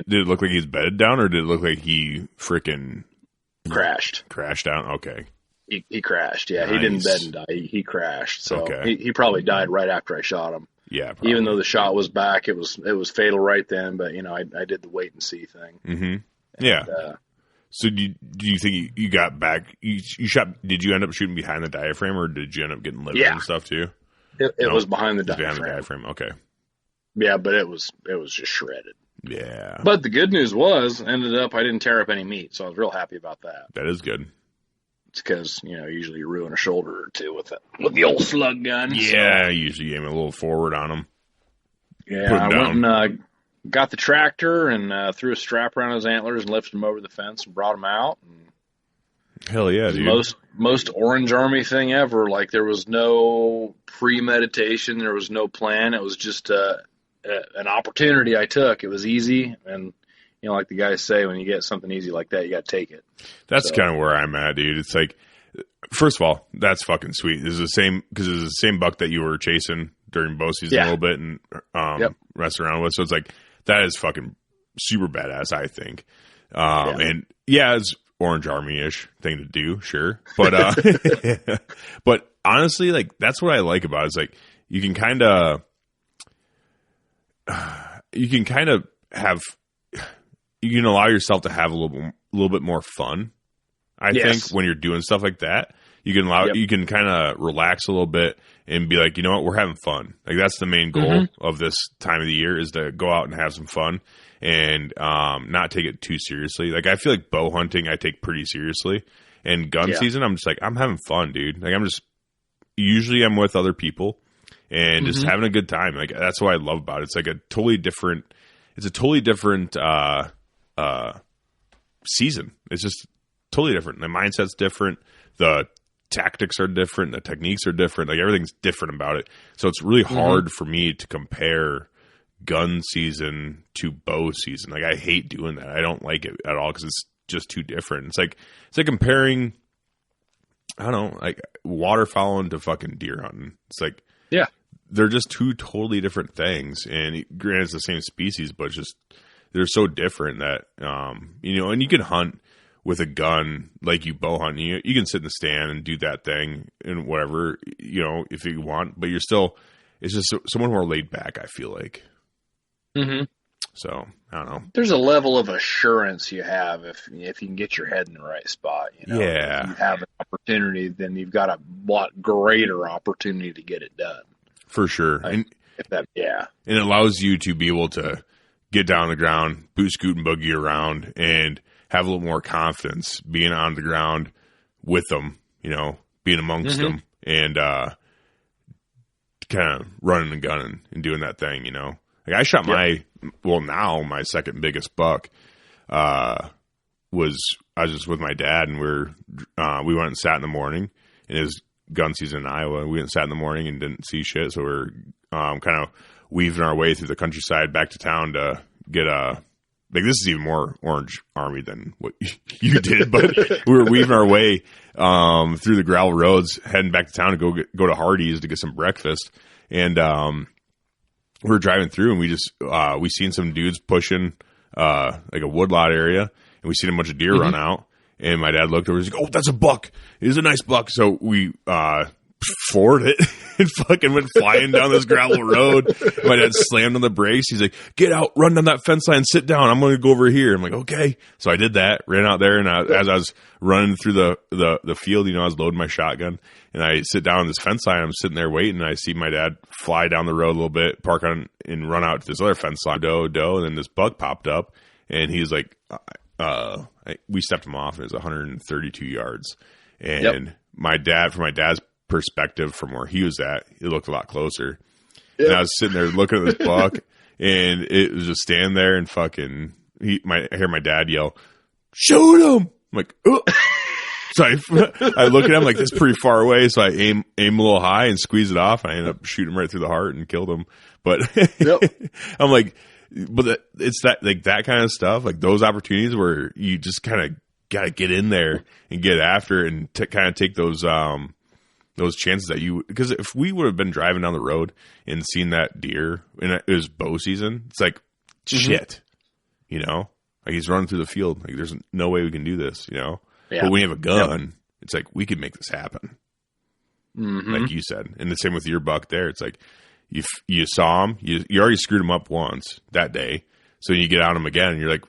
B: it look like he's bedded down, or did it look like he freaking
C: crashed
B: down? Okay.
C: He crashed. Yeah,
B: Nice.
C: He didn't bed and die. He crashed. So
B: Okay.
C: he probably died right after I shot him.
B: Yeah, probably.
C: Even though the shot was back, it was fatal right then. But I did the wait and see thing.
B: Mm-hmm. Yeah. So do you think you got back? You shot? Did you end up shooting behind the diaphragm, or did you end up getting liver and stuff too?
C: It was behind the diaphragm.
B: Behind the diaphragm. Okay.
C: Yeah, but it was just shredded.
B: Yeah.
C: But the good news ended up I didn't tear up any meat, so I was real happy about that.
B: That is good.
C: It's because usually you ruin a shoulder or two with the old slug gun.
B: Yeah,
C: so.
B: usually aim a little forward on them.
C: Yeah, I went and got the tractor and threw a strap around his antlers and lifted him over the fence and brought him out. And
B: hell yeah, dude!
C: Most Orange Army thing ever. Like there was no premeditation, there was no plan. It was just an opportunity I took. It was easy, and like the guys say, when you get something easy like that, you got to take it.
B: That's kind of where I'm at, dude. It's like, first of all, that's fucking sweet. This is the same because it's the same buck that you were chasing during bow season a little bit and messing around with. So it's like that is fucking super badass, I think. And yeah, it's Orange Army-ish thing to do, sure, but but honestly, like that's what I like about it. It's like you can kind of have. You can allow yourself to have a little bit more fun. I think when you're doing stuff like that, you can kind of relax a little bit and be like, you know what, we're having fun. Like that's the main goal of this time of the year is to go out and have some fun and not take it too seriously. Like I feel like bow hunting I take pretty seriously, and gun season I'm just like I'm having fun, dude. Like usually I'm with other people and just having a good time. Like that's what I love about it. It's like a totally different season. It's just totally different. The mindset's different. The tactics are different. The techniques are different. Like everything's different about it. So it's really hard for me to compare gun season to bow season. Like I hate doing that. I don't like it at all because it's just too different. It's like comparing, I don't know, like waterfowling to fucking deer hunting. It's like, they're just two totally different things. And granted, it's the same species, but it's just, they're so different that, and you can hunt with a gun like you bow hunt. You can sit in the stand and do that thing and whatever, if you want, but it's just someone more laid back, I feel like. Mm-hmm. So, I don't know. There's
C: a level of assurance you have if you can get your head in the right spot.
B: Yeah.
C: If you have an opportunity, then you've got a lot greater opportunity to get it done.
B: For sure. And
C: it
B: allows you to be able to get down on the ground, boot, scoot, and boogie around, and have a little more confidence being on the ground with them, being amongst them, and kind of running and gunning and doing that thing, Like I shot my second biggest buck I was just with my dad, and we went and sat in the morning, and it was gun season in Iowa. We went and sat in the morning and didn't see shit, so we're kind of weaving our way through the countryside back to town to get like this is even more Orange Army than what you did, but we were weaving our way through the gravel roads, heading back to town to go to Hardee's to get some breakfast. And we were driving through, and we seen some dudes pushing like a woodlot area, and we seen a bunch of deer run out. And my dad looked over, he's like, "Oh, that's a buck. It is a nice buck." So we floored it and fucking went flying down this gravel road. My dad slammed on the brakes. He's like, get out, run down that fence line, sit down. I'm going to go over here. I'm like, okay. So I did that, ran out there, and as I was running through the field, I was loading my shotgun, and I sit down on this fence line. I'm sitting there waiting, and I see my dad fly down the road a little bit, park on, and run out to this other fence line, and then this buck popped up, and he was like, we stepped him off, and it was 132 yards. And from my dad's perspective, from where he was at, it looked a lot closer. Yep. And I was sitting there looking at this buck, and it was just standing there, and fucking, I hear my dad yell, shoot him! I'm like, oh. So I look at him like, this is pretty far away, so I aim a little high and squeeze it off, and I ended up shooting him right through the heart and killed him. But I'm like, but it's that kind of stuff, like those opportunities where you just kind of got to get in there and get after it and kind of take those chances that because if we would have been driving down the road and seen that deer and it was bow season, it's like, shit, like he's running through the field. Like there's no way we can do this, But when you have a gun, it's like, we can make this happen. Like you said. And the same with your buck there. It's like, you saw him, you already screwed him up once that day. So you get on him again and you're like,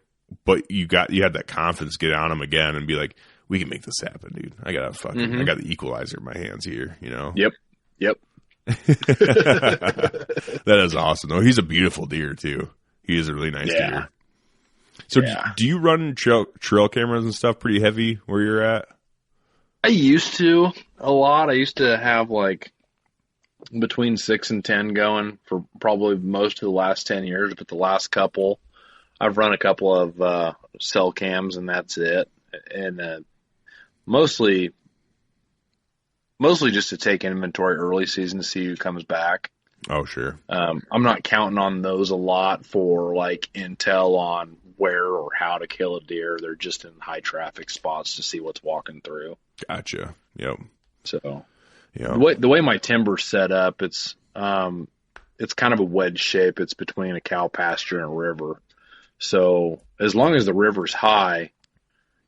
B: but you had that confidence to get on him again and be like, we can make this happen, dude. I got the equalizer in my hands here, Yep. That is awesome though. He's a beautiful deer too. He is a really nice deer. So do you run trail cameras and stuff pretty heavy where you're at?
C: I used to a lot. I used to have like between 6 and 10 going for probably most of the last 10 years, but the last couple, I've run a couple of cell cams, and that's it. And mostly just to take inventory early season to see who comes back.
B: Oh, sure.
C: I'm not counting on those a lot for like intel on where or how to kill a deer. They're just in high traffic spots to see what's walking through.
B: Gotcha. Yep.
C: So the way my timber's set up, it's kind of a wedge shape. It's between a cow pasture and a river. So as long as the river's high,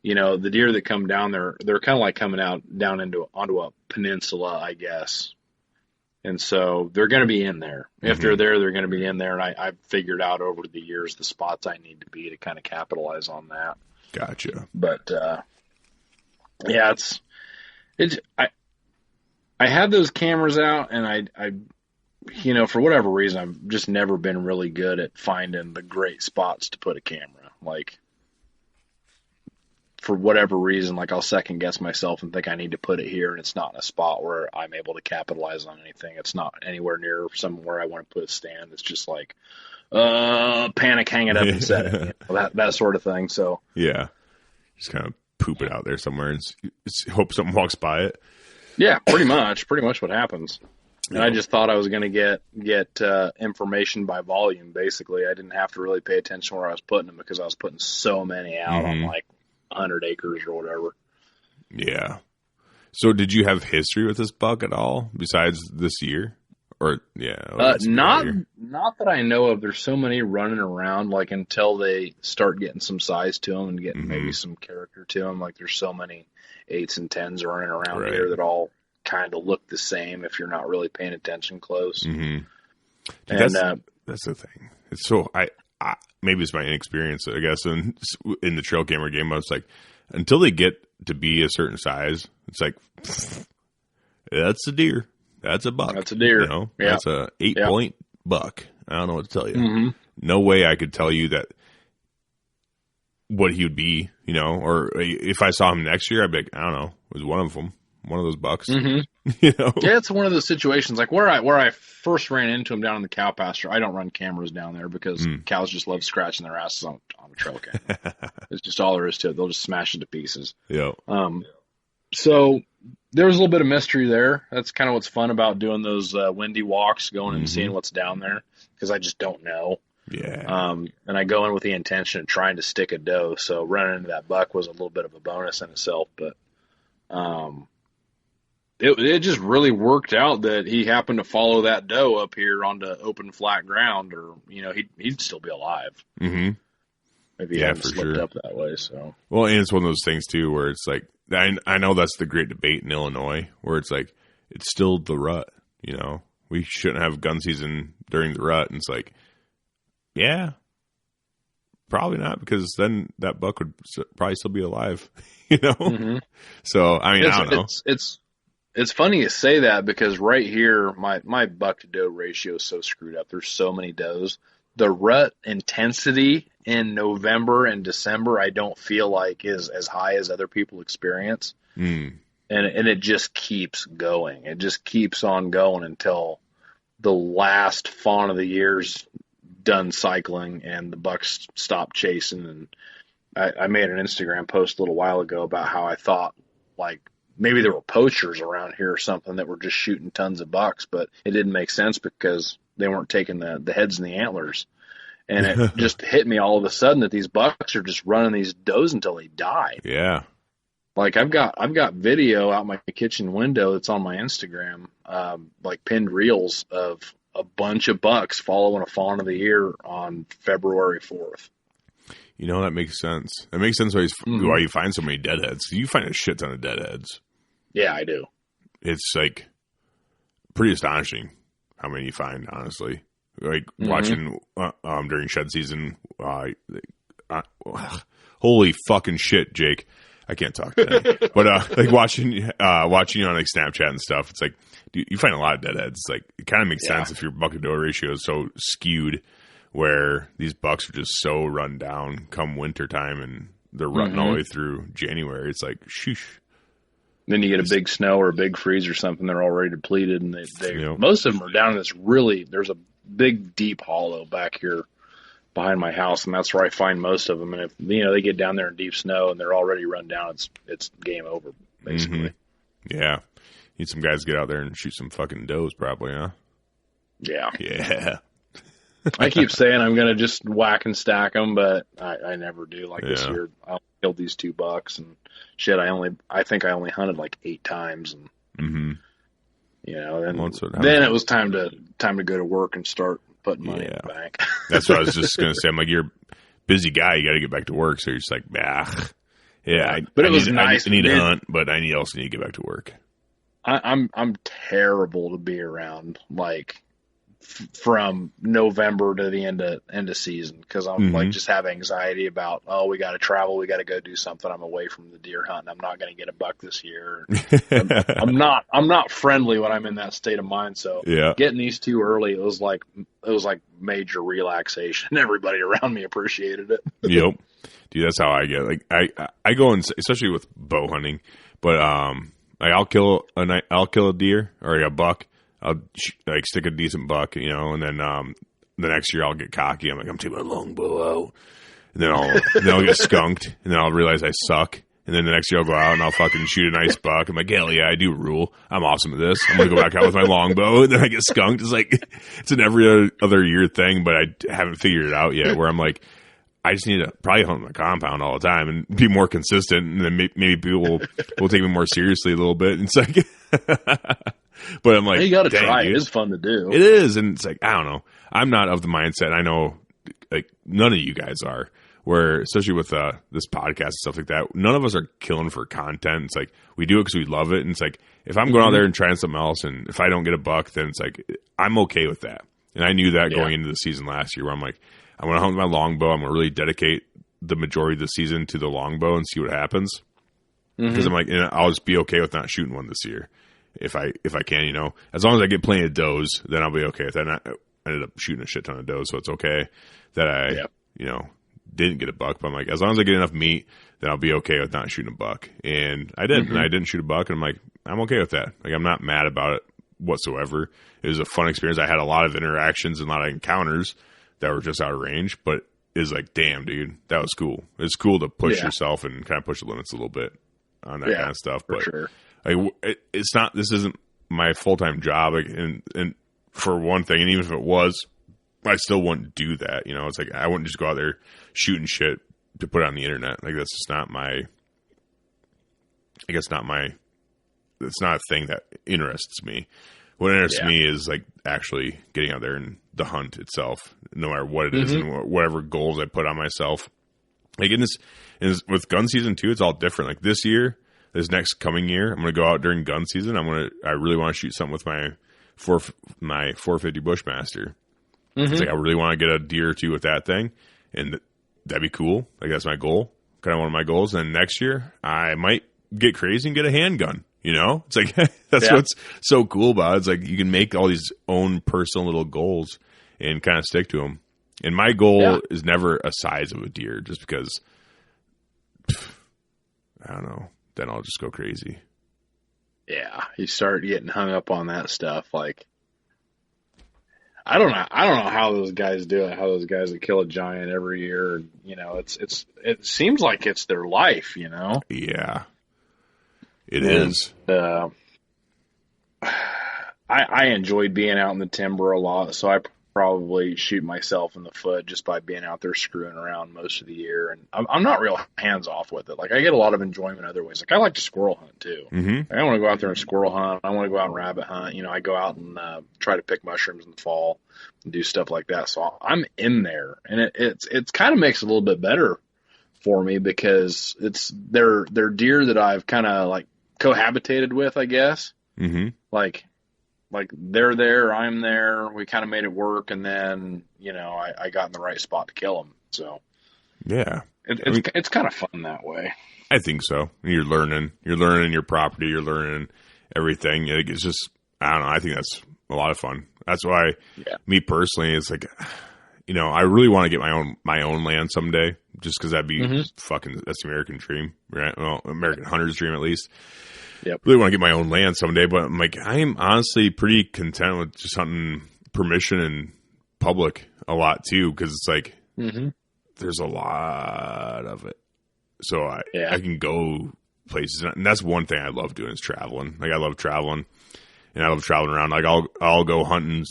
C: the deer that come down there, they're kind of like coming out down onto a peninsula, I guess. And so they're going to be in there. If they're there, they're going to be in there. And I've figured out over the years the spots I need to be to kind of capitalize on that.
B: Gotcha.
C: But I had those cameras out, and I for whatever reason, I've just never been really good at finding the great spots to put a camera. Like, for whatever reason, like I'll second guess myself and think I need to put it here, and it's not in a spot where I'm able to capitalize on anything. It's not anywhere near somewhere I want to put a stand. It's just like, panic, hang it up and set it. That sort of thing. So
B: yeah, just kind of poop it out there somewhere and hope something walks by it.
C: Yeah, pretty much what happens. And I just thought I was going to get information by volume. Basically, I didn't have to really pay attention where I was putting them because I was putting so many out on like 100 acres or whatever.
B: Yeah. So did you have history with this buck at all besides this year? Or not that I know of. There's so many running around, like until they start getting some size to them and getting maybe some character to them. Like there's so many 8s and 10s running around here that all kind of look the same if you're not really paying attention close. Dude, and that's the thing. It's so I maybe it's my inexperience, I guess, in the trail camera game. I was like, until they get to be a certain size, it's like, that's a deer. That's a buck.
C: That's a deer.
B: That's a 8-point buck. I don't know what to tell you. No way I could tell you that what he would be, or if I saw him next year, I'd be like, I don't know. It was one of them. One of those bucks.
C: Yeah, it's one of those situations like where I first ran into him down in the cow pasture. I don't run cameras down there because cows just love scratching their asses on a trail camera. It's just all there is to it. They'll just smash it to pieces.
B: Yeah.
C: So there was a little bit of mystery there. That's kind of what's fun about doing those windy walks, going and seeing what's down there, because I just don't know.
B: Yeah.
C: And I go in with the intention of trying to stick a doe. So running into that buck was a little bit of a bonus in itself, but it just really worked out that he happened to follow that doe up here onto open flat ground, or he'd still be alive. Maybe he hadn't slipped up that way. So
B: well, and it's one of those things too where it's like I know that's the great debate in Illinois where it's like it's still the rut. You know, we shouldn't have gun season during the rut. And it's like, yeah, probably not, because then that buck would probably still be alive, you know? Mm-hmm. So, I mean, I don't know.
C: It's funny you say that, because right here, my buck to doe ratio is so screwed up. There's so many does. The rut intensity in November and December, I don't feel like is as high as other people experience. And it just keeps going. It just keeps on going until the last fawn of the year's done cycling and the bucks stop chasing. And I made an Instagram post a little while ago about how I thought, like, maybe there were poachers around here or something that were just shooting tons of bucks, but it didn't make sense because they weren't taking the heads and the antlers. And it just hit me all of a sudden that these bucks are just running these does until they die.
B: Yeah.
C: Like I've got video out my kitchen window that's on my Instagram, like pinned reels of a bunch of bucks following a fawn of the year on February 4th.
B: You know, that makes sense. It makes sense why you find so many deadheads. You find a shit ton of deadheads.
C: Yeah, I do.
B: It's like pretty astonishing how many you find, honestly. Like watching during shed season. Holy fucking shit, Jake. I can't talk today. But like watching you on like Snapchat and stuff, it's like, dude, you find a lot of deadheads. Like, it kind of makes sense if your buck to doe ratio is so skewed, where these bucks are just so run down come winter time and they're running all the way through January. It's like, sheesh.
C: Then you get a big snow or a big freeze or something, they're already depleted, and most of them are down in this there's a big deep hollow back here behind my house, and that's where I find most of them. And if they get down there in deep snow and they're already run down, it's game over basically.
B: Yeah, need some guys to get out there and shoot some fucking does, probably, huh?
C: Yeah. I keep saying I'm gonna just whack and stack them, but I never do. Like this year, I killed these 2 bucks, and shit, I think I only hunted like 8 times, and then it was time to go to work and start putting money in the bank.
B: That's what I was just gonna say. I'm like, you're a busy guy, you got to get back to work, so you're just like, yeah.
C: But it was nice.
B: I need to hunt, but I also need to get back to work.
C: I'm terrible to be around, like, from November to the end of season, because I'm like just have anxiety about, we got to travel, we got to go do something. I'm away from the deer hunt, and I'm not going to get a buck this year. I'm not friendly when I'm in that state of mind. So getting these 2 early, it was like major relaxation. Everybody around me appreciated it.
B: Yep, dude, that's how I get. Like I go in, especially with bow hunting, but like I'll kill a deer or a buck. I'll like stick a decent buck, and then the next year I'll get cocky. I'm like, I'm taking my longbow out, and then I'll get skunked, and then I'll realize I suck, and then the next year I'll go out and I'll fucking shoot a nice buck. I'm like, hell yeah, I do rule. I'm awesome at this. I'm gonna go back out with my longbow, and then I get skunked. It's like it's an every other year thing, but I haven't figured it out yet. Where I'm like, I just need to probably hunt my compound all the time and be more consistent, and then maybe people will take me more seriously a little bit. And it's like. But I'm like,
C: you got to try. Dude. It is fun to do.
B: It is. And it's like, I don't know. I'm not of the mindset. I know like none of you guys are, where especially with this podcast and stuff like that, none of us are killing for content. It's like, we do it because we love it. And it's like, if I'm going out there and trying something else, and if I don't get a buck, then it's like, I'm okay with that. And I knew that going into the season last year, where I'm like, I'm going to hunt with my longbow. I'm going to really dedicate the majority of the season to the longbow and see what happens. Because I'm like, I'll just be okay with not shooting one this year. If I can, as long as I get plenty of does, then I'll be okay with that. And I ended up shooting a shit ton of does, so it's okay that I, didn't get a buck. But I'm like, as long as I get enough meat, then I'll be okay with not shooting a buck. And I did, and I didn't shoot a buck, and I'm like, I'm okay with that. Like, I'm not mad about it whatsoever. It was a fun experience. I had a lot of interactions and a lot of encounters that were just out of range, but it was like, damn, dude, that was cool. It's cool to push yourself and kind of push the limits a little bit on that kind of stuff. But
C: sure.
B: Like, it's not. This isn't my full-time job, like, and for one thing, and even if it was, I still wouldn't do that. It's like I wouldn't just go out there shooting shit to put it on the internet. Like, that's just not my. I guess not my. It's not a thing that interests me. What interests me is like actually getting out there and the hunt itself, no matter what it is, and whatever goals I put on myself. Like with gun season too, it's all different. Like this next coming year, I'm going to go out during gun season. I really want to shoot something with my for my 450 Bushmaster.
C: Mm-hmm.
B: It's like, I really want to get a deer or two with that thing, and that'd be cool. Like, that's my goal, kind of one of my goals. And next year, I might get crazy and get a handgun. You know, it's like, that's what's so cool about it. It's like, you can make all these own personal little goals and kind of stick to them. And my goal is never a size of a deer, just because, I don't know, then I'll just go crazy.
C: Yeah, you start getting hung up on that stuff. Like, I don't know how those guys do it. How those guys that kill a giant every year. You know, it seems like it's their life. You know.
B: Yeah, it is.
C: I enjoyed being out in the timber a lot, so I probably shoot myself in the foot just by being out there screwing around most of the year. And I'm not real hands off with it. Like, I get a lot of enjoyment other ways. Like, I like to squirrel hunt too.
B: Mm-hmm.
C: I want to go out there and squirrel hunt. I want to go out and rabbit hunt. You know, I go out and try to pick mushrooms in the fall and do stuff like that. So I'm in there, and it's kind of makes it a little bit better for me, because they're deer that I've kind of like cohabitated with, I guess.
B: Mm-hmm.
C: Like they're there, I'm there. We kind of made it work, and then, you know, I got in the right spot to kill them. So
B: yeah,
C: it's kind of fun that way.
B: I think so. You're learning your property, you're learning everything. It's just, I don't know. I think that's a lot of fun. That's why me personally, it's like, you know, I really want to get my own land someday, just because that'd be that's the American dream, right? Well, American hunter's dream, at least.
C: Yep.
B: Really want to get my own land someday, but I'm like, I'm honestly pretty content with just hunting permission and public a lot too, because it's like there's a lot of it, so I can go places, and that's one thing I love doing is traveling. Like, I love traveling, and I love traveling around. Like, I'll go hunting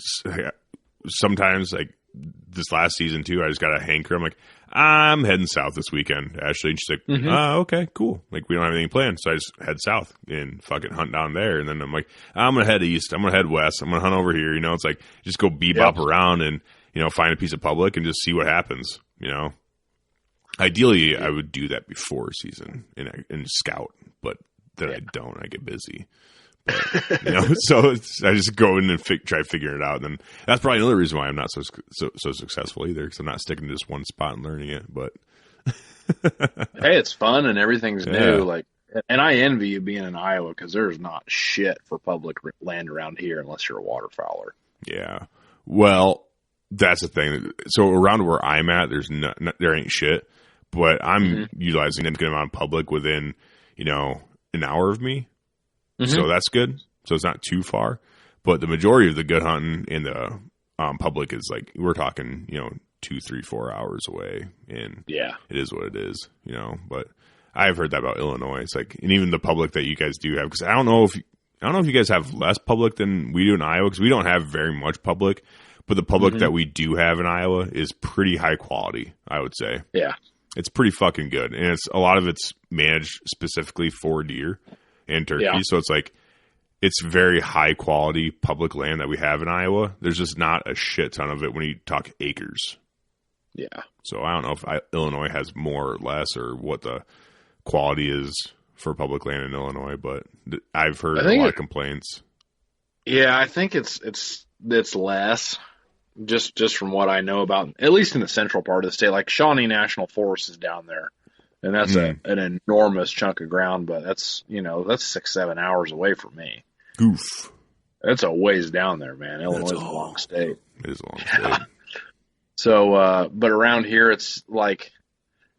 B: sometimes. Like, this last season too, I just got a hanker. I'm like, I'm heading south this weekend, Ashley. And she's like, okay, cool. Like, we don't have anything planned. So I just head south and fucking hunt down there. And then I'm like, I'm going to head east. I'm going to head west. I'm going to hunt over here. You know, it's like, just go bebop around and, you know, find a piece of public and just see what happens. You know, ideally I would do that before season and scout, but then I don't. I get busy. But, you know, so I just go in and try figuring it out. And then that's probably another reason why I'm not so successful either, because I'm not sticking to just one spot and learning it. But
C: hey, it's fun and everything's new. Like, and I envy you being in Iowa, because there's not shit for public land around here unless you're a waterfowler.
B: Yeah, well, that's the thing. So around where I'm at, there ain't shit, but I'm utilizing a good amount of public within, you know, an hour of me. So that's good. So it's not too far, but the majority of the good hunting in the public is like, we're talking, you know, 2, 3, 4 hours away, and it is what it is, you know. But I've heard that about Illinois. It's like, and even the public that you guys do have, because I don't know if you guys have less public than we do in Iowa, because we don't have very much public, but the public that we do have in Iowa is pretty high quality, I would say.
C: Yeah,
B: it's pretty fucking good, and a lot of it's managed specifically for deer and turkey. So it's like, it's very high quality public land that we have in Iowa. There's just not a shit ton of it when you talk acres.
C: Yeah.
B: So I don't know if Illinois has more or less, or what the quality is for public land in Illinois, but I've heard a lot of complaints. Yeah,
C: I think it's less, just from what I know about, at least in the central part of the state. Like, Shawnee National Forest is down there. And that's an enormous chunk of ground, but that's 6-7 hours away from me.
B: Goof.
C: That's a ways down there, man. Illinois is a long state.
B: It is a long state.
C: So, but around here, it's like,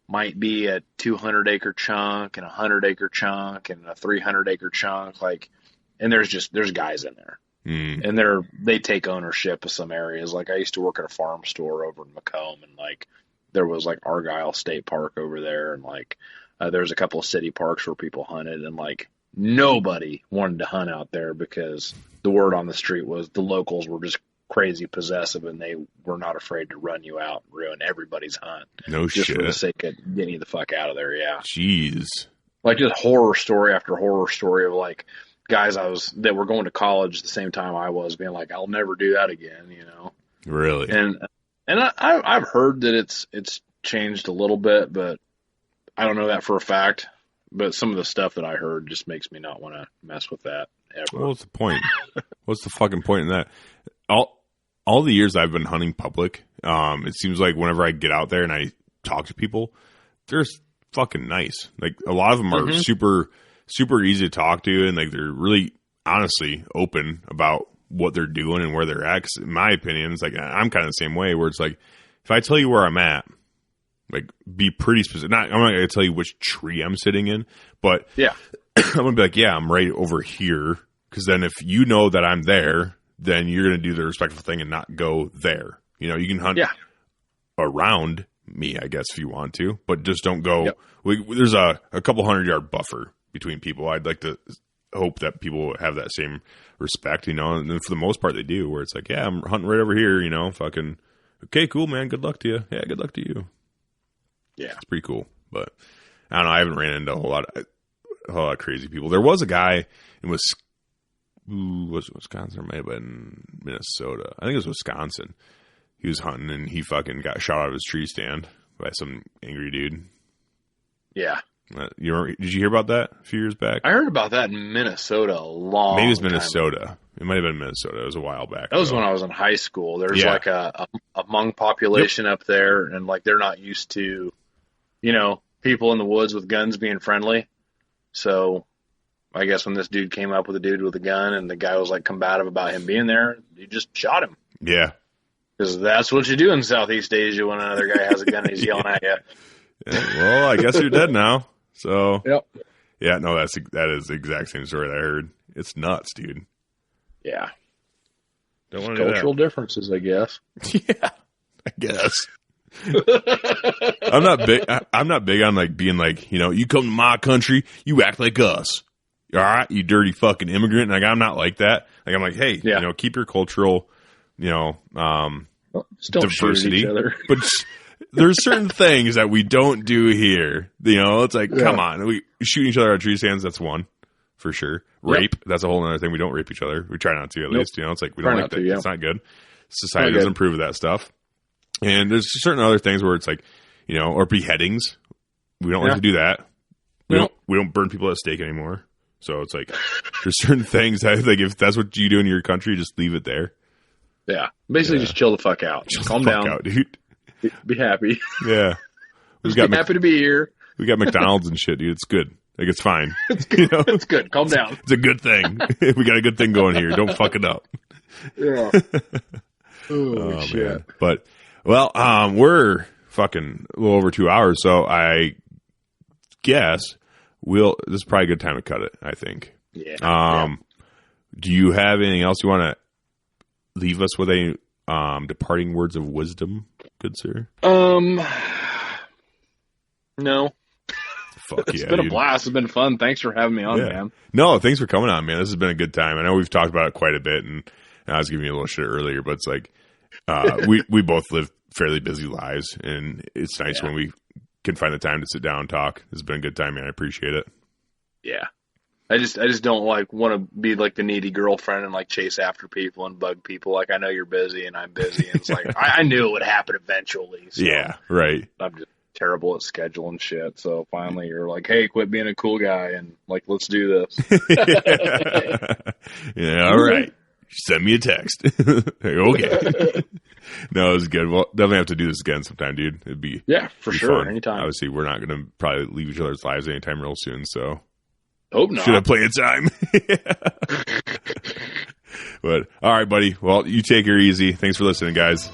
C: might be a 200-acre chunk and a 100-acre chunk and a 300-acre chunk. Like, and there's guys in there. And they take ownership of some areas. Like, I used to work at a farm store over in Macomb, and like, there was like Argyle State Park over there, and like there's a couple of city parks where people hunted, and like nobody wanted to hunt out there because the word on the street was the locals were just crazy possessive, and they were not afraid to run you out and ruin everybody's hunt.
B: No
C: just
B: shit.
C: For the sake of getting you the fuck out of there. Yeah.
B: Jeez.
C: Like, just horror story after horror story of like guys that were going to college the same time I was, being like, I'll never do that again, you know?
B: Really?
C: And I've heard that it's changed a little bit, but I don't know that for a fact. But some of the stuff that I heard just makes me not want to mess with that. ever.
B: Well, what's the point? What's the fucking point in that? All the years I've been hunting public, it seems like whenever I get out there and I talk to people, they're fucking nice. Like a lot of them are super, super easy to talk to, and like they're really honestly open about what they're doing and where they're at. 'Cause in my opinion, it's like I'm kind of the same way. Where it's like if I tell you where I'm at, like be pretty specific. I'm not going to tell you which tree I'm sitting in, but
C: Yeah.
B: I'm going to be like, yeah, I'm right over here. Because then if you know that I'm there, then you're going to do the respectful thing and not go there. You know, you can hunt around me, I guess, if you want to, but just don't go. Yep. There's a couple 100-yard buffer between people. I'd like to hope that people have that same respect, you know, and for the most part they do, where it's like, yeah, I'm hunting right over here, you know, fucking, okay, cool, man, good luck to you. Yeah, good luck to you.
C: Yeah.
B: It's pretty cool, but I don't know, I haven't ran into a whole lot of crazy people. There was a guy in was it Wisconsin or might have been Minnesota. I think it was Wisconsin. He was hunting and he fucking got shot out of his tree stand by some angry dude.
C: Yeah.
B: Did you hear about that a few years back?
C: I heard about that in Minnesota a long
B: Maybe it was
C: time
B: Minnesota.
C: ago.
B: It might have been Minnesota. It was a while back.
C: That was when I was in high school. There's like a Hmong population up there, and like they're not used to, you know, people in the woods with guns being friendly. So I guess when this dude came up with a dude with a gun and the guy was like combative about him being there, he just shot him.
B: Yeah.
C: Because that's what you do in Southeast Asia when another guy has a gun and he's yelling at you.
B: Yeah, well, I guess you're dead now. So,
C: yeah,
B: no, that is the exact same story that I heard. It's nuts, dude.
C: Yeah.
B: Don't want to do
C: cultural differences, I guess.
B: Yeah, I guess. I'm not big on like being like, you know, you come to my country, you act like us. All right, you dirty fucking immigrant. Like I'm not like that. Like I'm like, hey, you know, keep your cultural, you know, diversity.
C: Each other.
B: But there's certain things that we don't do here. You know, it's like, come on, we shoot each other at tree stands. That's one for sure. Rape, that's a whole other thing. We don't rape each other. We try not to, at least. You know, it's like we don't like that. It's not good. Society doesn't approve of that stuff. And there's certain other things where it's like, you know, or beheadings. We don't like to do that. We don't burn people at stake anymore. So it's like there's certain things that like if that's what you do in your country, just leave it there.
C: Yeah, basically just chill the fuck out. Calm down,
B: out, dude.
C: Be happy.
B: Yeah,
C: be happy to be here.
B: We got McDonald's and shit, dude. It's good. Like it's fine.
C: It's good. You know? It's good. Calm down.
B: It's a good thing. We got a good thing going here. Don't fuck it up.
C: Yeah. Oh shit. Man.
B: But well, we're fucking a little over 2 hours, so I guess this is probably a good time to cut it, I think.
C: Yeah.
B: Do you have anything else you want to leave us with? Any departing words of wisdom, good sir?
C: No.
B: Fuck
C: it's been a blast. It's been fun. Thanks for having me on, man.
B: No, thanks for coming on, man. This has been a good time. I know we've talked about it quite a bit, and I was giving you a little shit earlier, but it's like we both live fairly busy lives, and it's nice when we can find the time to sit down and talk. It's been a good time, man. I appreciate it.
C: Yeah. I just don't like want to be like the needy girlfriend and like chase after people and bug people. Like I know you're busy and I'm busy. And it's like I knew it would happen eventually. So
B: yeah, right.
C: I'm just terrible at scheduling shit. So finally you're like, hey, quit being a cool guy and like let's do this.
B: Yeah, all right. Send me a text. Okay. No, it was good. Well, definitely have to do this again sometime, dude. It'd be
C: for sure.
B: Fun.
C: Anytime.
B: Obviously, we're not going to probably leave each other's lives anytime real soon. So
C: hope not.
B: Should have plenty of time. But all right, buddy. Well, you take her easy. Thanks for listening, guys.